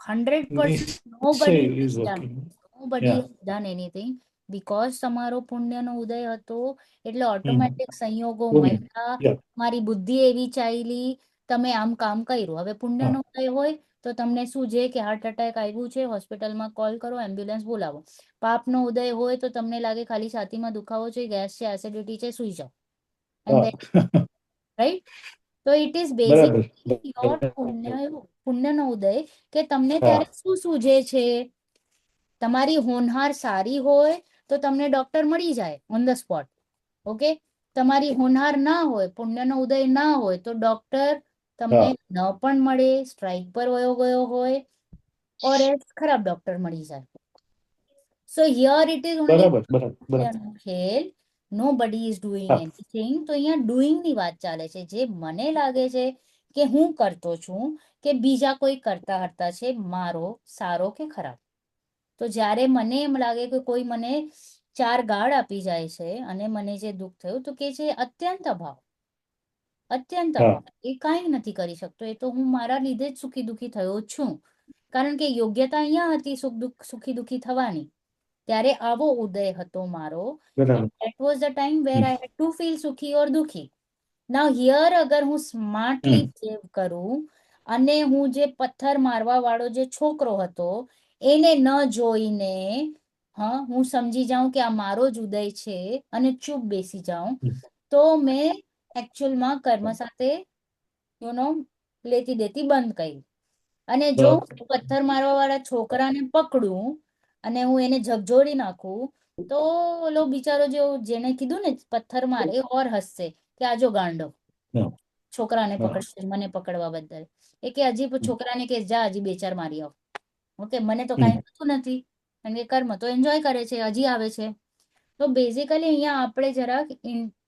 100% નિશ્ચય nobody is has done, working. nobody has done anything because તમારો પુણ્યનો ઉદય હતો એટલે ઓટોમેટિક સંયોગો મળ્યા, મારી બુદ્ધિ એવી ચાલી, તમે આમ કામ કર્યું. હવે પુણ્યનો ઉદય હોય તો તમને શું છે કે હાર્ટ એટેક આવ્યું છે, હોસ્પિટલમાં કોલ કરો, એમ્બ્યુલન્સ બોલાવો. પાપનો ઉદય હોય તો તમને લાગે ખાલી છાતીમાં દુખાવો છે, ગેસ છે, એસિડિટી છે, સુઈ જાઓ. And right? તો ઇટ ઇઝ બેઝિકલી યોર પુણ્યનો ઉદય કે તમને ત્યારે શું સૂઝે છે. તમારી હોનહાર સારી હોય તો તમને ડોક્ટર મળી જાય ઓન ધ સ્પોટ. ઓકે, તમારી હોનહાર ના હોય, પુણ્યનો ઉદય ના હોય તો ડોક્ટર તમને ન પણ મળે, સ્ટ્રાઇક પર વયો ગયો હોય, ઓર એ ખરાબ ડોક્ટર મળી જાય. સો હિયર ઇટ ઇઝ ઓનલી ખેલ, nobody is doing anything. તો અહીંયા ડુઈંગ ની વાત ચાલે છે. જે મને લાગે છે કે હું કરતો છું કે બીજા કોઈ કરતા હતા છે, મારો સારો કે ખરાબ. તો જ્યારે મને એમ લાગે કે કોઈ મને 4 ગાળ આપી જાય છે અને મને જે દુઃખ થયું તો કે છે અત્યંત અભાવ. અત્યંત અભાવ, એ કાંઈ નથી કરી શકતો. એ તો હું મારા લીધે જ સુખી દુઃખી થયો છું, કારણ કે યોગ્યતા અહીંયા હતી સુખી દુઃખી થવાની. ત્યારે આવો ઉદય હતો મારો. That was the time where I had to feel સુખી or દુઃખી. Now here અગર હું સ્માર્ટલી બિહેવ કરું અને હું જે પથ્થર મારવા વાળો જે છોકરો હતો એને ન જોઈને હું સમજી જાઉં કે આ મારો જ ઉદય છે અને ચૂપ બેસી જાઉં, તો મેં એકચ્યુઅલમાં કર્મ સાથે લેતી દેતી બંધ કરી. અને જો પથ્થર મારવા વાળા છોકરાને પકડું અને હું એને ઝકઝોરી નાખું તો ઓલો બિચારો જેને કીધું ને પથ્થર માર, એ ઓર હસશે કે આજો ગાંડો છોકરાને પકડશે મને પકડવા બદલ. એ કે હજી છોકરાને કે જા હજી 2-4 મારી આવ. ઓકે, મને તો કાંઈ થતું નથી કારણ કે કર્મ તો એન્જોય કરે છે, હજી આવે છે. તો બેઝિકલી અહીંયા આપણે જરાક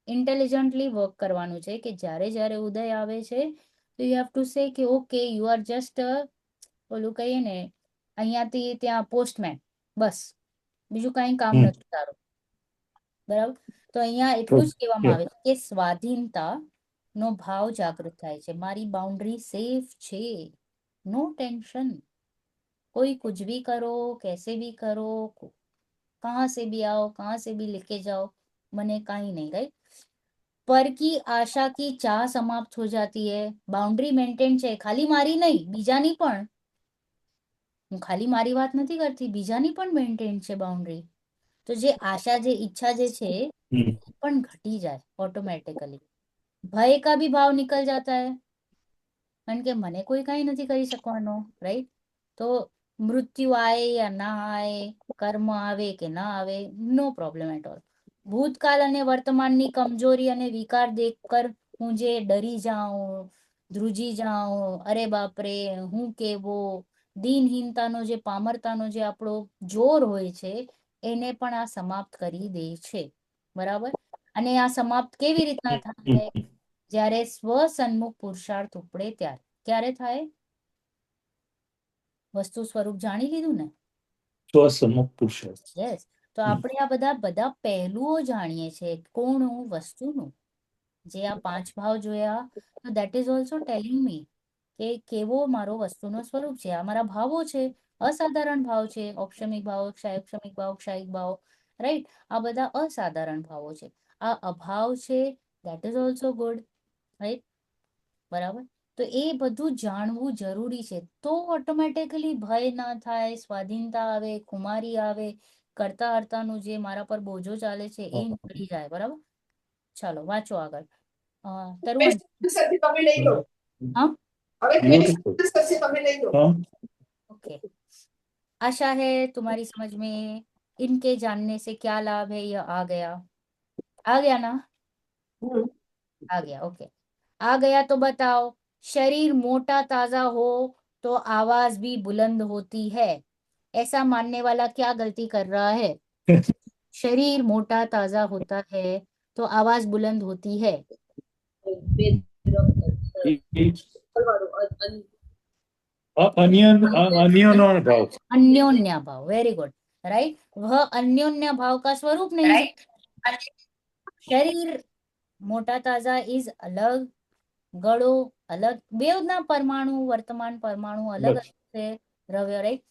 ઇન્ટેલિજન્ટલી વર્ક કરવાનું છે કે જ્યારે ઉદય આવે છે તો યુ હેવ ટુ સે કે ઓકે યુ આર જસ્ટ ઓલું કહીએ ને અહીંયાથી ત્યાં પોસ્ટમેન, બસ બીજું કાંઈ કામ નથી તારું. બરાબર? તો અહીંયા એટલું જ કહેવામાં આવે છે કે સ્વાધીનતા નો ભાવ જાગૃત થાય છે. મારી બાઉન્ડ્રી સેફ છે, નો ટેન્શન, कोई कुछ भी करो, कैसे भी करो, कहाँ से भी आओ, कहाँ से भी लेके जाओ, મને કાંઈ નહીં, રાઈટ? પર કી આશા કી ચાહ સમાપ્ત હો જાતી હૈ. બાઉન્ડ્રી મેન્ટેન છે, ખાલી મારી નહીં, બીજાની પણ. હું ખાલી મારી વાત નથી કરતી, બીજાની પણ મેન્ટેન છે બાઉન્ડ્રી. તો જે આશા, જે ઈચ્છા જે છે એ પણ ઘટી જાય ઓટોમેટિકલી. ભય કા ભી ભાવ નિકલ જાતા હૈ, કારણ કે મને કોઈ કાંઈ નથી કરી શકવાનો, રાઈટ? તો મૃત્યુ આए या ना आए, કર્મ આવે કે ના આવે, નો પ્રોબ્લેમ એટ ઓલ. ભૂતકાળ અને વર્તમાનની કમજોરી અને વિકાર દેખકર હું જે ડરી જાઉં, ધ્રુજી જાઉં, અરે બાપરે હું કેવો, દિનહીનતાનો જે પામરતાનો જે આપણો જોર હોય છે એને પણ આ સમાપ્ત કરી દે છે. બરાબર? અને આ સમાપ્ત કેવી રીતના થાય? જ્યારે સ્વસન્મુખ પુરુષાર્થ ઉપડે ત્યારે. ક્યારે થાય? વસ્તુ સ્વરૂપ જાણી લીધું ને? સ્વસન્મુખ પુરુષાર્થ. યસ. તો આપણે આ બધા પહેલુઓ જાણીએ છીએ, કોનું? વસ્તુનું. જે આ 5 ભાવ જોયા, તો દેટ ઇઝ ઓલ્સો ટેલિંગ મી કે કેવો મારો વસ્તુનો સ્વરૂપ છે. આ મારા ભાવો છે, અસાધારણ ભાવ છે. ઔક્ષમિક ભાવ, ક્ષાયક્ષમિક ભાવ, ક્ષાયિક ભાવ, રાઈટ? આ બધા અસાધારણ ભાવો છે. આ અભાવ છે, that is also good, right? બરાબર? તો એ બધું જાણવું જરૂરી છે. તો ઓટોમેટિકલી ભય ના થાય, સ્વાધીનતા આવે, ખુમારી આવે, કરતા હર્તાનું જે મારા પર બોજો ચાલે છે એ નીકળી જાય. બરાબર? ચાલો વાંચો આગળ. તરુણ, આન્સર તમે લઈ લો. हाँ હવે Beautiful. આન્સર છે, તમે લઈ લો. हाँ, ओके. आशा है तुम्हारी समझ में इनके जानने से क्या लाभ है, यह आ गया ना? હમ. आ गया, ओके. आ गया तो बताओ. शरीर मोटा ताजा हो तो आवाज भी बुलंद होती है. ऐसा मानने वाला क्या गलती कर रहा है? शरीर मोटा ताजा होता है तो आवाज बुलंद होती है. अन्योन्य भाव. अन्योन्या भाव, वेरी गुड, राइट? वह अन्योन्य भाव का स्वरूप नहीं है. शरीर मोटा ताजा इज अलग, गड़ो अलग, बेवना परमाणु, वर्तमान परमाणु अलग अलग से द्रव्य, राइट?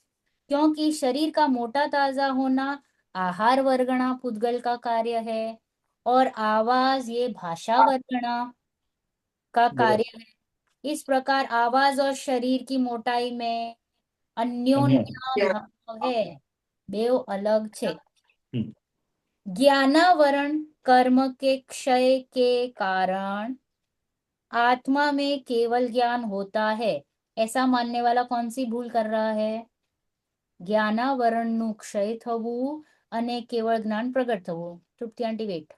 क्योंकि शरीर का मोटा ताजा होना आहार वर्गणा पुद्गल का कार्य है और आवाज ये भाषा वर्गणा का कार्य है. इस प्रकार आवाज और शरीर की मोटाई में अन्योन्य भाव है, बेव अलग छे. ज्ञानावरण कर्म के क्षय के कारण आत्मा में केवल ज्ञान होता है. ऐसा मानने वाला कौन सी भूल कर रहा है? જ્ઞાનાવરણનું ક્ષય થવું અને કેવળ જ્ઞાન પ્રગટ થવું. તૃપ્તિ આંટી વેટ.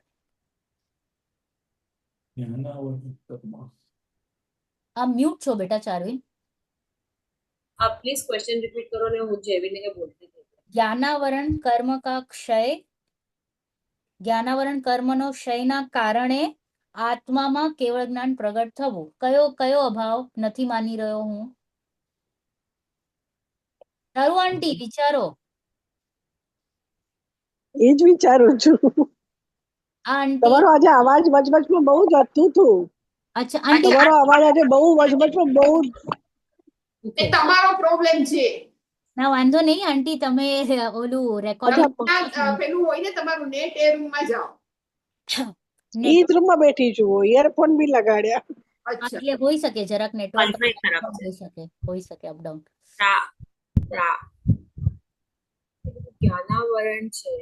આ મ્યુટ છો બેટા ચારવીન. आप प्लीज क्वेश्चन रिपीट करो ने હું જેવીને કે બોલતી હતી. જ્ઞાનાવરણ કર્મ કા ક્ષય, જ્ઞાનાવરણ કર્મનો ક્ષયના કારણે આત્મામાં કેવળ જ્ઞાન પ્રગટ થવું. કયો કયો અભાવ નથી માની રહ્યો હું? તારું આંટી વિચારો. એ જ વિચારું છું. આ આંટી, તમારો આજે અવાજ વચવચમાં બહુ જતું હતું. અચ્છા આંટી, તમારો અવાજ આજે બહુ વચવચમાં બહુ એ તમારો પ્રોબ્લેમ છે. ના વાંધો નહીં આંટી, તમે ઓલું રેકોર્ડિંગ ત્યાં, પેલું હોય ને તમારું નેટ, એ રૂમમાં જાઓ. ઈ જ રૂમમાં બેઠી છું, ઇયરફોન બી લગાડ્યા. અચ્છા. એટલે હોઈ શકે જરાક નેટવર્ક વાઇફાઈ ખરાબ છે. હોઈ શકે અપડાઉન. જ્ઞાનાવરણ છે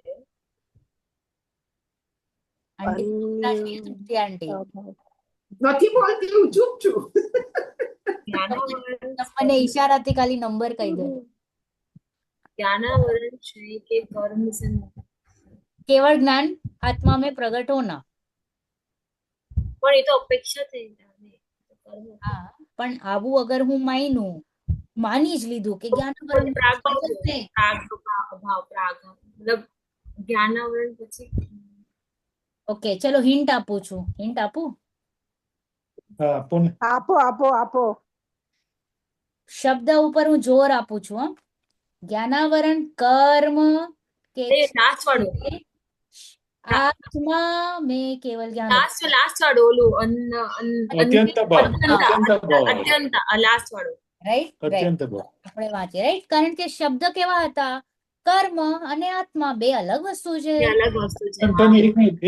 આંટી તૃપ્તિ આંટી નથી બોલતી, હું ચૂપ છું. જ્ઞાનાવરણ મને ઈશારાથી ખાલી નંબર કહી દો. ज्ञानावरण છે કે કર્મ से केवल ज्ञान आत्मा में प्रकट होना. પણ એ તો અપેક્ષા થઈ જાય. હા, પણ આવું અગર હું માની જ લીધું કે જ્ઞાનાવરણ મતલબ જ્ઞાનાવરણ પછી ઓકે, ચલો હિન્ટ આપું છું. હિન્ટ આપું? આપો આપો આપો. શબ્દ ઉપર હું જોર આપું છું. જ્ઞાનાવરણ કર્મ કે નાચવાળું આત્મા મેં કેવલ જ્ઞાન લાસ્ટ વાળું ઓલું અત્યંત ભાવ, અત્યંત ભાવ આવે. અત્યંત લાસ્ટ વાળું. રાઈટ અત્યંત ભાવ. આપણે વાંચીએ રાઈટ, કારણ કે શબ્દ કેવા હતા, કર્મ અને આત્મા બે અલગ વસ્તુ છે. એ અલગ વસ્તુ છે. પણ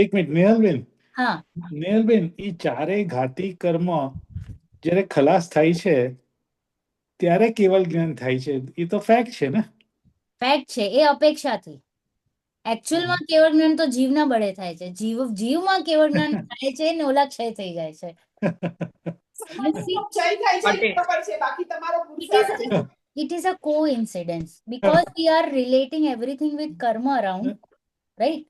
એક મિનિટ નેહલબેન, હા નેહલબેન, ઈ ચારેય ઘાતી કર્મ જ્યારે ખલાસ થાય છે ત્યારે કેવલ જ્ઞાન થાય છે, એ તો ફેક્ટ છે ને. ફેક્ટ છે, એ અપેક્ષાથી. એકચ્યુઅલમાં કેવળ જ્ઞાન તો જીવના બળે થાય છે. જીવમાં કેવળ જ્ઞાન થાય છે ને ઓલા ક્ષય થઈ જાય છે. સમાજનો ક્ષય થાય છે એ ખબર છે, બાકી તમારો પુરુષાર્થ છે. It is a coincidence because we are relating everything with karma around, right?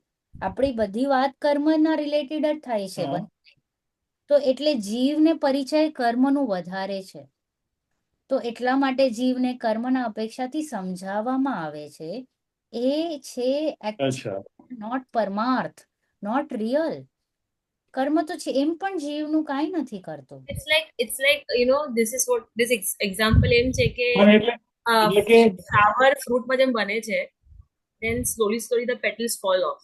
આપણી બધી વાત કર્મના રિલેટેડ જ થાય છે. હા. તો એટલે જીવને પરિચય કર્મનું વધારે છે. તો એટલા માટે જીવને કર્મના અપેક્ષાથી સમજાવવામાં આવે છે. એ છે અચ્છા. Not parmarth, not real. કર્મ તો છે એમ પણ જીવનું કાંઈ નથી કરતો. It's like this is what this example એમ છે કે પણ એટલે કે flower fruit માં જેમ બને છે, then slowly the petals fall off.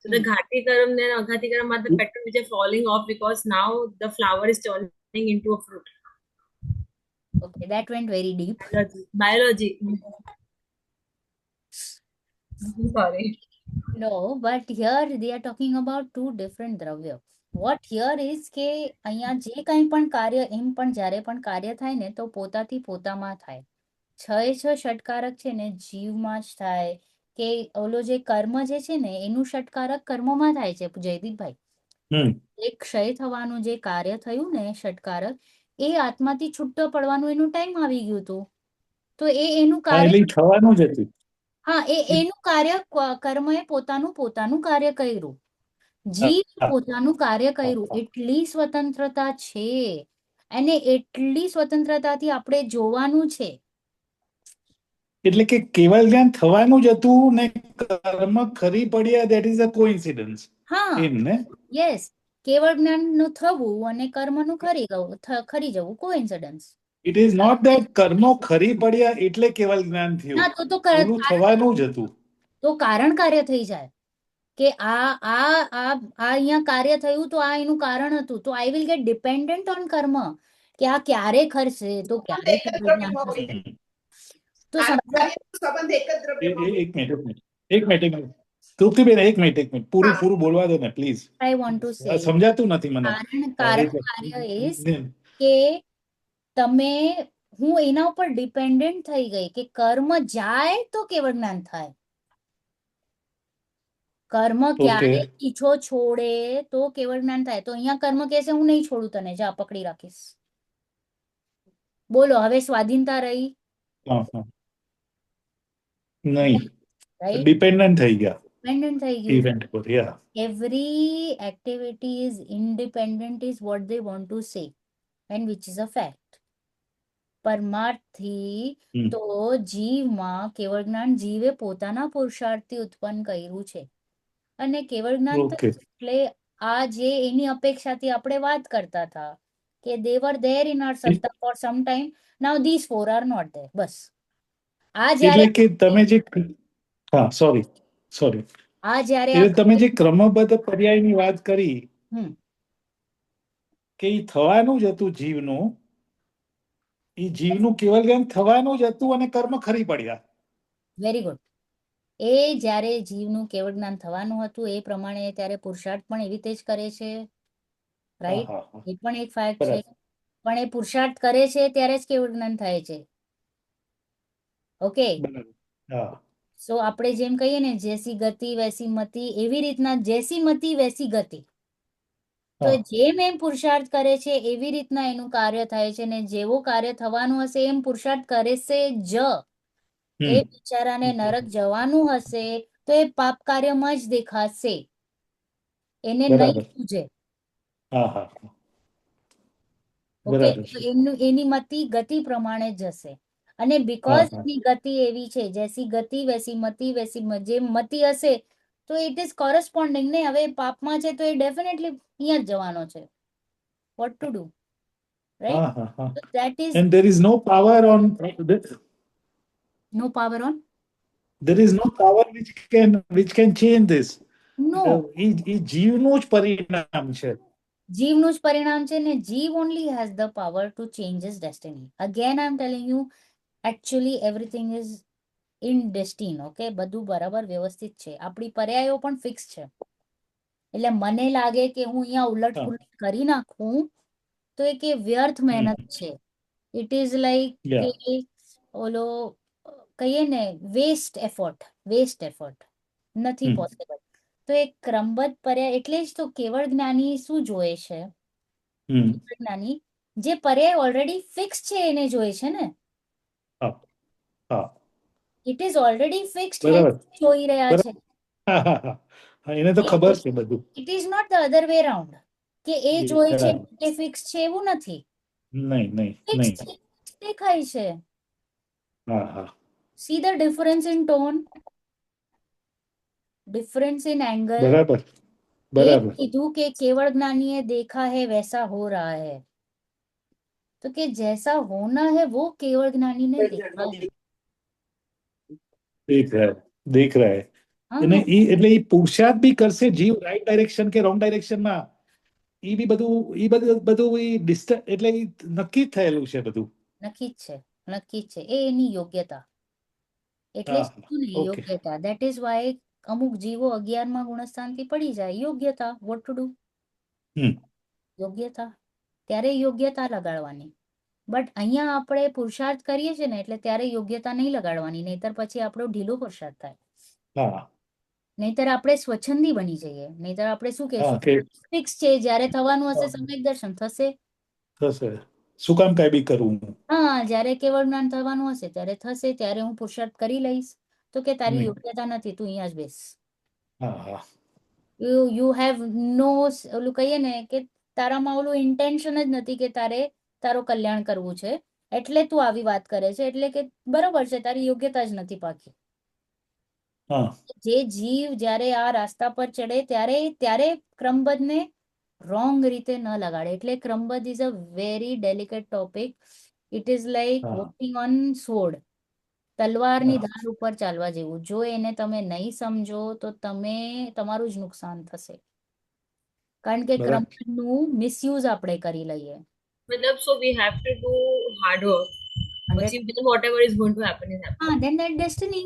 So the ghati karam and aghati karam are the petals which are falling off because now the flower is turning into a fruit. Okay, that went very deep. Biology. Sorry. No, but here they are talking about two different દ્રવ્ય. What here is કે અહીંયા જે કંઈ પણ કાર્ય, એમ પણ જ્યારે પણ કાર્ય થાય ને તો પોતાથી પોતામાં થાય. છ ષટકારક છે ને જીવમાં જ થાય, કે ઓલો જે કર્મ જે છે ને એનું ષટકારક કર્મમાં થાય છે. જયદીપભાઈ, એક ક્ષય થવાનું જે કાર્ય થયું ને ષટકારક, એ આત્માથી છૂટો પડવાનું એનું ટાઈમ આવી ગયું હતું. તો એનું કાર્ય થવાનું જ હતું. હા, એનું કાર્ય કર્મએ પોતાનું કાર્ય કર્યું. જીવ પોતાનું કાર્ય કર્યું. એટલી સ્વતંત્રતા છે અને એટલી સ્વતંત્રતાથી આપણે જોવાનું છે. એટલે કે કેવલ જ્ઞાન થવાનું જ હતું ને કર્મ ખરી પડ્યા, that is a coincidence. હા, એમ ને? યસ, કેવળ જ્ઞાનનું થવું અને કર્મનું ખરી જવું coincidence. It is not that કર્મો ખરી પડ્યા એટલે કેવલ જ્ઞાન થયું. ના, તો એનું થવાનું જ હતું. તો કારણ કાર્ય થઈ જાય કે આ અહીંયા કાર્ય થયું તો આ એનું કારણ હતું. તો I will get dependent on કર્મ કે આ ક્યારે ખરશે તો ક્યારે તો સંબંધ એક જ દ્રવ્યમાં. એક મિનિટ તૃપ્તિબેન, એક મિનિટ પૂરું બોલવા દો ને please. I want to say સમજાતું નથી મને. કારણ કાર્ય ઇઝ કે તમે, હું એના ઉપર ડિપેન્ડન્ટ થઈ ગઈ કે કર્મ જાય તો કેવળ જ્ઞાન થાય. કર્મ ક્યારે પીછો છોડે તો કેવળ જ્ઞાન થાય. તો અહીંયા કર્મ કહેશે હું નહીં છોડું તને, જા પકડી રાખીશ. બોલો, હવે સ્વાધીનતા રહી નહીં, ડિપેન્ડન્ટ થઈ ગયા. ડિપેન્ડન્ટ થઈ ગયું. ઇવેન્ટ પર, યા. Every activity is independent is what they want to say, and which is a fact. પરમાર્થથી તો જીવમાં કેવળ જ્ઞાન જીવે પોતાના પુરુષાર્થથી ઉત્પન્ન કર્યું છે. અને કેવળ જ્ઞાન એટલે આ જે એની અપેક્ષાથી આપણે વાત કરતા હતા કે they were there in our સત્તા for some time, now these four are not there. બસ આ જ્યારે એટલે કે તમે જે સોરી આ જ્યારે તમે જે ક્રમબદ્ધ પર્યાયની વાત કરી કે ઈ થવાનું જ હતું જીવનું, ઈ જીવનું કેવલ જ્ઞાન થવાનું જ હતું અને કર્મ ખરી પડ્યા. Very good. એ જ્યારે જીવનું કેવળ જ્ઞાન થવાનું હતું એ પ્રમાણે ત્યારે પુરુષાર્થ પણ એવી રીતે જ કરે છે, રાઈટ? એ પણ એક ફેક્ટ છે. પણ એ પુરુષાર્થ કરે છે ત્યારે જ કેવળ જ્ઞાન થાય છે. ઓકે, સો આપણે જેમ કહીએ ને જેસી ગતિ વૈસી મતિ, એવી રીતના જેસી મતિ વૈસી ગતિ. તો જેમ એમ પુરુષાર્થ કરે છે એવી રીતના એનું કાર્ય થાય છે, ને જેવું કાર્ય થવાનું હશે એમ પુરુષાર્થ કરે છે જ. એ બિચારાને નરક જવાનું હશે તો એ પાપ કાર્યમાં જ દેખાશે, એને નહીં સૂજે. ઓકે, એની મતિ ગતિ પ્રમાણે જશે. અને બીકોઝ એની ગતિ એવી છે, જેસી ગતિ વૈસી મતિ, જે મતિ હશે તો ઇટ ઇઝ કોરસ્પોન્ડિંગ ને. હવે પાપમાં છે તો એ ડેફિનેટલી અહીંયા જ જવાનો છે. Vote to do, right? That is And there is no power on no power on there is no power which can change this. નો, એ જીવનું જ પરિણામ છે. જીવનું જ પરિણામ છે ને જીવ only has the power to change his destiny. Again, I'm telling you, actually everything is in destiny, okay? બધું બરાબર વ્યવસ્થિત છે. આપણી પર્યાયો પણ ફિક્સ છે. એટલે મને લાગે કે હું અહીંયા ઉલટ હા. પુલટ કરી નાખું તો એ કે વ્યર્થ મહેનત છે. ઇટ ઇઝ લાઈક કે ઓલો કહીએ ને વેસ્ટ એફર્ટ નથી પોસિબલ. તો એ ક્રમબદ્ધ પર્યાય એટલે જ તો કેવળ જ્ઞાની શું જોએ છે? કેવળ જ્ઞાની જે પર્યાય ઓલરેડી ફિક્સ છે એને જોઈ છે ને. ઇટ ઇઝ ઓલરેડી ફિક્સ્ડ, બરાબર. જોઈ રહ્યા છે. એને તો ખબર છે બધું. It is not the other way round કે એ જોઈ છે એટલે ફિક્સ છે એવું નથી. નહીં. ફિક્સ દેખાય છે. હા હા. See the difference in tone, difference in angle. બરાબર. एक कीधु के केवल ज्ञानी है देखा है वैसा हो रहा है, तो कि जैसा होना है वो केवल ज्ञानी ने देखा है. દેખ રહા હૈ. અને એટલે એ પુરુષાર્થ બી કરશે, જીવ રાઈટ ડાયરેક્શન કે રોંગ ડાયરેક્શનમાં એ બી બધું એટલે નક્કી જ થયેલું છે બધું. નક્કી જ છે એ એની યોગ્યતા. એટલે યોગ્યતા. ધેટ ઇઝ વાય અમુક જીવો 11મા ગુણસ્થાનથી પડી જાય. યોગ્યતા, વોટ ટુ ડુ. યોગ્યતા, ત્યારે યોગ્યતા લગાડવાની. બટ અહીંયા આપણે પુરુષાર્થ કરીએ છીએ ને એટલે ત્યારે યોગ્યતા નહીં લગાડવાની, નહીતર પછી આપણો ઢીલો પુરુષાર્થ થાય. નહીતર આપણે સ્વચ્છંદી બની જઈએ. નહીતર આપણે શું કહેશું, ફિક્સ છે, જ્યારે થવાનું હશે સમ્યક દર્શન થશે. શું કામ કઈ બી કરવું? હા, જ્યારે કેવળ જ્ઞાન થવાનું હશે ત્યારે થશે, ત્યારે હું પુરુષાર્થ કરી લઈશ. તો કે તારી યોગ્યતા નથી, તું અહીંયા જ બેસ. યુ હેવ નો, ઓલું કહીએ ને કે તારામાં ઓલું ઇન્ટેન્શન જ નથી કે તારો કલ્યાણ કરવું છે, એટલે તું આવી વાત કરે છે. એટલે કે બરોબર છે, તારી યોગ્યતા જ નથી પાકી. જે જીવ જ્યારે આ રાસ્તા પર ચડે ત્યારે ક્રમબદ્ધને રોંગ રીતે ન લગાડે. એટલે kramabaddh is a very delicate topic. It is like walking on sword. તલવારની ધાર ઉપર ચાલવા જેવું. જો એને તમે નહીં સમજો તો તમારું જ નુકસાન થશે. કારણ કે ક્રમબદ્ધનું મિસયુઝ આપણે કરી લઈએ. મતલબ so we have to do hard work. પછી whatever is going to happen is happen. then that destiny.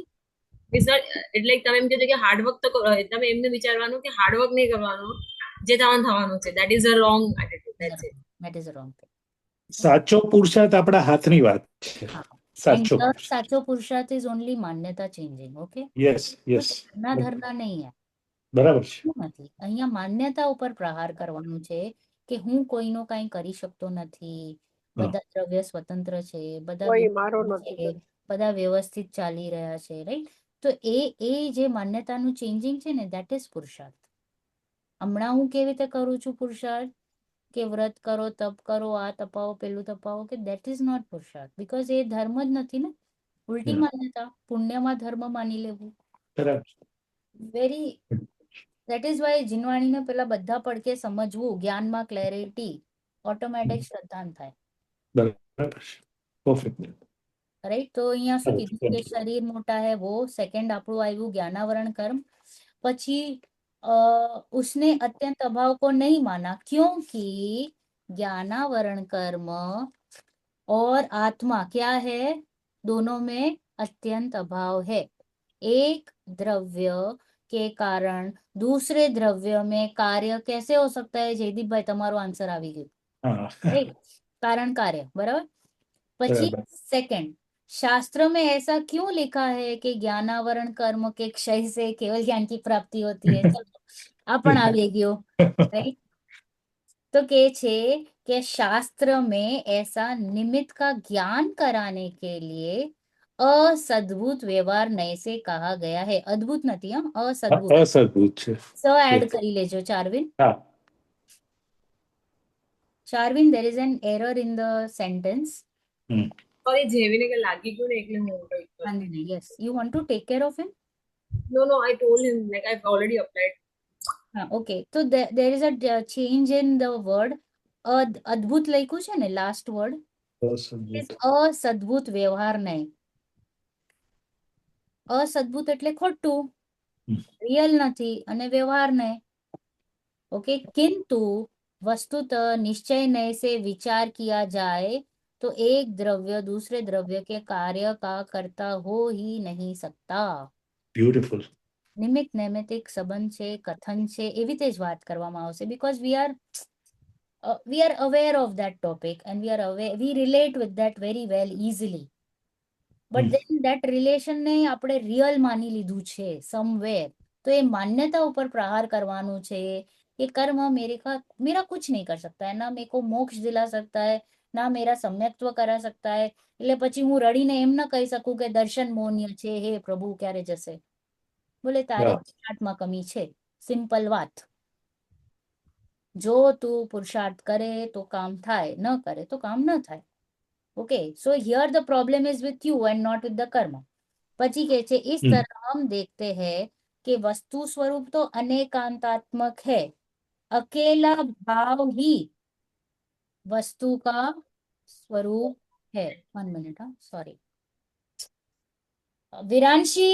એટલે તમે એમ કહેજો કે હાર્ડ વર્ક તો કરો, તમે એમને વિચારવાનું કે હાર્ડ વર્ક નહીં કરવાનું, જે થવાનું છે. That is a wrong attitude. That's it. That is a wrong thing. સાચો પુરુષાર્થ આપણા હાથની વાત છે. સાચો પુરુષાર્થ ઇઝ ઓનલી માન્યતા ચેન્જિંગ. ઓકે, યસ ના ધરના નહીં. બરાબર છે. નથી, અહીંયા માન્યતા ઉપર પ્રહાર કરવાનું છે કે હું કોઈનો કાંઈ કરી શકતો નથી. બધા દ્રવ્ય સ્વતંત્ર છે, બધા વ્યવસ્થિત ચાલી રહ્યા છે, રાઈટ? તો એ જે માન્યતાનું ચેન્જિંગ છે ને, ધેટ ઇઝ પુરુષાર્થ. હમણાં હું કેવી રીતે કરું છું પુરુષાર્થ કે વ્રત કરો, તપ કરો, આ તપાવો, પેલું તપાવો, કે ધેટ ઇઝ નોટ પુરુષાર્થ. બીકોઝ એ ધર્મ જ નથી ને. ઉલટી માન્યતા, પુણ્યમાં ધર્મ માની લેવું. વેરી, ધેટ ઇઝ વાય જીનવાણીને પેલા બધા પડકે સમજવું, જ્ઞાનમાં ક્લેરિટી, ઓટોમેટિક શ્રદ્ધાન થાય. રાઈટ? તો અહીંયા શું કીધું કે શરીર મોટા હે વો. સેકન્ડ આપણું આવ્યું જ્ઞાનાવરણ કર્મ. પછી उसने अत्यंत अभाव को नहीं माना क्योंकि ज्ञानावरण कर्म और आत्मा क्या है, दोनों में अत्यंत अभाव है. एक द्रव्य के कारण दूसरे द्रव्य में कार्य कैसे हो सकता है? जयदीप भाई તમારો આન્સર આવી ગયો. कारण कार्य, बराबर. પછી सेकंड, शास्त्र में ऐसा क्यों लिखा है कि ज्ञानावरण कर्म के क्षय से केवल ज्ञान की प्राप्ति होती है? अपन આવી ગયો, राइट? तो के छे कि शास्त्र में ऐसा निमित्त का ज्ञान कराने के लिए असद्भुत व्यवहार नए से कहा गया है. अद्भुत नहीं, हम असद्भुत છે. સ એડ કરી લેજો ચાર્વિન. ચાર્વિન, there is an error in the sentence. Sorry, જેવીને કે લાગી ગયું ને એટલે હું yes, you want to take care of him? No, I told him like I've already applied. Okay, so there is a change in the word. અદ્ભુત લખ્યું છે ને લાસ્ટ વર્ડ, અસદ્ભુત વ્યવહાર નહીં. અસદ્ભુત એટલે ખોટું, રિયલ નથી અને વ્યવહાર નહીં. ओके, किंतु वस्तुतः निश्चय नए से विचार किया जाए तो एक द्रव्य दूसरे द्रव्य के कार्य का करता हो ही नहीं सकता. બ્યુટીફુલ. નિમિત્ત નૈમિત્તિક સંબંધ છે, કથન છે, એવી રીતે જ વાત કરવામાં આવશે. Because we are aware of that topic and we relate with that very well easily. But then that relation ને આપણે રિયલ માની લીધું છે somewhere. તો એ માન્યતા ઉપર પ્રહાર કરવાનું છે कि कर्म मेरा कुछ नहीं कर सकता है, ना मेरे को मोक्ष दिला सकता है, ना मेरा सम्यक्त्व करा सकता है. એટલે પછી હું રડીને એમ ન કહી શકું કે દર્શન મૌન્ય છે, હે પ્રભુ ક્યારે જશે. બોલે તારે પુરુષાર્થમાં કમી છે. સિમ્પલ વાત. જો તું પુરુષાર્થ કરે તો કામ થાય, ન કરે તો કામ ન થાય. Okay, so here the problem is with you and not with the कर्म. પછી કે છે इस तरह हम देखते हैं कि वस्तु स्वरूप तो अनेकांतात्मक है, अकेला भाव ही वस्तु का स्वरूप है. 1 मिनट, सॉरी विरांशी,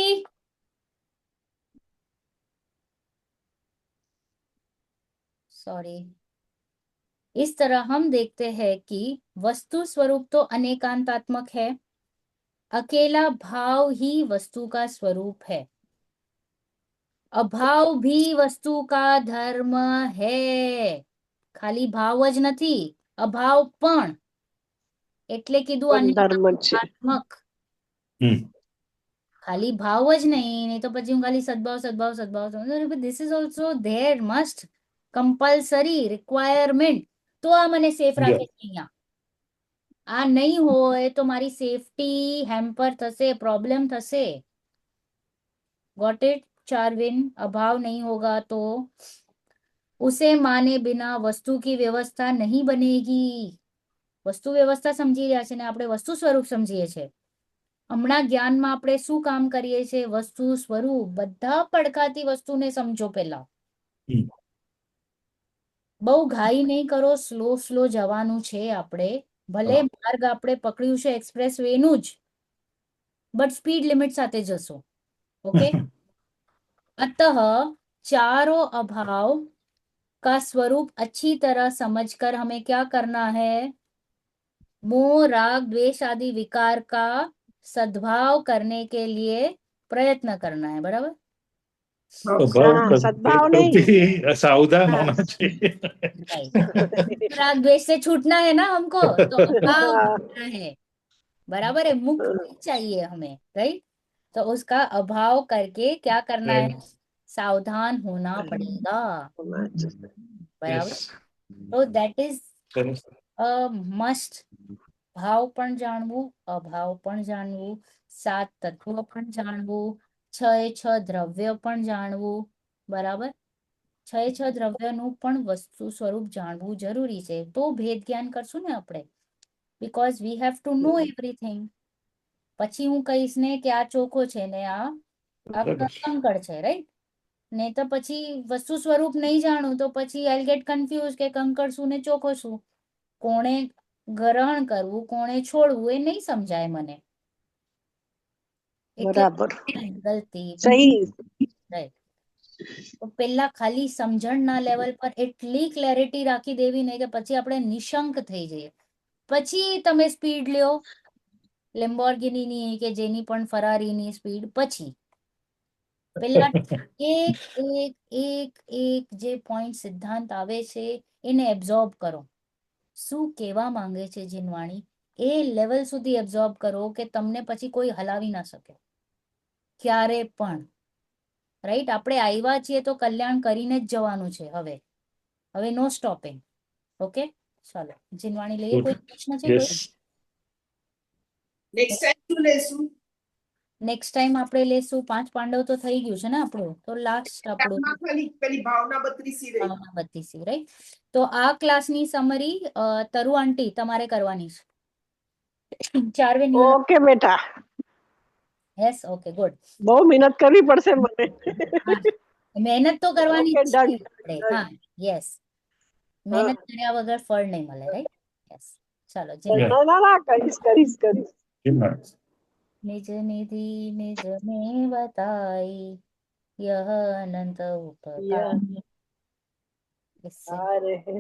सॉरी. इस तरह हम देखते हैं कि वस्तु स्वरूप तो अनेकांतात्मक है, अकेला भाव ही वस्तु का स्वरूप है. अभाव भी वस्तु का धर्म है. खाली भाव જ નથી, અભાવ પણ. એટલે કીધું ધર્મ છે. અનેકાત્મક. ખાલી ભાવ જ નહીં તો પછી હું ખાલી સદભાવ સદભાવ સદભાવ. This is also there must compulsory requirement. તો આ મને સેફ રાખે છે અહીંયા. આ નહીં હોય તો મારી સેફટી હેમ્પર થશે, પ્રોબ્લેમ થશે. Got it Charvin? अभाव नहीं होगा तो उसे माने बिना वस्तु की व्यवस्था नहीं बनेगी. वस्तु व्यवस्था समझी રહ્યા છે ને આપણે વસ્તુ સ્વરૂપ સમજીએ છે. હમણાં જ્ઞાનમાં આપણે શું કામ કરીએ છે? વસ્તુ સ્વરૂપ. બધા પડકાતી વસ્તુને સમજો પહેલા. બહુ ઘાઈ નહીં કરો, સ્લો જવાનું છે આપણે. ભલે માર્ગ આપણે પકડ્યું છે એક્સપ્રેસ વે નું જ, બટ સ્પીડ લિમિટ સાથે જશો. ઓકે. अतः चारों अभाव का स्वरूप अच्छी तरह समझकर हमें क्या करना है? मोह राग द्वेष आदि विकार का सद्भाव करने के लिए प्रयत्न करना है. बराबर? सद्भाव नहीं, सावधान होना चाहिए. राग द्वेष से छूटना है ना हमको, तो अभाव करना है. बराबर है? मुक्ति चाहिए हमें, राइट? तो उसका अभाव करके क्या करना है? सावधान होना पड़ेगा. बराबर. तो दैट इज अ मस्ट. भाव पण જાણવું, અભાવ પણ જાણવું, 7 તત્વો પણ જાણવું, 6 દ્રવ્ય પણ જાણવું. બરાબર. 6 દ્રવ્યનું પણ વસ્તુ સ્વરૂપ જાણવું જરૂરી છે. તો ભેદ જ્ઞાન કરશું ને આપણે. Because we have to know everything. પછી હું કહીશ ને કે આ ચોખો છે ને આ કંકડ છે, રાઈટ? ને તો પછી વસ્તુ સ્વરૂપ નહીં જાણું તો પછી આઈ ગેટ કન્ફ્યુઝ કે કંકડ શું ને ચોખો શું. કોણે ગ્રહણ કરવું, કોણે છોડવું એ નહીં સમજાય મને. બરાબર, ગલતી. સહી. રાઈટ. તો પેલા ખાલી સમજણના લેવલ પર એટલી ક્લેરિટી રાખી દેવી ને કે પછી આપણે નિશંક થઈ જઈએ. પછી તમે સ્પીડ લ્યો લેમ્બોર્ગિનીની કે જેની પણ ફરારીની સ્પીડ. પછી પેલા એક એક એક એક જે પોઈન્ટ સિદ્ધાંત આવે છે એને એબ્ઝોર્બ કરો. શું કહેવા માંગે છે જીનવાણી એ લેવલ સુધી એબ્ઝોર્બ કરો કે તમને પછી કોઈ હલાવી ના શકે ક્યારે પણ. રાઈટ? આપણે આવ્યા છીએ તો કલ્યાણ કરીને જ જવાનું છે. હવે નો સ્ટોપિંગ. ઓકે, ચાલો જીનવાણી લઈએ. કોઈ પ્રશ્ન છે? નેક્સ્ટ ટાઈમ શું લેશું? નેક્સ્ટ ટાઈમ આપણે લેશું 5 પાંડવ તો થઈ ગયું છે ને આપણું. તો લાસ્ટ આપણું ખાલી પેલી ભાવના 32 રહી. 32, રાઈટ? તો આ ક્લાસની સમરી તરુ આંટી તમારે કરવાની છે. ચાર્વિન, ઓકે બેટા, યસ, ઓકે, ગુડ. બહુ મહેનત કરવી પડશે મને. મહેનત તો કરવાની Okay, જ done. છે આપણે. હા, યસ. મહેનત કર્યા વગર ફળ નહીં મળે, રાઈટ? યસ. ચાલો ના, કરીશ. નિજ નિધિ નિજ ને બતાઈ, यह अनंत उपकार यह इससे हार है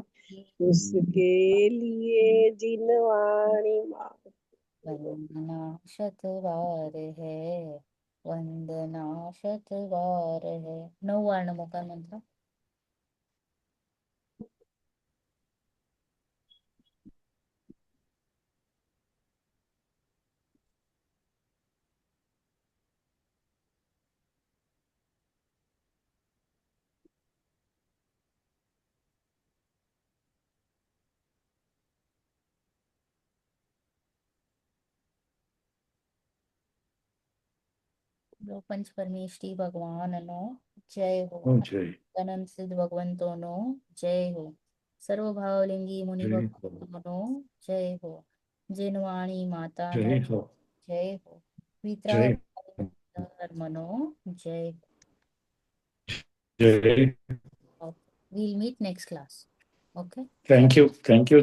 उसके लिए जिनवाणी माँ वंदना शतवार है, वंदना शतवार है. 9 वर्णमोकार मंत्र. पंच परमेष्ठी ભગવાનનો જય હો. જય અનંત સિદ્ધ ભગવંતોનો જય હો. સર્વભાવલિંગી મુનિ જય હો. ભગવંતોનો જય હો. જીનવાણી માતાનો જય હો. જય હો. જય વિતરાગ ધર્મનો જય હો. જય. We'll meet next class. Okay. Thank you.